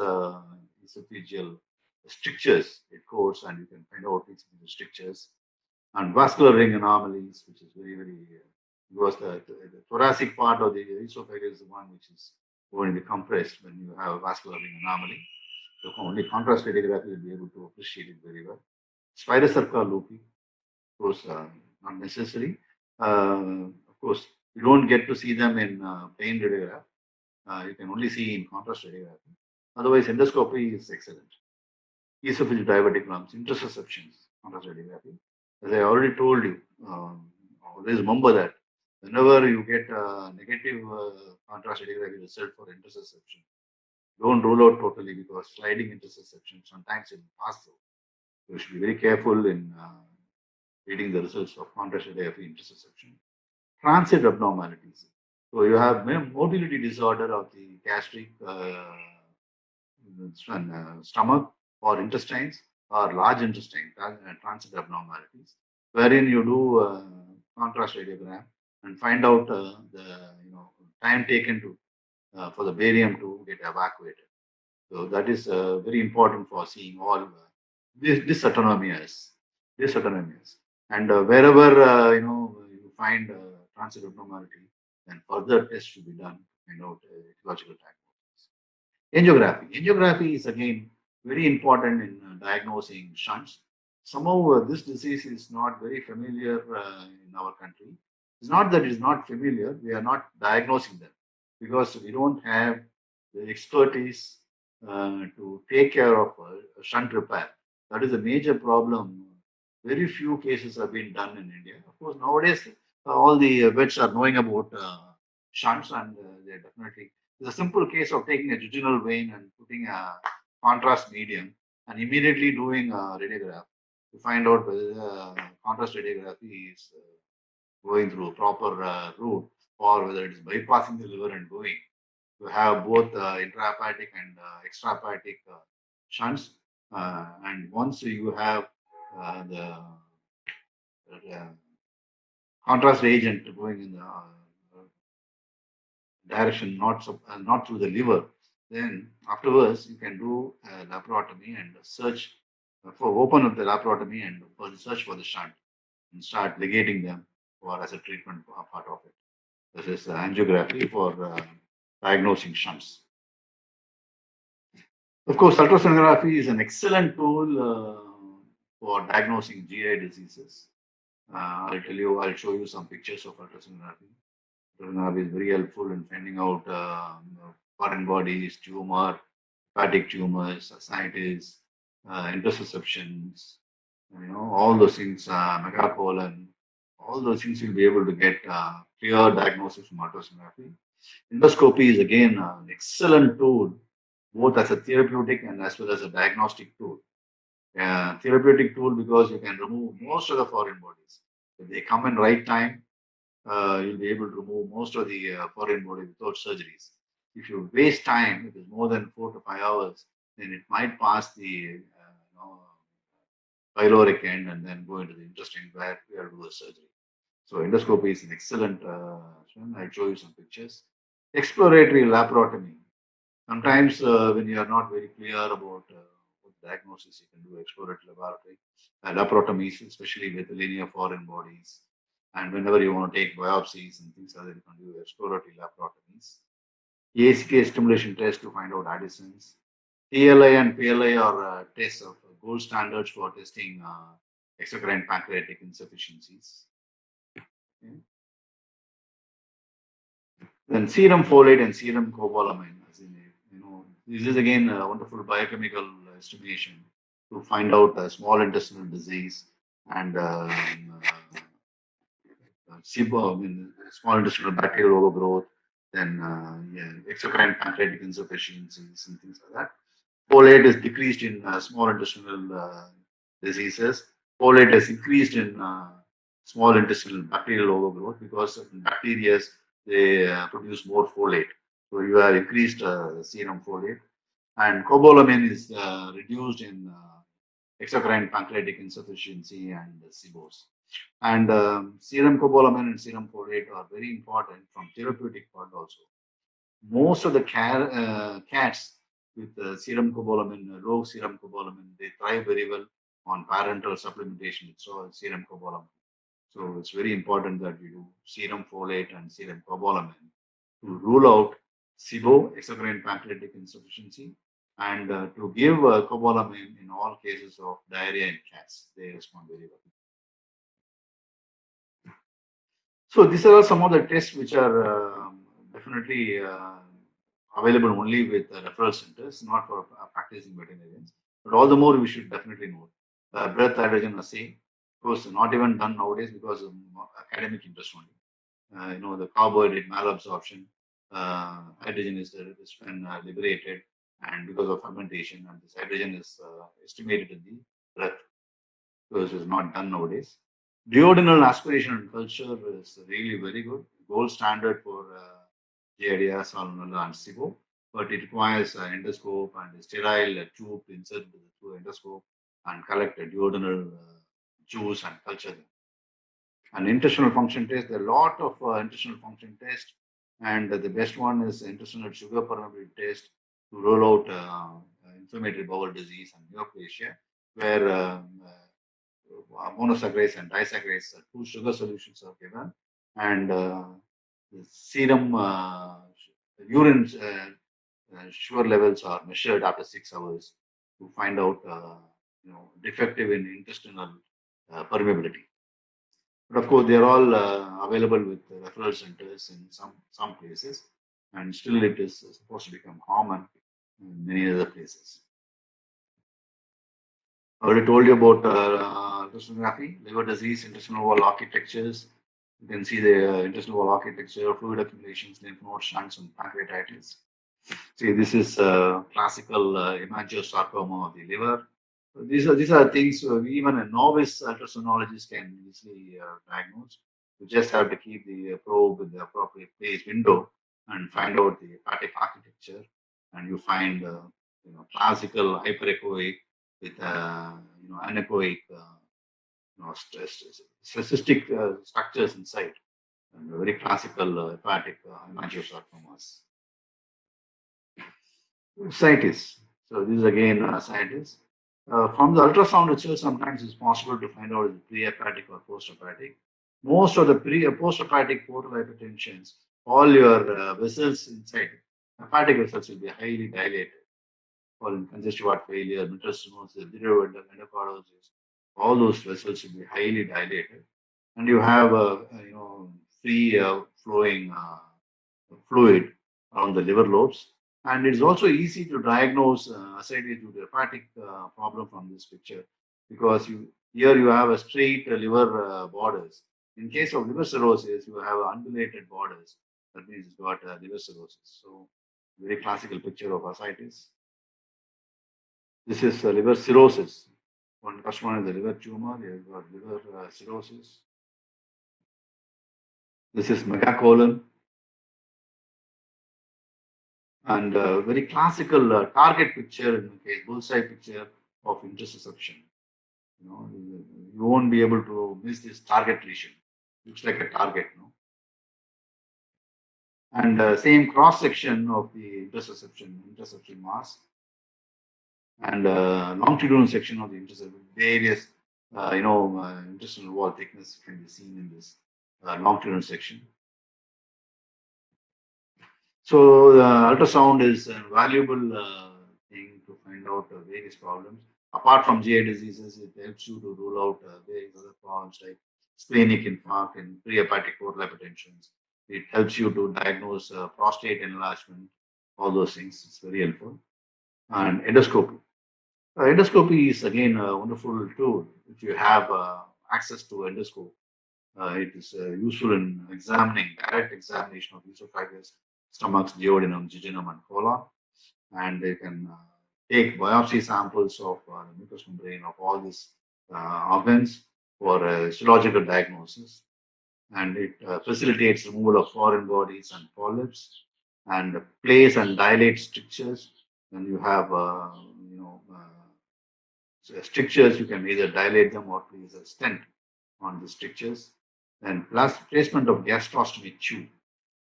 esophageal strictures, it codes, and you can find out esophageal strictures. And vascular ring anomalies, which is very, very, because the thoracic part of the esophagus is the one which is going to be compressed when you have a vascular ring anomaly. So only contrast radiography will be able to appreciate it very well. Spirocerca loopy, of course, not necessary. Of course, you don't get to see them in plain radiograph. You can only see in contrast radiography. Otherwise, endoscopy is excellent. Esophageal diverticulums, intersusceptions, contrast radiography. As I already told you, always remember that whenever you get a negative contrast radiography result for intersusception, don't rule out totally because sliding intersusception sometimes it will pass through. You should be very careful in reading the results of contrast radiography intersusception. Transit abnormalities. So you have motility disorder of the gastric stomach or intestines or large intestine transit abnormalities, wherein you do contrast radiogram and find out the time taken to for the barium to get evacuated. So that is very important for seeing all dysautonomias, dysautonomias. And wherever you find transit abnormality, then further tests should be done to find out ecological diagnosis. Angiography. Angiography is again very important in diagnosing shunts. Somehow this disease is not very familiar in our country. It's not that it's not familiar, we are not diagnosing them because we don't have the expertise to take care of shunt repair. That is a major problem. Very few cases have been done in India. Of course, nowadays all the vets are knowing about shunts and they're definitely it's a simple case of taking a jejunal vein and putting a contrast medium and immediately doing a radiograph to find out whether the contrast radiography is going through a proper route or whether it is bypassing the liver and going. You have both intrahepatic and extrahepatic shunts. And once you have the contrast agent going in the direction not through the liver, then afterwards you can do a laparotomy and search for open up the laparotomy and for the search for the shunt and start ligating them for as a treatment part of it. This is angiography for diagnosing shunts. Of course, ultrasonography is an excellent tool for diagnosing GI diseases. I'll show you some pictures of ultrasonography. Ultrasonography is very helpful in finding out foreign bodies, tumor, hepatic tumors, ascites, intussusceptions, all those things, megacolon, all those things you'll be able to get clear diagnosis from ultrasonography. Endoscopy is again an excellent tool, both as a therapeutic and as well as a diagnostic tool. Therapeutic tool because you can remove most of the foreign bodies. If they come in right time, you'll be able to remove most of the foreign body without surgeries. If you waste time, if it's more than 4 to 5 hours, then it might pass the pyloric end and then go into the intestine where we have to do a surgery. So endoscopy is an excellent I'll show you some pictures. Exploratory laparotomy. Sometimes when you are not very clear about what diagnosis, you can do exploratory laparotomies, especially with linear foreign bodies. And whenever you want to take biopsies and things like that, you can do exploratory laparotomies. ACK stimulation test to find out addisons. TLI and PLI are tests of gold standards for testing exocrine pancreatic insufficiencies. Okay. Then serum folate and serum cobalamin. This is again a wonderful biochemical estimation to find out small intestinal disease and small intestinal bacterial overgrowth, then exocrine pancreatic insufficiencies and things like that. Folate is decreased in small intestinal diseases. Folate is increased in small intestinal bacterial overgrowth because certain bacteria they produce more folate. So you have increased serum folate, and cobalamin is reduced in exocrine pancreatic insufficiency and SIBOs. And serum cobalamin and serum folate are very important from therapeutic point also. Most of the cats with serum cobalamin, low serum cobalamin, they thrive very well on parental supplementation with serum cobalamin. So it's very important that you do serum folate and serum cobalamin to rule out SIBO, exocrine pancreatic insufficiency, and to give cobalamin in all cases of diarrhea in cats. They respond very well. So these are some of the tests which are definitely available only with referral centers, not for practicing veterinarians. But all the more we should definitely know. Breath hydrogen assay, of course, not even done nowadays because of academic interest only. The carbohydrate malabsorption, hydrogen is when liberated, and because of fermentation, and this hydrogen is estimated in the breath. So this is not done nowadays. Duodenal aspiration and culture is really very good. Gold standard for Giardia, Salmonella, and SIBO, but it requires an endoscope and a sterile tube to insert through endoscope and collect a duodenal juice and culture them. An intestinal function test, there are a lot of intestinal function tests, and the best one is intestinal sugar permeability test to rule out inflammatory bowel disease and neoplasia, where monosaccharides and disaccharides, two sugar solutions are given, and the serum urine sugar levels are measured after 6 hours to find out, defective in intestinal permeability. But of course, they are all available with referral centers in some places, and still it is supposed to become common in many other places. I already told you about ultrasonography, liver disease, intestinal wall architectures. You can see the intestinal wall architecture, fluid accumulations, lymph node shunts, and pancreatitis. See, this is classical hemangiosarcoma of the liver. So these are things even a novice ultrasonologist can easily diagnose. You just have to keep the probe in the appropriate place window and find out the hepatic architecture, and you find classical hyperechoic with anechoic cystic structures inside, and very classical hepatic hemangiosarcomas. Scientists. So this is again scientists. From the ultrasound itself, sometimes it's possible to find out if it's pre-hepatic or post-hepatic. Most of the post-hepatic portal hypertensions, all your vessels inside, hepatic vessels will be highly dilated. For congestive heart failure, mitral stenosis, endocarditis, all those vessels will be highly dilated, and you have free flowing fluid around the liver lobes. And it's also easy to diagnose ascites due to hepatic problem from this picture, because here you have a straight liver borders. In case of liver cirrhosis, you have undulated borders. That means it's got liver cirrhosis. So, very classical picture of ascites. This is liver cirrhosis. First one is the liver tumor. You've got liver cirrhosis. This is megacolon. And very classical target picture, in the case bullseye picture of intussusception. You won't be able to miss this target lesion. Looks like a target, no? And same cross section of the interception mass, and longitudinal section of the interception. Various, intestinal wall thickness can be seen in this longitudinal section. So ultrasound is a valuable thing to find out various problems. Apart from GI diseases, it helps you to rule out various other problems like splenic infarct and prehepatic portal hypertensions. It helps you to diagnose prostate enlargement, all those things. It's very helpful. And endoscopy. Endoscopy is again a wonderful tool. If you have access to endoscope, it is useful in direct examination of esophagus, stomachs, duodenum, jejunum, and colon. And they can take biopsy samples of the mucous membrane of all these organs for histological diagnosis. And it facilitates removal of foreign bodies and polyps, and place and dilate strictures. And you have, strictures, you can either dilate them or place a stent on the strictures. And plus placement of gastrostomy tube.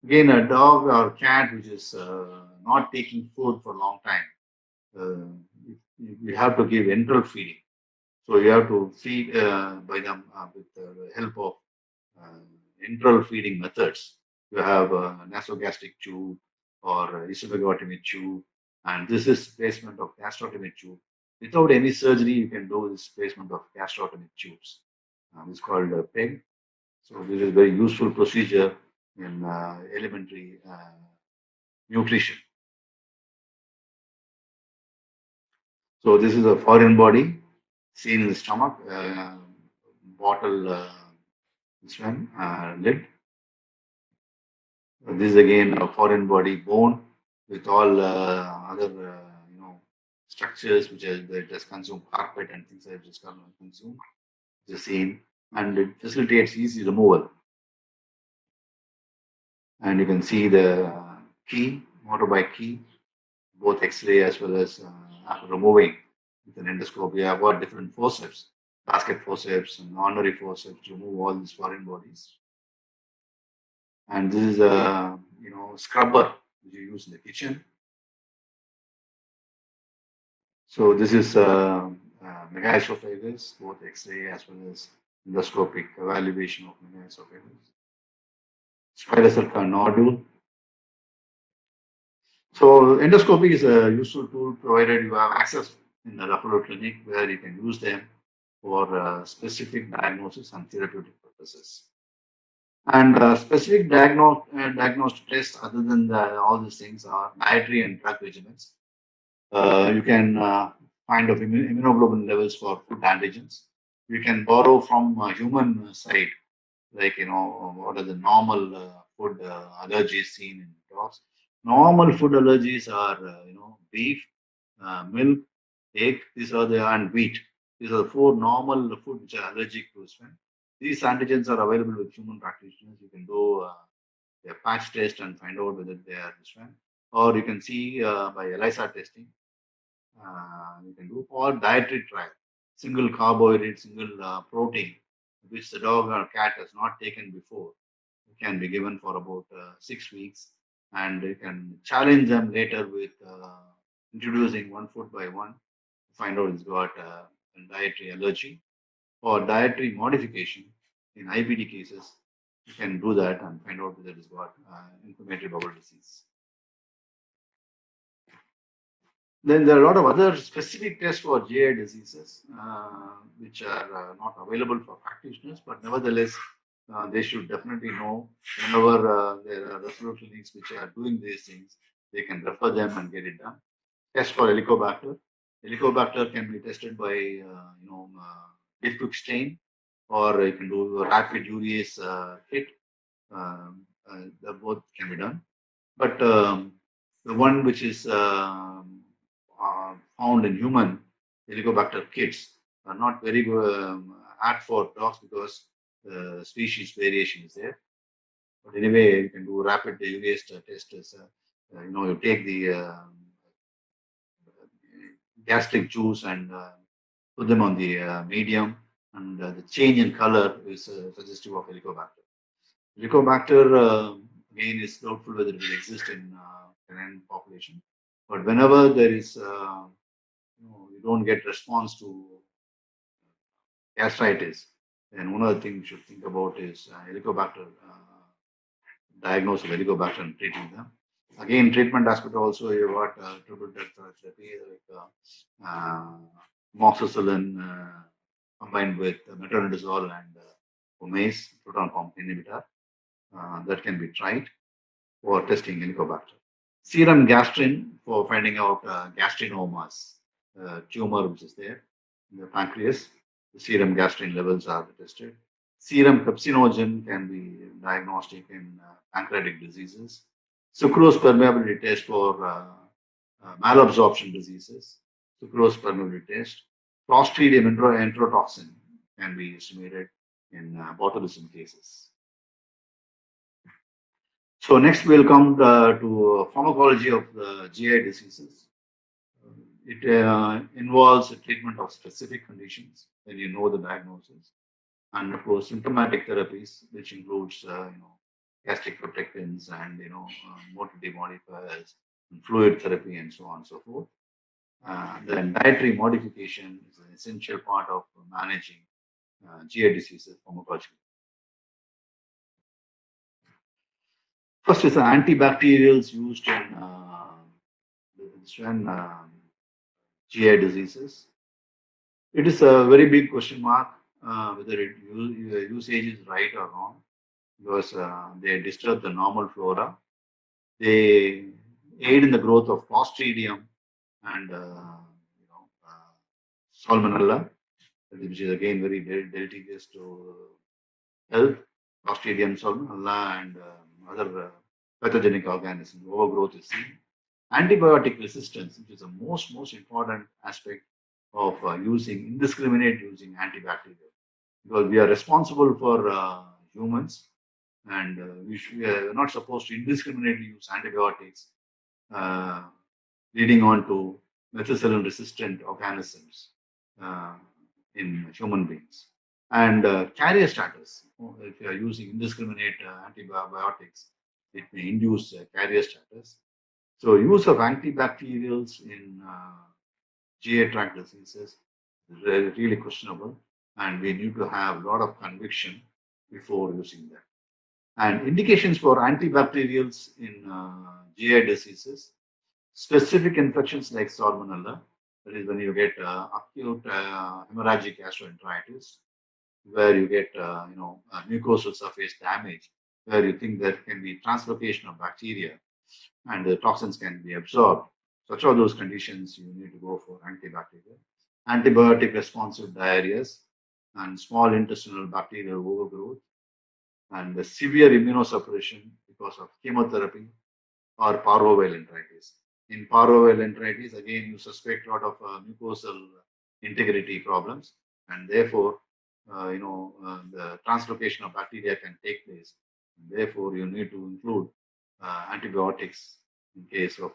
Again, a dog or cat which is not taking food for a long time, you have to give enteral feeding. So you have to feed by them with the help of enteral feeding methods. You have a nasogastric tube or esophagotomy tube, and this is placement of gastrotomy tube. Without any surgery, you can do this placement of gastrotomy tubes. It's called PEG. So this is a very useful procedure in elementary nutrition. So this is a foreign body seen in the stomach, bottle this one lid. This is again a foreign body bone with all other structures which it has consumed, carpet and things like this consumed. The same, and it facilitates easy removal. And you can see the key, motorbike key, both X-ray as well as after removing with an endoscope. We have got different forceps, basket forceps and ordinary forceps to remove all these foreign bodies. And this is a scrubber which you use in the kitchen. So this is megaesophagus, both X-ray as well as endoscopic evaluation of megaesophagus. Spider cell nodule. So endoscopy is a useful tool provided you have access in the referral clinic where you can use them for specific diagnosis and therapeutic purposes. And specific diagnostic tests other than all these things are dietary and drug regimens. You can find of immunoglobulin levels for food antigens. You can borrow from human side, like what are the normal food allergies seen in dogs. Normal food allergies are beef, milk, egg. These are the and wheat. These are the four normal food which are allergic to swine. These antigens are available with human practitioners. You can do a patch test and find out whether they are swine, or you can see by ELISA testing. You can do for dietary trial, single carbohydrate, single protein, which the dog or cat has not taken before. It can be given for about 6 weeks, and you can challenge them later with introducing one food by one to find out it's got a dietary allergy or dietary modification. In IBD cases, you can do that and find out whether it's got inflammatory bowel disease. Then there are a lot of other specific tests for GI diseases, which are not available for practitioners, but nevertheless, they should definitely know whenever there are referral clinics which are doing these things, they can refer them and get it done. Test for Helicobacter. Helicobacter can be tested by, deep quick stain, or you can do a rapid urease kit. Both can be done. But the one which is found in human Helicobacter kits are not very good, apt for dogs because the species variation is there. But anyway, you can do rapid urease test. You take the gastric juice and put them on the medium, and the change in color is suggestive of Helicobacter. Helicobacter again is doubtful whether it will exist in canine population, but whenever there is you don't get response to gastritis, then one of the things you should think about is Helicobacter, diagnose of Helicobacter and treating them. Again, treatment aspect also you got triple drug therapy like amoxicillin combined with metronidazole and omase, proton pump inhibitor. That can be tried for testing Helicobacter. Serum gastrin for finding out gastrinomas, tumor which is there in the pancreas. The serum gastrin levels are tested. Serum pepsinogen can be diagnostic in pancreatic diseases. Sucrose permeability test for malabsorption diseases. Sucrose permeability test. Clostridium enterotoxin can be estimated in botulism cases. So next we'll come to pharmacology of the GI diseases. It involves the treatment of specific conditions when you know the diagnosis, and of course symptomatic therapies, which includes gastric protectants and motility modifiers, and fluid therapy, and so on and so forth. Then dietary modification is an essential part of managing GI diseases pharmacologically. First is the antibacterials used in GI diseases. It is a very big question mark whether usage is right or wrong, because they disturb the normal flora. They aid in the growth of Clostridium and Salmonella, which is again very deleterious to health. Clostridium, Salmonella, and other pathogenic organisms. Overgrowth is seen. Antibiotic resistance, which is the most important aspect of indiscriminate using antibacterial, because we are responsible for humans, and we are not supposed to indiscriminately use antibiotics, leading on to methicillin resistant organisms in human beings. And carrier status, if you are using indiscriminate antibiotics, it may induce carrier status. So use of antibacterials in GI tract diseases is really questionable, and we need to have a lot of conviction before using that. And indications for antibacterials in GI diseases, specific infections like Salmonella, that is when you get acute hemorrhagic gastroenteritis, where you get mucosal surface damage, where you think there can be translocation of bacteria and the toxins can be absorbed. Such are those conditions you need to go for antibacterial. Antibiotic responsive diarrheas and small intestinal bacterial overgrowth and the severe immunosuppression because of chemotherapy or parvoviral-enteritis. In parvoviral-enteritis, again, you suspect a lot of mucosal integrity problems, and therefore, the translocation of bacteria can take place. Therefore, you need to include antibiotics in case of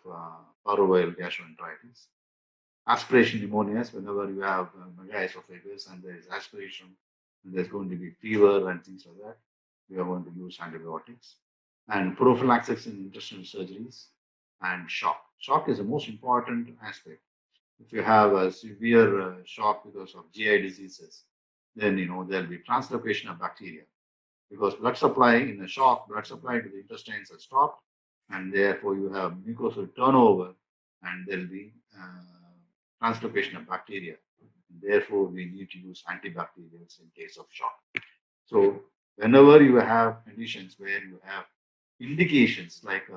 parvoviral gastroenteritis. Aspiration pneumonias, whenever you have megaesophagus and there is aspiration, and there's going to be fever and things like that, we are going to use antibiotics. And prophylaxis in intestinal surgeries and shock. Shock is the most important aspect. If you have a severe shock because of GI diseases, then there'll be translocation of bacteria because blood supply in a shock, blood supply to the intestines are stopped, and therefore you have mucosal turnover, and there'll be translocation of bacteria. Therefore, we need to use antibacterials in case of shock. So, whenever you have conditions where you have indications like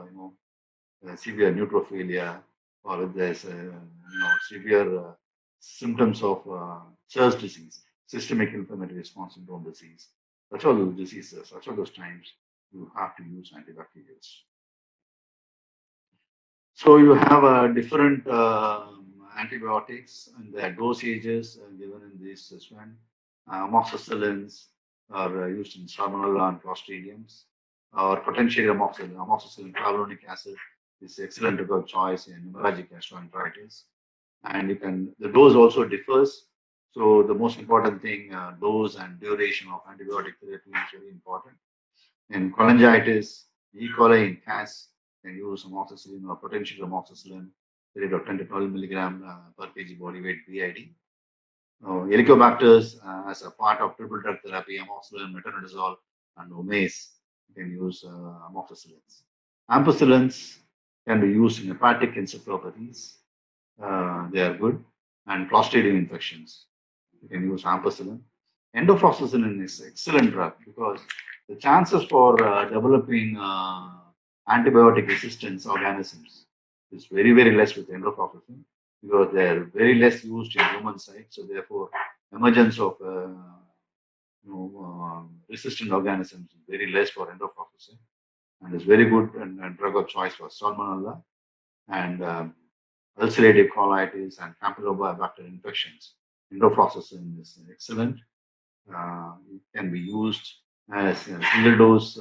severe neutrophilia or if there's severe symptoms of SIRS disease, systemic inflammatory response syndrome disease, such are those diseases, such are those times you have to use antibacterials. So you have different antibiotics and their dosages given in this one. Amoxicillins are used in Salmonella and Clostridiums, or potentially amoxicillin clavulanic acid is excellent drug choice in hemorrhagic gastroenteritis. And the dose also differs. So the most important thing, dose and duration of antibiotic therapy is very important. In cholangitis, E. coli in cats can use amoxicillin or potential amoxicillin, the rate of 10 to 12 milligram per kg body weight BID. Helicobacters, as a part of triple drug therapy, amoxicillin, metronidazole, and omaze, you can use amoxicillins. Ampicillins can be used in hepatic encephalopathies. They are good. And Clostridium infections, you can use ampicillin. Endophloxacillin is excellent drug because the chances for developing antibiotic resistance organisms is very, very less with endophloxacin because they are very less used in human sites. So therefore, emergence of resistant organisms is very less for endophloxacin, and is very good and drug of choice for Salmonella and ulcerative colitis and Campylobacter infections. Endophloxacin is excellent. It can be used as a single dose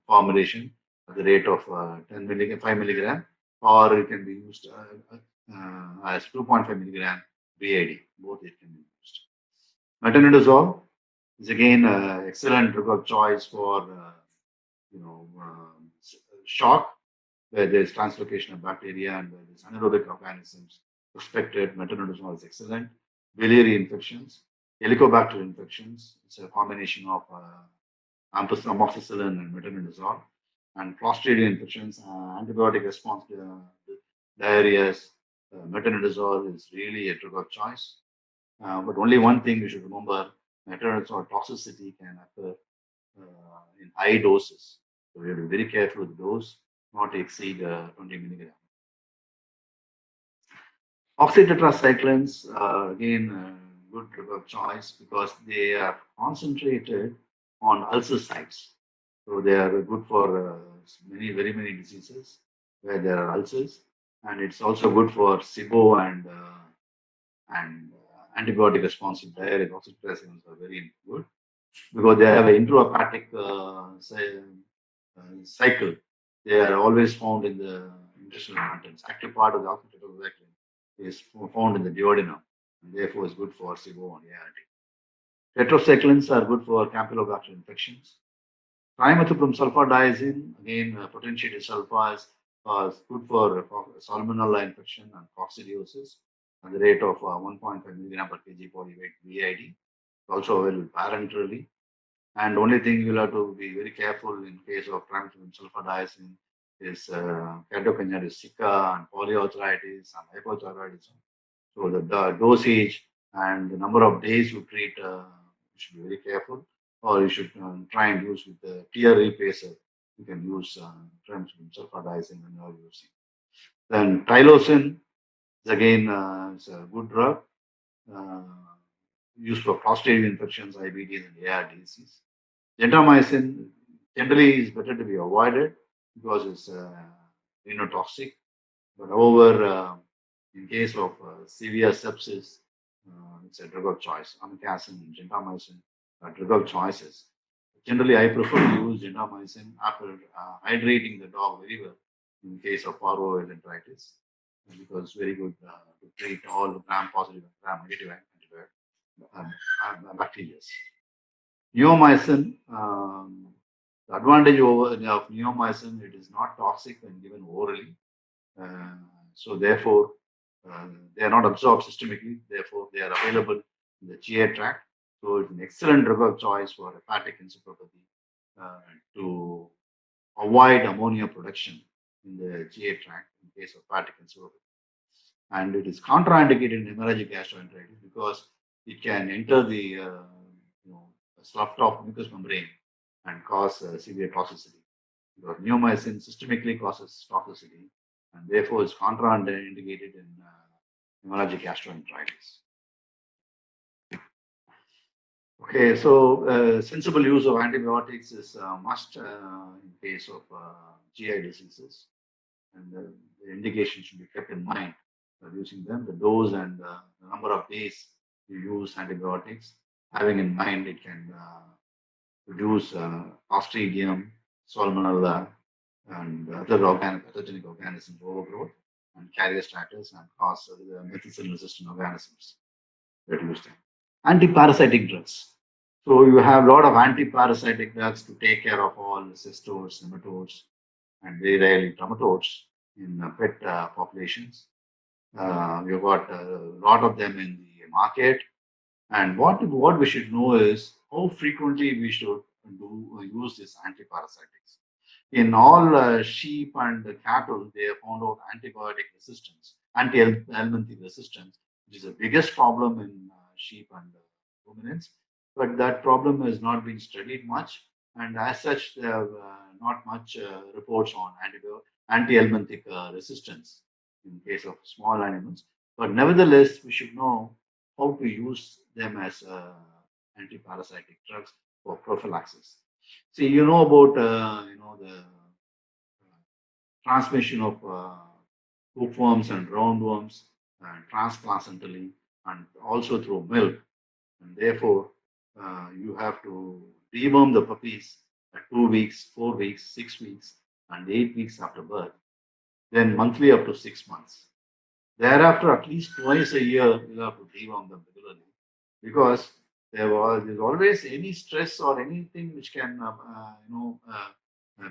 formulation at the rate of 5 milligram, or it can be used as 2.5 milligram BID. Both it can be used. Metronidazole is again excellent drug of choice for shock, where there is translocation of bacteria and where there is anaerobic organisms suspected. Metronidazole is excellent. Biliary infections, Helicobacter infections, it's a combination of amoxicillin and metronidazole. And Clostridium infections, antibiotic response diarrheas, metronidazole is really a drug of choice. But only one thing you should remember, metronidazole toxicity can occur in high doses. So we have to be very careful with the dose, not exceed 20 milligram. Oxytetracyclines, again, good drug of choice because they are concentrated on ulcer sites. So they are good for very many diseases where there are ulcers, and it's also good for SIBO and antibiotic responsive diarrhea. Oxytetracyclines are very good because they have an intrahepatic cycle. They are always found in the intestinal contents. Active part of the oxytetracycline is found in the duodenum, and therefore is good for SIBO and ARD. Tetracyclines are good for Campylobacter infections. Trimethoprim sulfadiazine, again, potentiated sulfas It's good for salmonella infection and coccidiosis at the rate of 1.5 milligram per kg body weight BID. Also available parenterally. And only thing you'll have to be very careful in case of trimethylene sulfadiazine is catocogenic sicca and polyarthritis and hypothyroidism. So the dosage and the number of days you treat, you should be very careful, or you should try and use with the tear replacer. You can use trimethylene sulfadiazine when you are using. Then tylosin is again is a good drug uh, used for prostate infections, IBDs, and ARDCs. Gentamicin generally is better to be avoided because it's rhinotoxic. But however, in case of severe sepsis, it's a drug of choice. Amikacin and gentamicin are drug of choices. Generally, I prefer to use gentamicin after hydrating the dog very well in case of parvovirus because it's very good to treat all the gram-positive and gram-negative bacteria. Neomycin, the advantage of neomycin, it is not toxic when given orally. Uh, so therefore, they are not absorbed systemically. Therefore, they are available in the GI tract. So it's an excellent drug of choice for hepatic encephalopathy to avoid ammonia production in the GI tract in case of hepatic encephalopathy. And it is contraindicated in hemorrhagic gastroenteritis because it can enter the sloughed off mucous membrane and cause severe toxicity. Because neomycin systemically causes toxicity and therefore is contraindicated in hemorrhagic gastroenteritis. Okay, so sensible use of antibiotics is a must in case of GI diseases, and the indication should be kept in mind for using them. The dose and the number of days you use antibiotics, having in mind it can reduce Clostridium, Salmonella, and other pathogenic organisms overgrowth and carrier status and cause the methicillin resistant organisms that use them. Antiparasitic drugs. So you have a lot of antiparasitic drugs to take care of all cystodes, nematodes, and very rarely trematodes in pet populations. We've got a lot of them in the market. And what we should know is how frequently we should use these antiparasitics. In all sheep and cattle, they have found out antibiotic resistance, anti-helminthic resistance, which is the biggest problem in sheep and ruminants. But that problem has not been studied much, and as such, there have not much reports on anti-helminthic resistance in case of small animals. But nevertheless, we should know how to use them as anti-parasitic drugs for prophylaxis. See, you know about the transmission of hookworms and roundworms transplacentally and also through milk, and therefore you have to deworm the puppies at 2 weeks, 4 weeks, 6 weeks, and 8 weeks after birth, then monthly up to 6 months. Thereafter, at least twice a year, you have to deworm them regularly because there's always any stress or anything which can,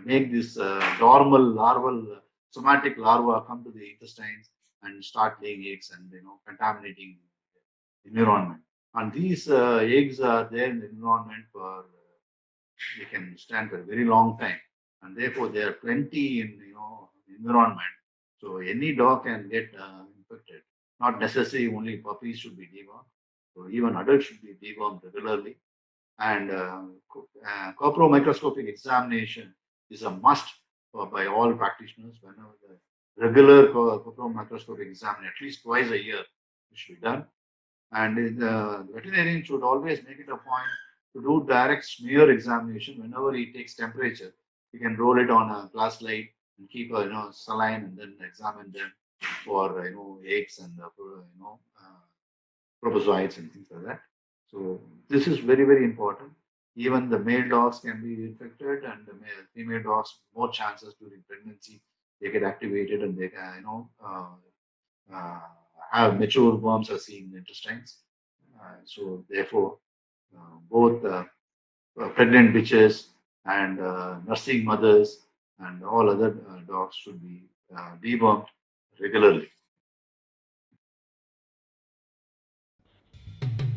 make this normal larval, somatic larva come to the intestines and start laying eggs and contaminating the environment. And these eggs are there in the environment for they can stand for a very long time, and therefore there are plenty in environment. So any dog can get infected. Not necessarily only puppies should be dewormed. So even adults should be dewormed regularly. And corporal microscopic examination is a must by all practitioners. Whenever the regular corporal microscopic examination, at least twice a year, it should be done. And the veterinarian should always make it a point to do direct smear examination whenever he takes temperature. He can roll it on a glass slide and keep a saline and then examine them for eggs and proboscides and things like that. So this is very very important. Even the male dogs can be infected, and the female dogs more chances during pregnancy they get activated and they can uh, have mature worms are seen in the intestines. So therefore, both pregnant bitches and nursing mothers and all other dogs should be dewormed regularly.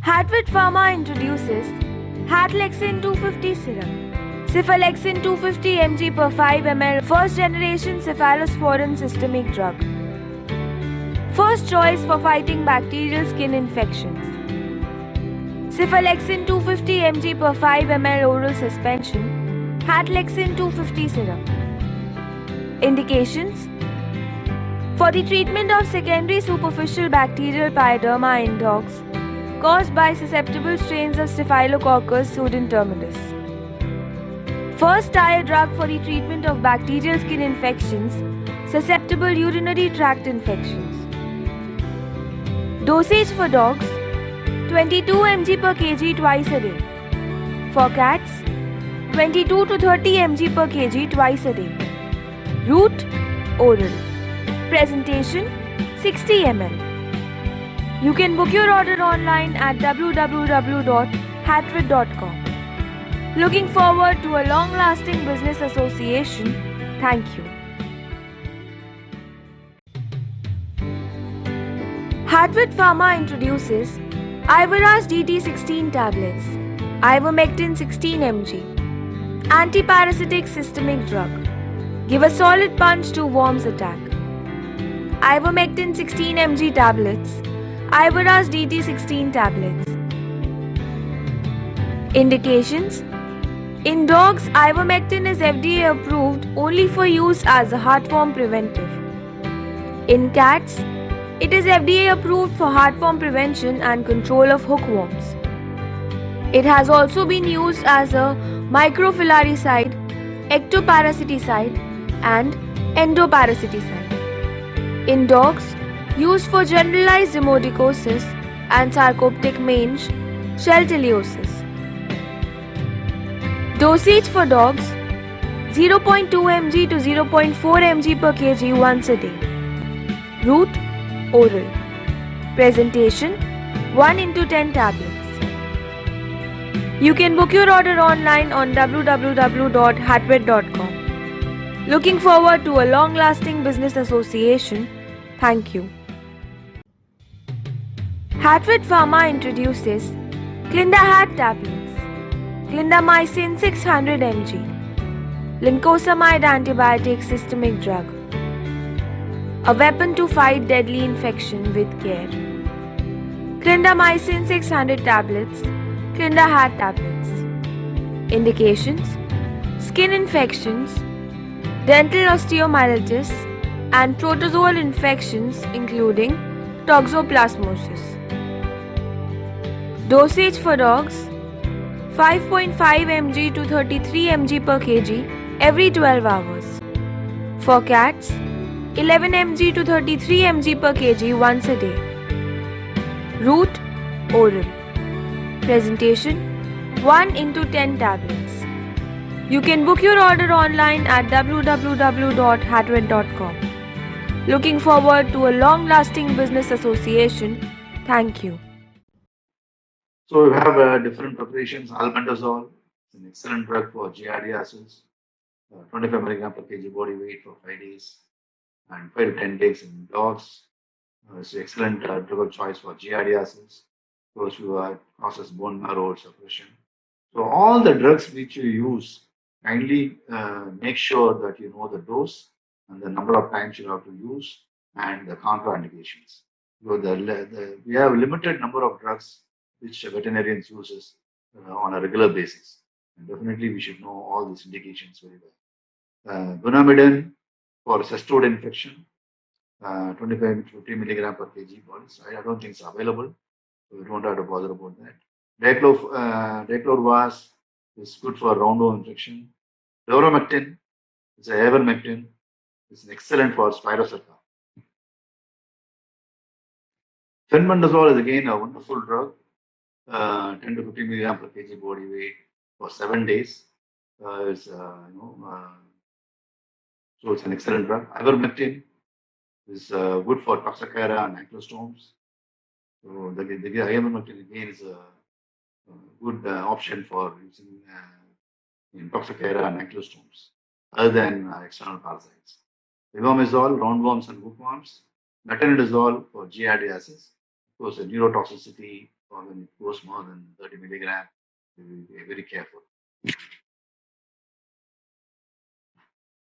Hatvet Pharma introduces Hatlexin 250 serum, Cephalexin 250 mg per 5 ml, first generation cephalosporin systemic drug. First choice for fighting bacterial skin infections. Cephalexin 250 mg per 5 ml oral suspension, Hatlexin 250 serum. Indications: for the treatment of secondary superficial bacterial pyoderma in dogs caused by susceptible strains of Staphylococcus pseudointermedius. First tier drug for the treatment of bacterial skin infections, susceptible urinary tract infections. Dosage for dogs: 22 mg per kg twice a day. For cats, 22 to 30 mg per kg twice a day. Route: oral. Presentation: 60 ml. You can book your order online at www.hatvet.com. Looking forward to a long-lasting business association. Thank you. Hatvet Pharma introduces Iverage DT16 tablets, ivermectin 16 mg, antiparasitic systemic drug. Give a solid punch to worms attack. Ivermectin 16 mg tablets, Iverage DT16 tablets. Indications: in dogs, ivermectin is FDA approved only for use as a heartworm preventive. In cats, it is FDA approved for heartworm prevention and control of hookworms. It has also been used as a microfilaricide, ectoparasiticide, and endoparasiticide. In dogs, used for generalized demodicosis and sarcoptic mange, shelteliosis. Dosage for dogs: 0.2 mg to 0.4 mg per kg once a day. Route: oral. Presentation: 1 into 10 tablets. You can book your order online on www.hatvet.com. Looking forward to a long-lasting business association. Thank you. Hatvet Pharma introduces Clindahat tablets, clindamycin 600 mg, lincosamide antibiotic systemic drug, a weapon to fight deadly infection with care. Clindamycin 600 tablets, Clindahat tablets. Indications: skin infections, dental osteomyelitis, and protozoal infections including toxoplasmosis. Dosage for dogs: 5.5 mg to 33 mg per kg every 12 hours. For cats, 11 mg to 33 mg per kg once a day. Route: oral. Presentation: 1 into 10 tablets. You can book your order online at www.hatvet.com. Looking forward to a long-lasting business association. Thank you. So we have different preparations. Albendazole is an excellent drug for giardiasis. 25 milligram per kg body weight for 5 days and 5 to 10 days in dogs. It's an excellent drug of choice for giardiasis, those who causes bone marrow suppression. So all the drugs which you use, kindly make sure that you know the dose and the number of times you have to use and the contraindications. Because we have a limited number of drugs which veterinarians uses on a regular basis. And definitely we should know all these indications very well. Gunamidin for cystode infection, 25 to 50 milligram per kg body. So I don't think it's available. So we don't have to bother about that. Diclofwas is good for roundworm infection. Doromectin is a ivermectin. It's excellent for spirocerca. Fenbendazole is again a wonderful drug. 10 to 50 milligram per kg body weight for 7 days. So it's an excellent drug. Ivermectin is good for toxocara and ankylostomos. So the ivermectin again is a good option for using in toxocara and ankylostomos other than external parasites. Levamisole, roundworms and hookworms. Metronidazole for giardiasis. Of course, the neurotoxicity, or when it goes more than 30 milligram, we will be very careful.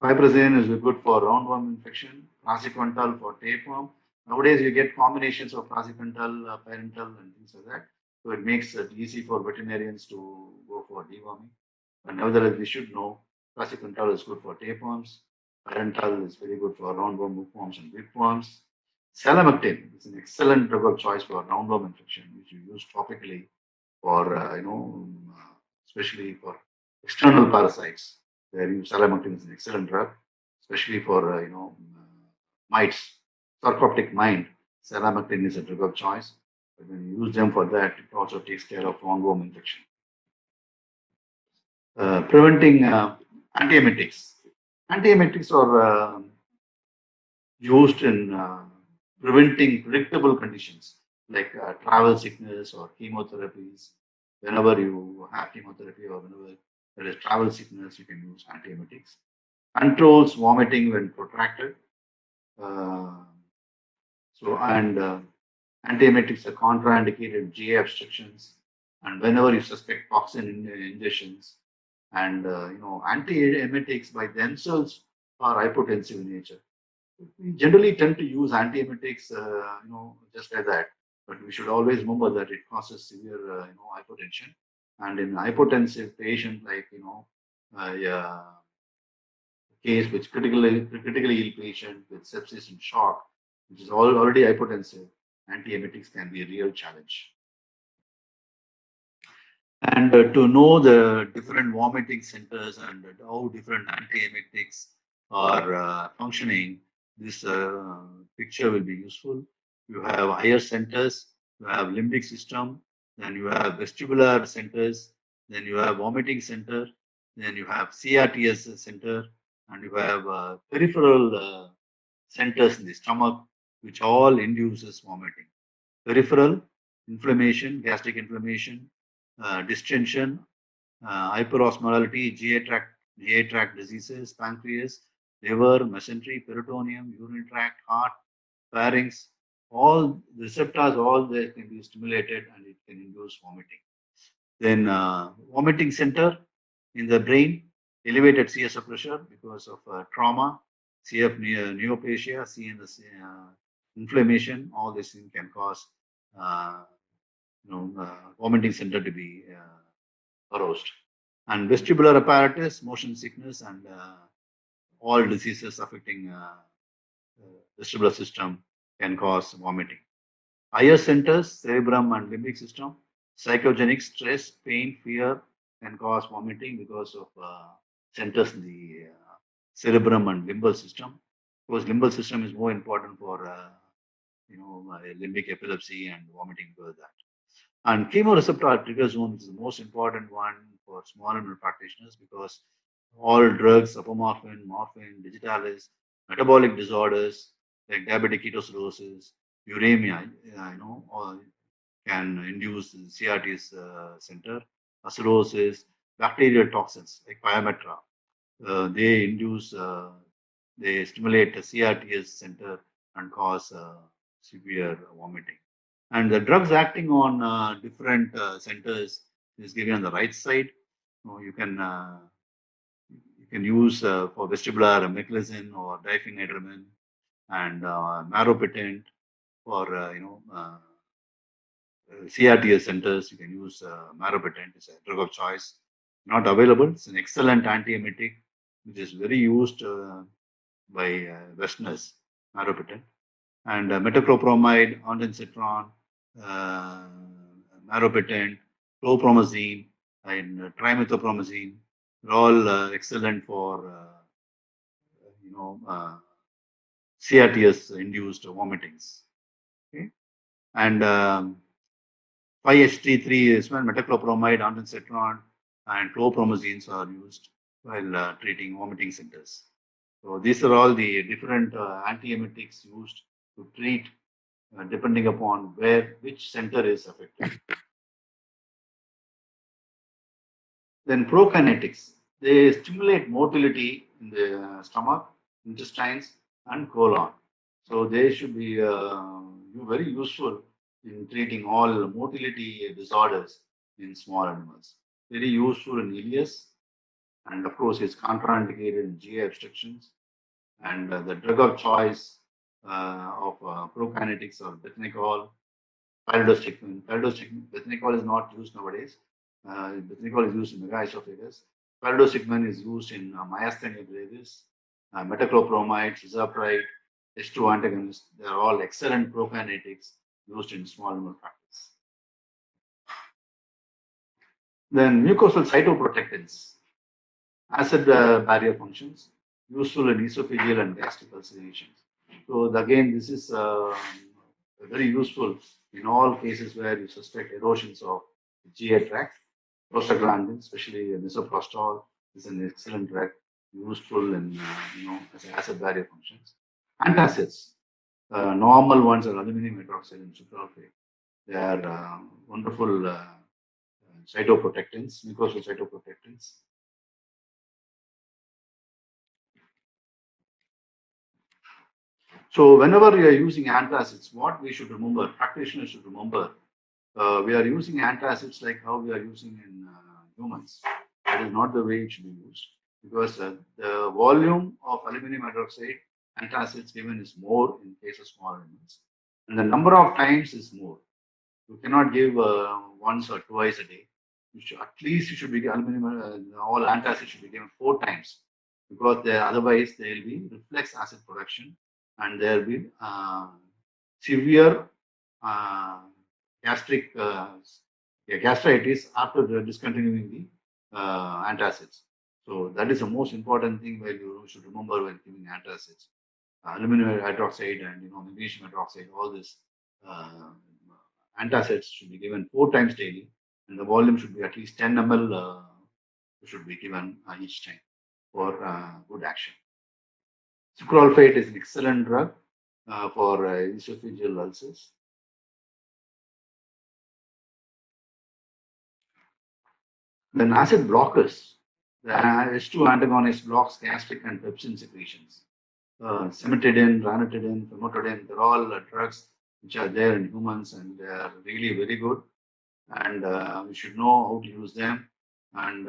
Piperazine is good for roundworm infection. Praziquantal for tapeworm. Nowadays, you get combinations of praziquantal, parental, and things like that. So it makes it easy for veterinarians to go for deworming. But nevertheless, we should know praziquantal is good for tapeworms. Parental is very good for roundworm, hookworms, and whipworms. Salamectin is an excellent drug of choice for roundworm infection, which you use topically for especially for external parasites. Where you salamectin is an excellent drug, especially for mites, sarcoptic mite. Salamectin is a drug of choice. But when you use them for that, it also takes care of roundworm infection. Preventing antiemetics. Antiemetics are used in preventing predictable conditions like travel sickness or chemotherapies. Whenever you have chemotherapy or whenever there is travel sickness, you can use antiemetics. Controls vomiting when protracted. Uh, antiemetics are contraindicated GI obstructions, and whenever you suspect toxin ingestions, and antiemetics by themselves are hypotensive in nature. We generally tend to use antiemetics, just like that. But we should always remember that it causes severe, hypotension. And in hypotensive patient, like yeah, case which critically ill patient with sepsis and shock, which is already hypotensive, antiemetics can be a real challenge. And to know the different vomiting centers and how different antiemetics are functioning, this picture will be useful. You have higher centers, you have limbic system, then you have vestibular centers, then you have vomiting center, then you have CRTS center, and you have peripheral centers in the stomach, which all induces vomiting. Peripheral inflammation, gastric inflammation, distension, hyperosmolality, GI tract diseases, pancreas, liver, mesentery, peritoneum, urinary tract, heart, pharynx, all the receptors, all they can be stimulated and it can induce vomiting. Then vomiting center in the brain, elevated CSF pressure because of trauma, CF neoplasia, CNS inflammation, all these things can cause vomiting center to be aroused. And vestibular apparatus, motion sickness, and all diseases affecting vestibular system can cause vomiting. Higher centers, cerebrum and limbic system, psychogenic stress, pain, fear can cause vomiting because of centers in the cerebrum and limbal system. Of course, limbal system is more important for limbic epilepsy and vomiting because of that. And chemoreceptor trigger zone is the most important one for small animal practitioners because all drugs, apomorphine, morphine, digitalis, metabolic disorders like diabetic ketoacidosis, uremia, all can induce CRTs center, acidosis, bacterial toxins like pyometra. They induce, they stimulate the CRTS center and cause severe vomiting. And the drugs acting on different centers is given on the right side. You can use for vestibular meclizine or diphenhydramine and maropitant for CRTS centers. You can use maropitant. It's a drug of choice. Not available. It's an excellent antiemetic, which is very used by Westerners. Maropitant and metoclopramide, ondansetron, uh, maropitant, chlorpromazine, and trimethoprimazine. They're all excellent for CRTS induced vomitings. Okay? And 5-HT3 is when metoclopramide, ondansetron, and chlorpromazines are used while treating vomiting centers. So these are all the different antiemetics used to treat depending upon which center is affected. Then prokinetics, they stimulate motility in the stomach, intestines, and colon. So they should be very useful in treating all motility disorders in small animals. Very useful in ileus, and of course it's contraindicated in GI obstructions. And the drug of choice of prokinetics or bethanechol, palidostickmin. Bethanechol is not used nowadays. Bethanechol is used in megaesophagus. Palidostickmin is used in myasthenia gravis, metoclopramide, cisapride, H2 antagonists. They are all excellent prokinetics used in small animal practice. Then mucosal cytoprotectants, acid barrier functions, useful in esophageal and gastric ulcerations. So again, this is very useful in all cases where you suspect erosions of the GI tract. Prostaglandin, especially misoprostol, is an excellent drug, useful in as acid barrier functions. Antacids, normal ones are aluminum hydroxide and sucralfate. They are wonderful cytoprotectants, mucosal cytoprotectants. So whenever we are using antacids, what we should remember, practitioners should remember, we are using antacids like how we are using in humans. That is not the way it should be used, because the volume of aluminum hydroxide antacids given is more in case of small animals, and the number of times is more. You cannot give once or twice a day. At least you should be aluminum. All antacids should be given 4 times, because otherwise there will be reflex acid production, and there will be severe gastric gastritis after discontinuing the antacids. So that is the most important thing where you should remember when giving antacids. Aluminum hydroxide and magnesium hydroxide, all this antacids should be given 4 times daily, and the volume should be at least 10 ml should be given each time for good action. Sucralfate is an excellent drug for esophageal ulcers. Then acid blockers. The H2 antagonist blocks gastric and pepsin secretions. Cimetidine, ranitidine, famotidine, they're all drugs which are there in humans, and they are really very good. And we should know how to use them. And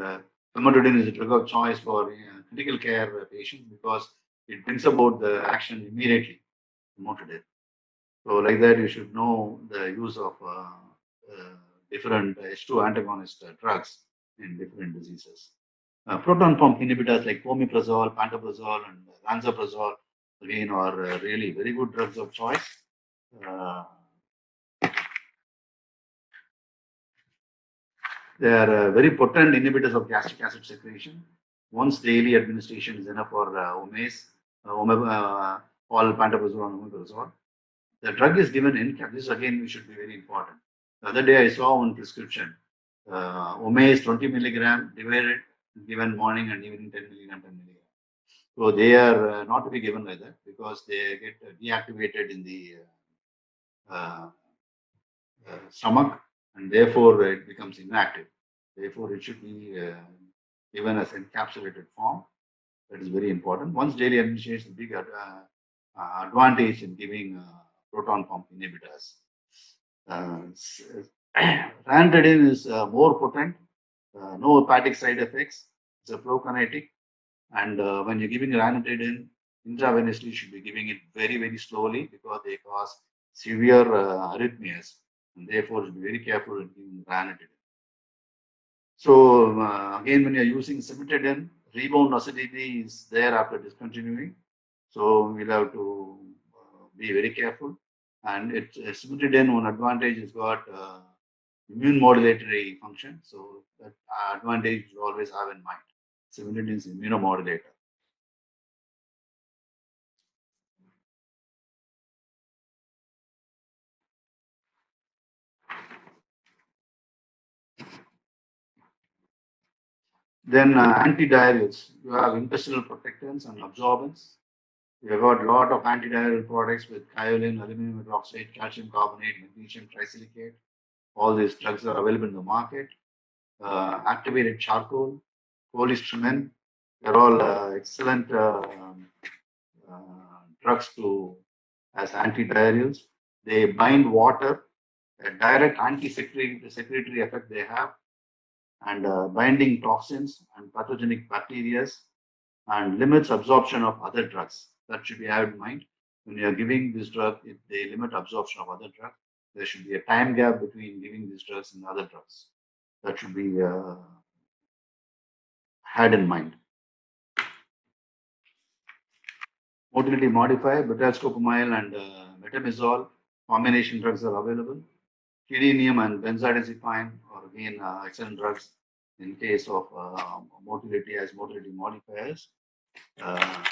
famotidine is a drug of choice for critical care patients because it brings about the action immediately. Famotidine. So like that, you should know the use of different H2 antagonist drugs in different diseases. Proton pump inhibitors like omeprazole, pantoprazole, and lansoprazole again are really very good drugs of choice. They are very potent inhibitors of gastric acid secretion. Once daily administration is enough for OMAs, all pantoprazole and omeprazole. The drug is given in cap. This again, should be very important. The other day I saw one prescription. OMAs 20 milligram divided, given morning and evening 10 milligram, 10 milligram. So they are not to be given like that because they get deactivated in the stomach, and therefore it becomes inactive. Therefore, it should be given as encapsulated form. That is very important. Once daily administration is a big advantage in giving proton pump inhibitors. Ranitidine is more potent, no hepatic side effects. It's a prokinetic, and when you're giving ranitidine intravenously, you should be giving it very, very slowly because they cause severe arrhythmias, and therefore you should be very careful in giving ranitidine. So again, when you're using cimetidine, rebound acidity is there after discontinuing. So we'll have to be very careful. And cimetidine, one advantage is got immune modulatory function. So that advantage you always have in mind. Cimetidine is immunomodulator. Then antidiarrheals. You have intestinal protectants and absorbents. We have got a lot of antidiarrheal products with kaolin, aluminum hydroxide, calcium carbonate, magnesium trisilicate. All these drugs are available in the market. Activated charcoal, cholestyramine, they're all excellent drugs drugs as antidiarrheals. They bind water, a direct anti-secretory effect they have, and binding toxins and pathogenic bacteria, and limits absorption of other drugs. That should be had in mind. When you are giving this drug, if they limit absorption of other drugs, there should be a time gap between giving these drugs and other drugs. That should be had in mind. Motility modifier, butyroscopamide and metamizole combination drugs are available. Chidinium and benzodiazepine are again excellent drugs in case of motility as motility modifiers. Uh,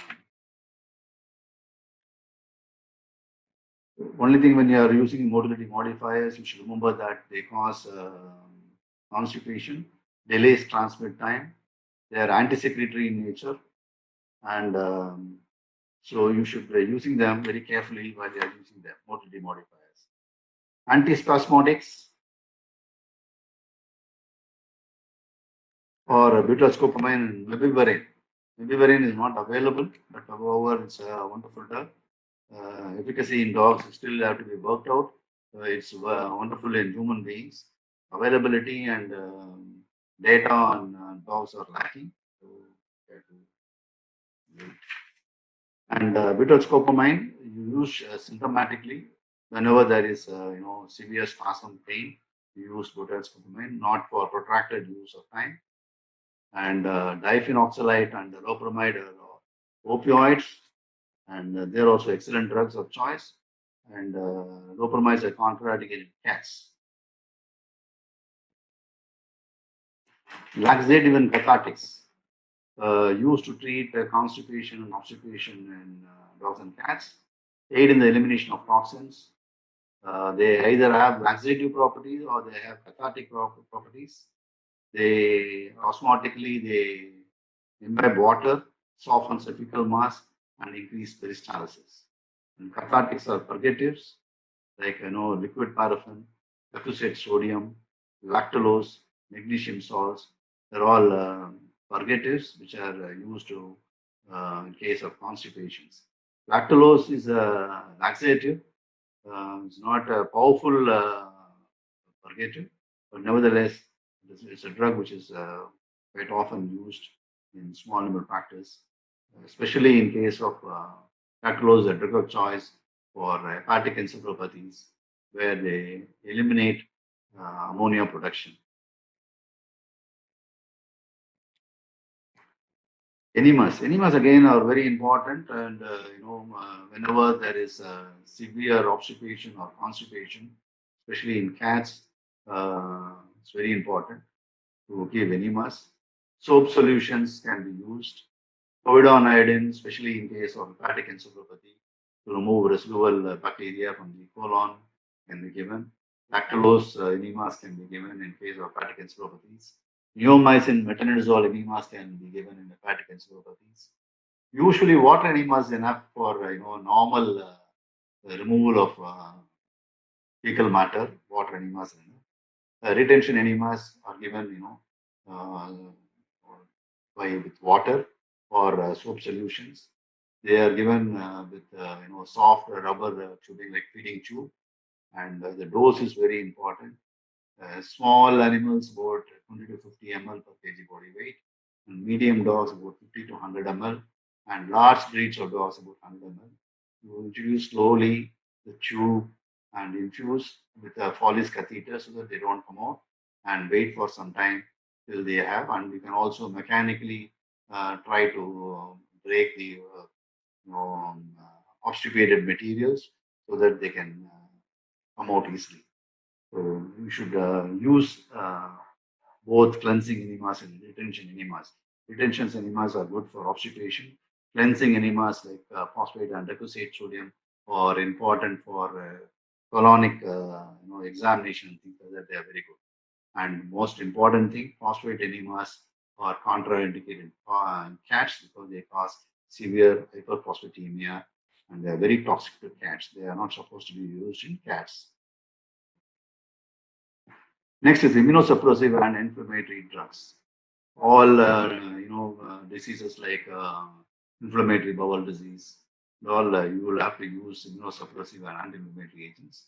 Only thing when you are using motility modifiers, you should remember that they cause constipation, delays transmit time. They are anti-secretory in nature, and so you should be using them very carefully while you are using them, motility modifiers. Antispasmodics or butyroscopamide and mebivarin. Mebivarin is not available, but however, it's a wonderful drug. Efficacy in dogs still have to be worked out. It's wonderful in human beings. Availability and data on dogs are lacking. So, and butyroscopamide you use symptomatically whenever there is severe spasm pain. You use butyroscopamide, not for protracted use of time. And diphenoxylate and loperamide are opioids, and they're also excellent drugs of choice. And loperamide are contraindicated in cats. Laxative and cathartics used to treat constipation and obstipation in dogs and cats, aid in the elimination of toxins. They either have laxative properties or they have cathartic properties. They osmotically imbibe water, softens the fecal mass, and increase peristalsis. And cathartics are purgatives like liquid paraffin, percusate sodium, lactulose, magnesium salts. They're all purgatives which are used to in case of constipations. Lactulose is a laxative. It's not a powerful purgative, but nevertheless, it's a drug which is quite often used in small animal practice, especially in case of lactulose, a drug of choice for hepatic encephalopathies, where they eliminate ammonia production. Enemas again are very important, and whenever there is severe obstipation or constipation, especially in cats, it's very important to give enemas. Soap solutions can be used. Povidone iodine, especially in case of hepatic encephalopathy, to remove residual bacteria from the colon, can be given. Lactulose enemas can be given in case of hepatic encephalopathies. Neomycin metronidazole enemas can be given in hepatic encephalopathies. Usually, water enema is enough for normal removal of fecal matter. Water enemas are enough. Retention enemas are given, with water or soap solutions. They are given with soft rubber tubing like feeding tube, and the dose is very important. Small animals about 20 to 50 ml per kg body weight, and medium dogs about 50 to 100 ml, and large breeds of dogs about 100 ml. You introduce slowly the tube and infuse with a Foley's catheter so that they don't come out, and wait for some time till they have. And you can also mechanically try to break the obstipated materials so that they can come out easily. So you should use both cleansing enemas and retention enemas. Retention enemas are good for obstipation. Cleansing enemas like phosphate and recusate sodium are important for colonic examination and things like that. They are very good. And most important thing, phosphate enemas are contraindicated in cats because they cause severe hyperphosphatemia, and they are very toxic to cats. They are not supposed to be used in cats. Next is immunosuppressive and inflammatory drugs. All diseases like inflammatory bowel disease, you will have to use immunosuppressive and anti-inflammatory agents.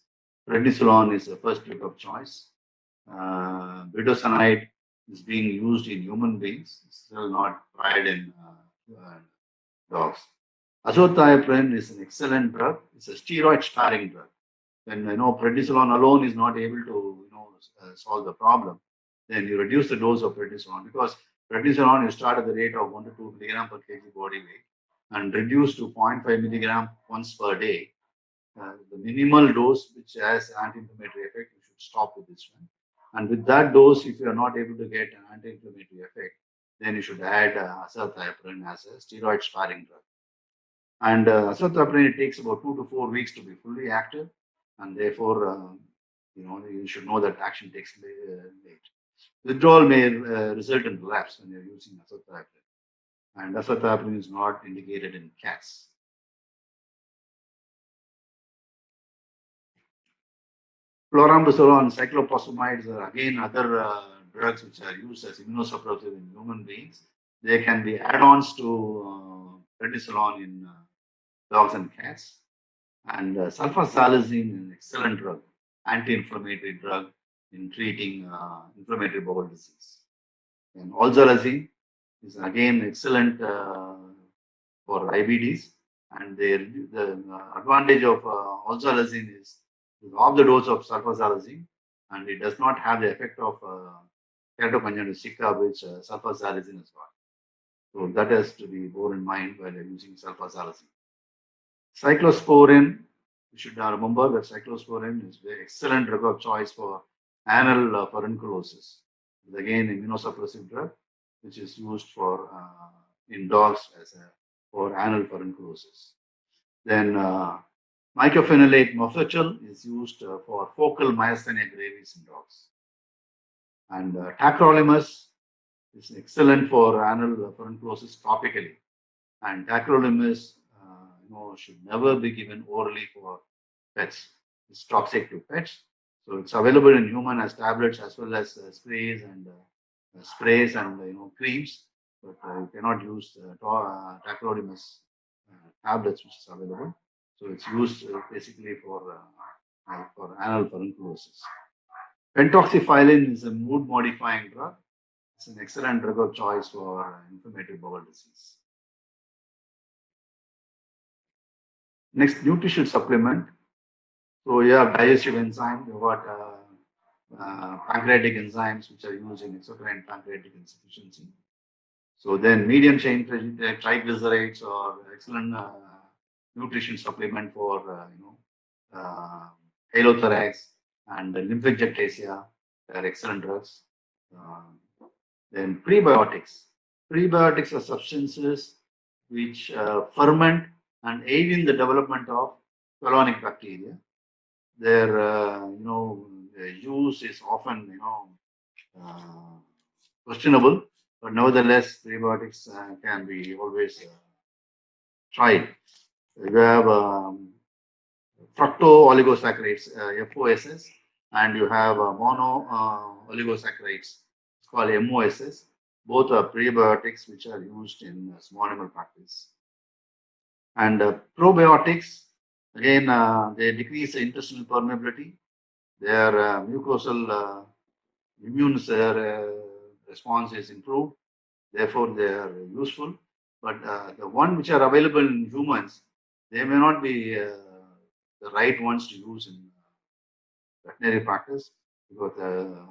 Prednisolone is the first drug of choice. Budesonide is being used in human beings, still not tried in dogs. Azothioprine is an excellent drug. It's a steroid-sparing drug. When prednisolone alone is not able to solve the problem, then you reduce the dose of prednisolone, because prednisolone you start at the rate of 1 to 2 milligram per kg body weight and reduce to 0.5 milligram once per day. The minimal dose which has anti-inflammatory effect, you should stop with this one. And with that dose, if you are not able to get an anti-inflammatory effect, then you should add azathioprine as a steroid-sparing drug. And azathioprine, it takes about 2 to 4 weeks to be fully active, and therefore, you should know that action takes late. Withdrawal may result in relapse when you're using azathioprine, and azathioprine is not indicated in cats. Chlorambucil and cyclophosphamide are again other drugs which are used as immunosuppressive in human beings. They can be add-ons to prednisolone in dogs and cats. And sulfasalazine is an excellent drug, anti-inflammatory drug in treating inflammatory bowel disease. And olzarrazine is again excellent for IBDs. And the advantage of olzarrazine is half the dose of sulfasalazine, and it does not have the effect of keratoconjunctivitis sicca, which sulfasalazine has got. So that has to be borne in mind while you're using sulfasalazine. Cyclosporin, you should remember that cyclosporin is an excellent drug of choice for anal furunculosis. It's again an immunosuppressive drug which is used for in dogs for anal furunculosis. Then mycophenolate mofetil is used for focal myasthenia gravis in dogs. And tacrolimus is excellent for anal furunculosis topically. And tacrolimus should never be given orally for pets. It's toxic to pets. So it's available in human as tablets as well as sprays and creams. But you cannot use tacrolimus tablets, which is available. So it's used basically for anal furunculosis. Pentoxifylline is a mood modifying drug. It's an excellent drug of choice for inflammatory bowel disease. Next, nutrition supplement. So you have digestive enzyme, you have got pancreatic enzymes which are used in exocrine pancreatic insufficiency. So then medium chain triglycerides are excellent nutrition supplement for halothorax and lymphangectasia. They are excellent drugs. Then prebiotics. Prebiotics are substances which ferment and aid in the development of colonic bacteria. Their use is often questionable, but nevertheless prebiotics can be always tried. You have fructo-oligosaccharides, FOSS, and you have mono-oligosaccharides, it's called MOSS. Both are prebiotics which are used in small animal practice. And probiotics, again, they decrease the intestinal permeability. Their mucosal immune response is improved. Therefore, they are useful. But the one which are available in humans, they may not be the right ones to use in veterinary practice, because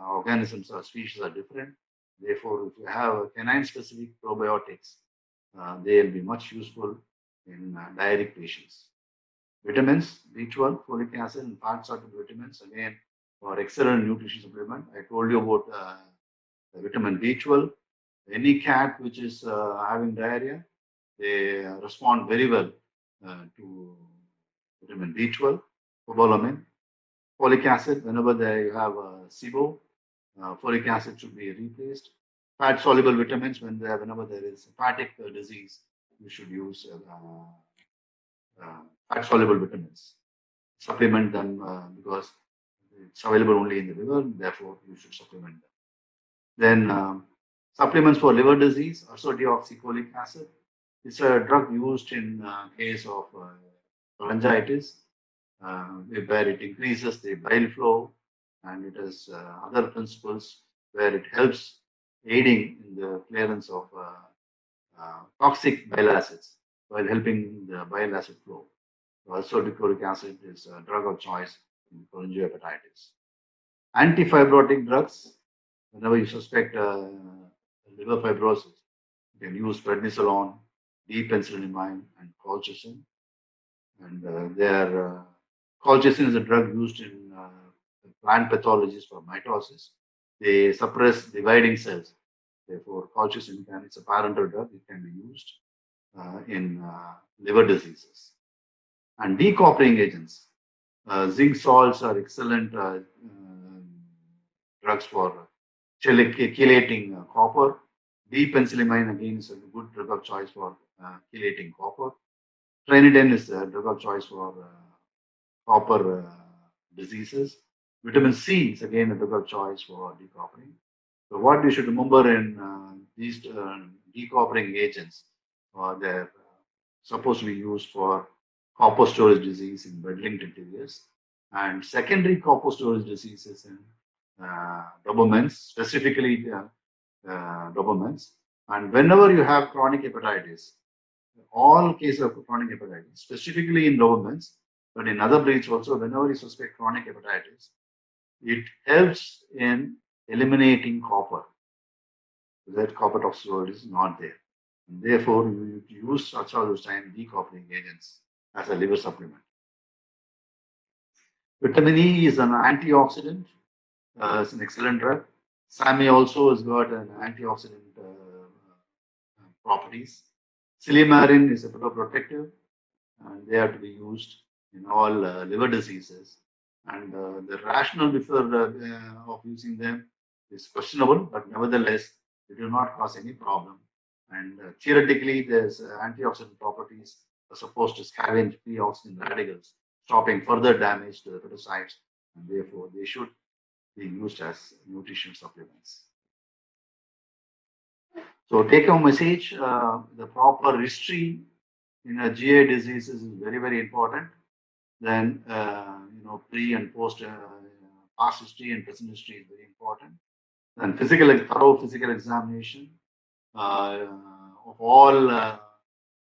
organisms or species are different. Therefore, if you have canine-specific probiotics, they will be much useful in diabetic patients. Vitamins, B12, folic acid, and fat-soluble vitamins, again, are excellent nutrition supplement. I told you about the vitamin B12. Any cat which is having diarrhea, they respond very well to vitamin B12, cobalamin. Folic acid, whenever they have SIBO, folic acid should be replaced. Fat-soluble vitamins, whenever there is hepatic disease, you should use fat-soluble vitamins. Supplement them because it's available only in the liver, therefore you should supplement them. Then supplements for liver disease, ursodeoxycholic acid. It's a drug used in case of cholangitis, where it increases the bile flow, and it has other principles where it helps aiding in the clearance of toxic bile acids while helping the bile acid flow. Also, dichloric acid is a drug of choice in cholangiohepatitis. Antifibrotic drugs, whenever you suspect liver fibrosis, you can use prednisolone, D-penicillamine, and colchicine. And colchicine is a drug used in plant pathologies for mitosis. They suppress dividing cells. Therefore, colchicine it's a parental drug. It can be used in liver diseases. And decoppering agents. Zinc salts are excellent drugs for chelating copper. D-penicillamine again is a good drug of choice for chelating copper. Trinidine is a drug of choice for copper diseases. Vitamin C is again a drug of choice for decoppering. So what you should remember in these decoppering agents, they're supposed to be used for copper storage disease in bed-linked interiors and secondary copper storage diseases in Dobermans, specifically Dobermans. And whenever you have chronic hepatitis, all cases of chronic hepatitis, specifically in Dobermans, but in other breeds also, whenever you suspect chronic hepatitis, it helps in eliminating copper. That copper toxicity is not there. And therefore, you use such all those time decoupling agents as a liver supplement. Vitamin E is an antioxidant. It's an excellent drug. SAMe also has got an antioxidant properties. Silymarin is a protective, and they are to be used in all liver diseases. And the rationale of using them is questionable, but nevertheless, they do not cause any problem. And theoretically, there's antioxidant properties are supposed to scavenge free oxygen radicals, stopping further damage to the hepatocytes, and therefore they should be used as nutrition supplements. So take-home message: the proper history in a GI diseases is very, very important. Then pre and post past history and present history is very important. Then thorough physical examination of all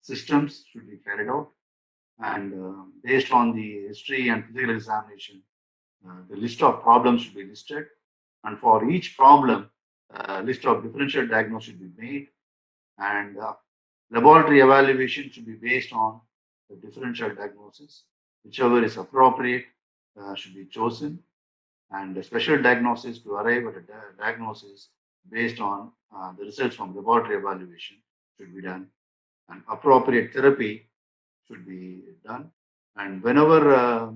systems should be carried out, and based on the history and physical examination, the list of problems should be listed, and for each problem, list of differential diagnosis should be made, and laboratory evaluation should be based on the differential diagnosis. Whichever is appropriate should be chosen, and a special diagnosis to arrive at a diagnosis based on the results from laboratory evaluation should be done, and appropriate therapy should be done. And whenever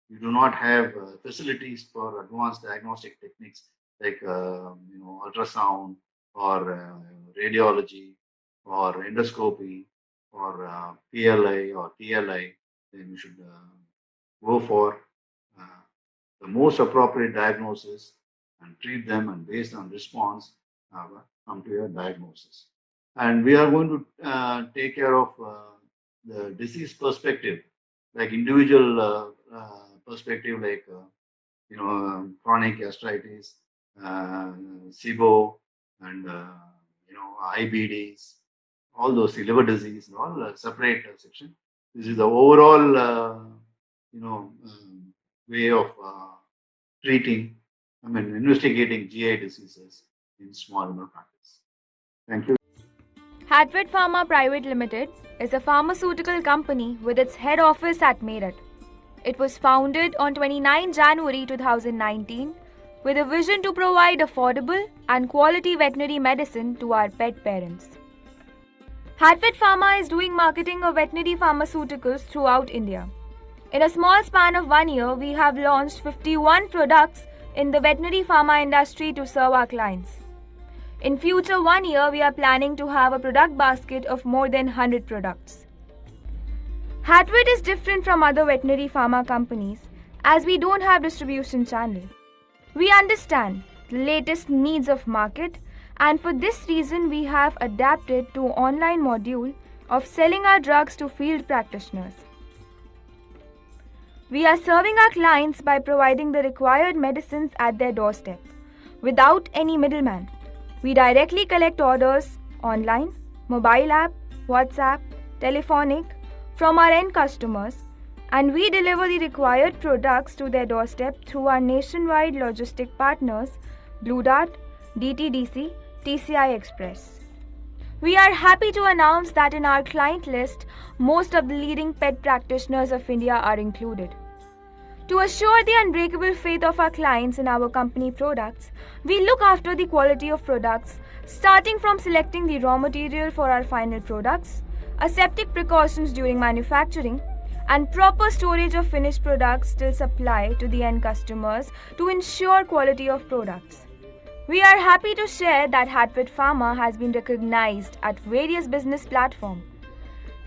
you do not have facilities for advanced diagnostic techniques like ultrasound or radiology or endoscopy or PLI or TLI, then you should go for the most appropriate diagnosis and treat them, and based on response, come to your diagnosis. And we are going to take care of the disease perspective, like individual perspective, like chronic gastritis, SIBO, and IBDs, all those liver disease, and all separate section. This is the overall, way of investigating GI diseases in small animal practice. Thank you. Hatvet Pharma Private Limited is a pharmaceutical company with its head office at Meerut. It was founded on 29 January 2019 with a vision to provide affordable and quality veterinary medicine to our pet parents. Hatvet Pharma is doing marketing of veterinary pharmaceuticals throughout India. In a small span of 1 year, we have launched 51 products in the veterinary pharma industry to serve our clients. In future 1 year, we are planning to have a product basket of more than 100 products. Hatvet is different from other veterinary pharma companies as we don't have distribution channel. We understand the latest needs of market, and for this reason we have adapted to online module of selling our drugs to field practitioners. We are serving our clients by providing the required medicines at their doorstep, without any middleman. We directly collect orders online, mobile app, WhatsApp, telephonic from our end customers, and we deliver the required products to their doorstep through our nationwide logistic partners Blue Dart, DTDC, TCI Express. We are happy to announce that in our client list, most of the leading pet practitioners of India are included. To assure the unbreakable faith of our clients in our company products, we look after the quality of products, starting from selecting the raw material for our final products, aseptic precautions during manufacturing, and proper storage of finished products till supply to the end customers to ensure quality of products. We are happy to share that Hatvet PHARMA has been recognized at various business platforms.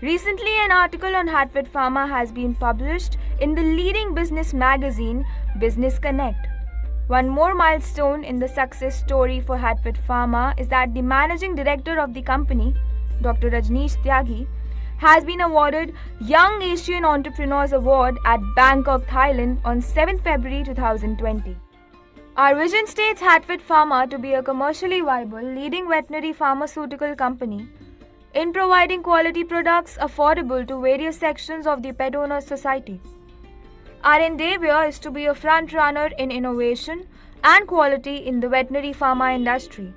Recently, an article on Hatvet PHARMA has been published in the leading business magazine Business Connect. One more milestone in the success story for Hatvet PHARMA is that the managing director of the company, Dr. Rajneesh Tyagi, has been awarded Young Asian Entrepreneurs Award at Bangkok, Thailand on 7 February 2020. Our vision states Hatvet PHARMA to be a commercially viable leading veterinary pharmaceutical company in providing quality products affordable to various sections of the pet owners society. Our endeavor is to be a front runner in innovation and quality in the veterinary pharma industry.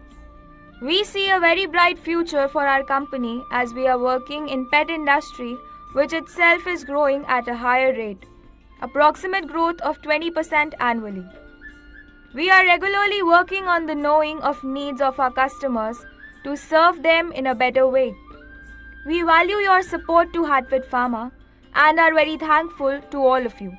We see a very bright future for our company as we are working in pet industry, which itself is growing at a higher rate, approximate growth of 20% annually. We are regularly working on the knowing of needs of our customers to serve them in a better way. We value your support to Hatvet PHARMA and are very thankful to all of you.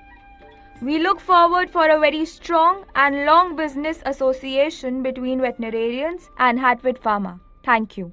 We look forward for a very strong and long business association between veterinarians and Hatvet PHARMA. Thank you.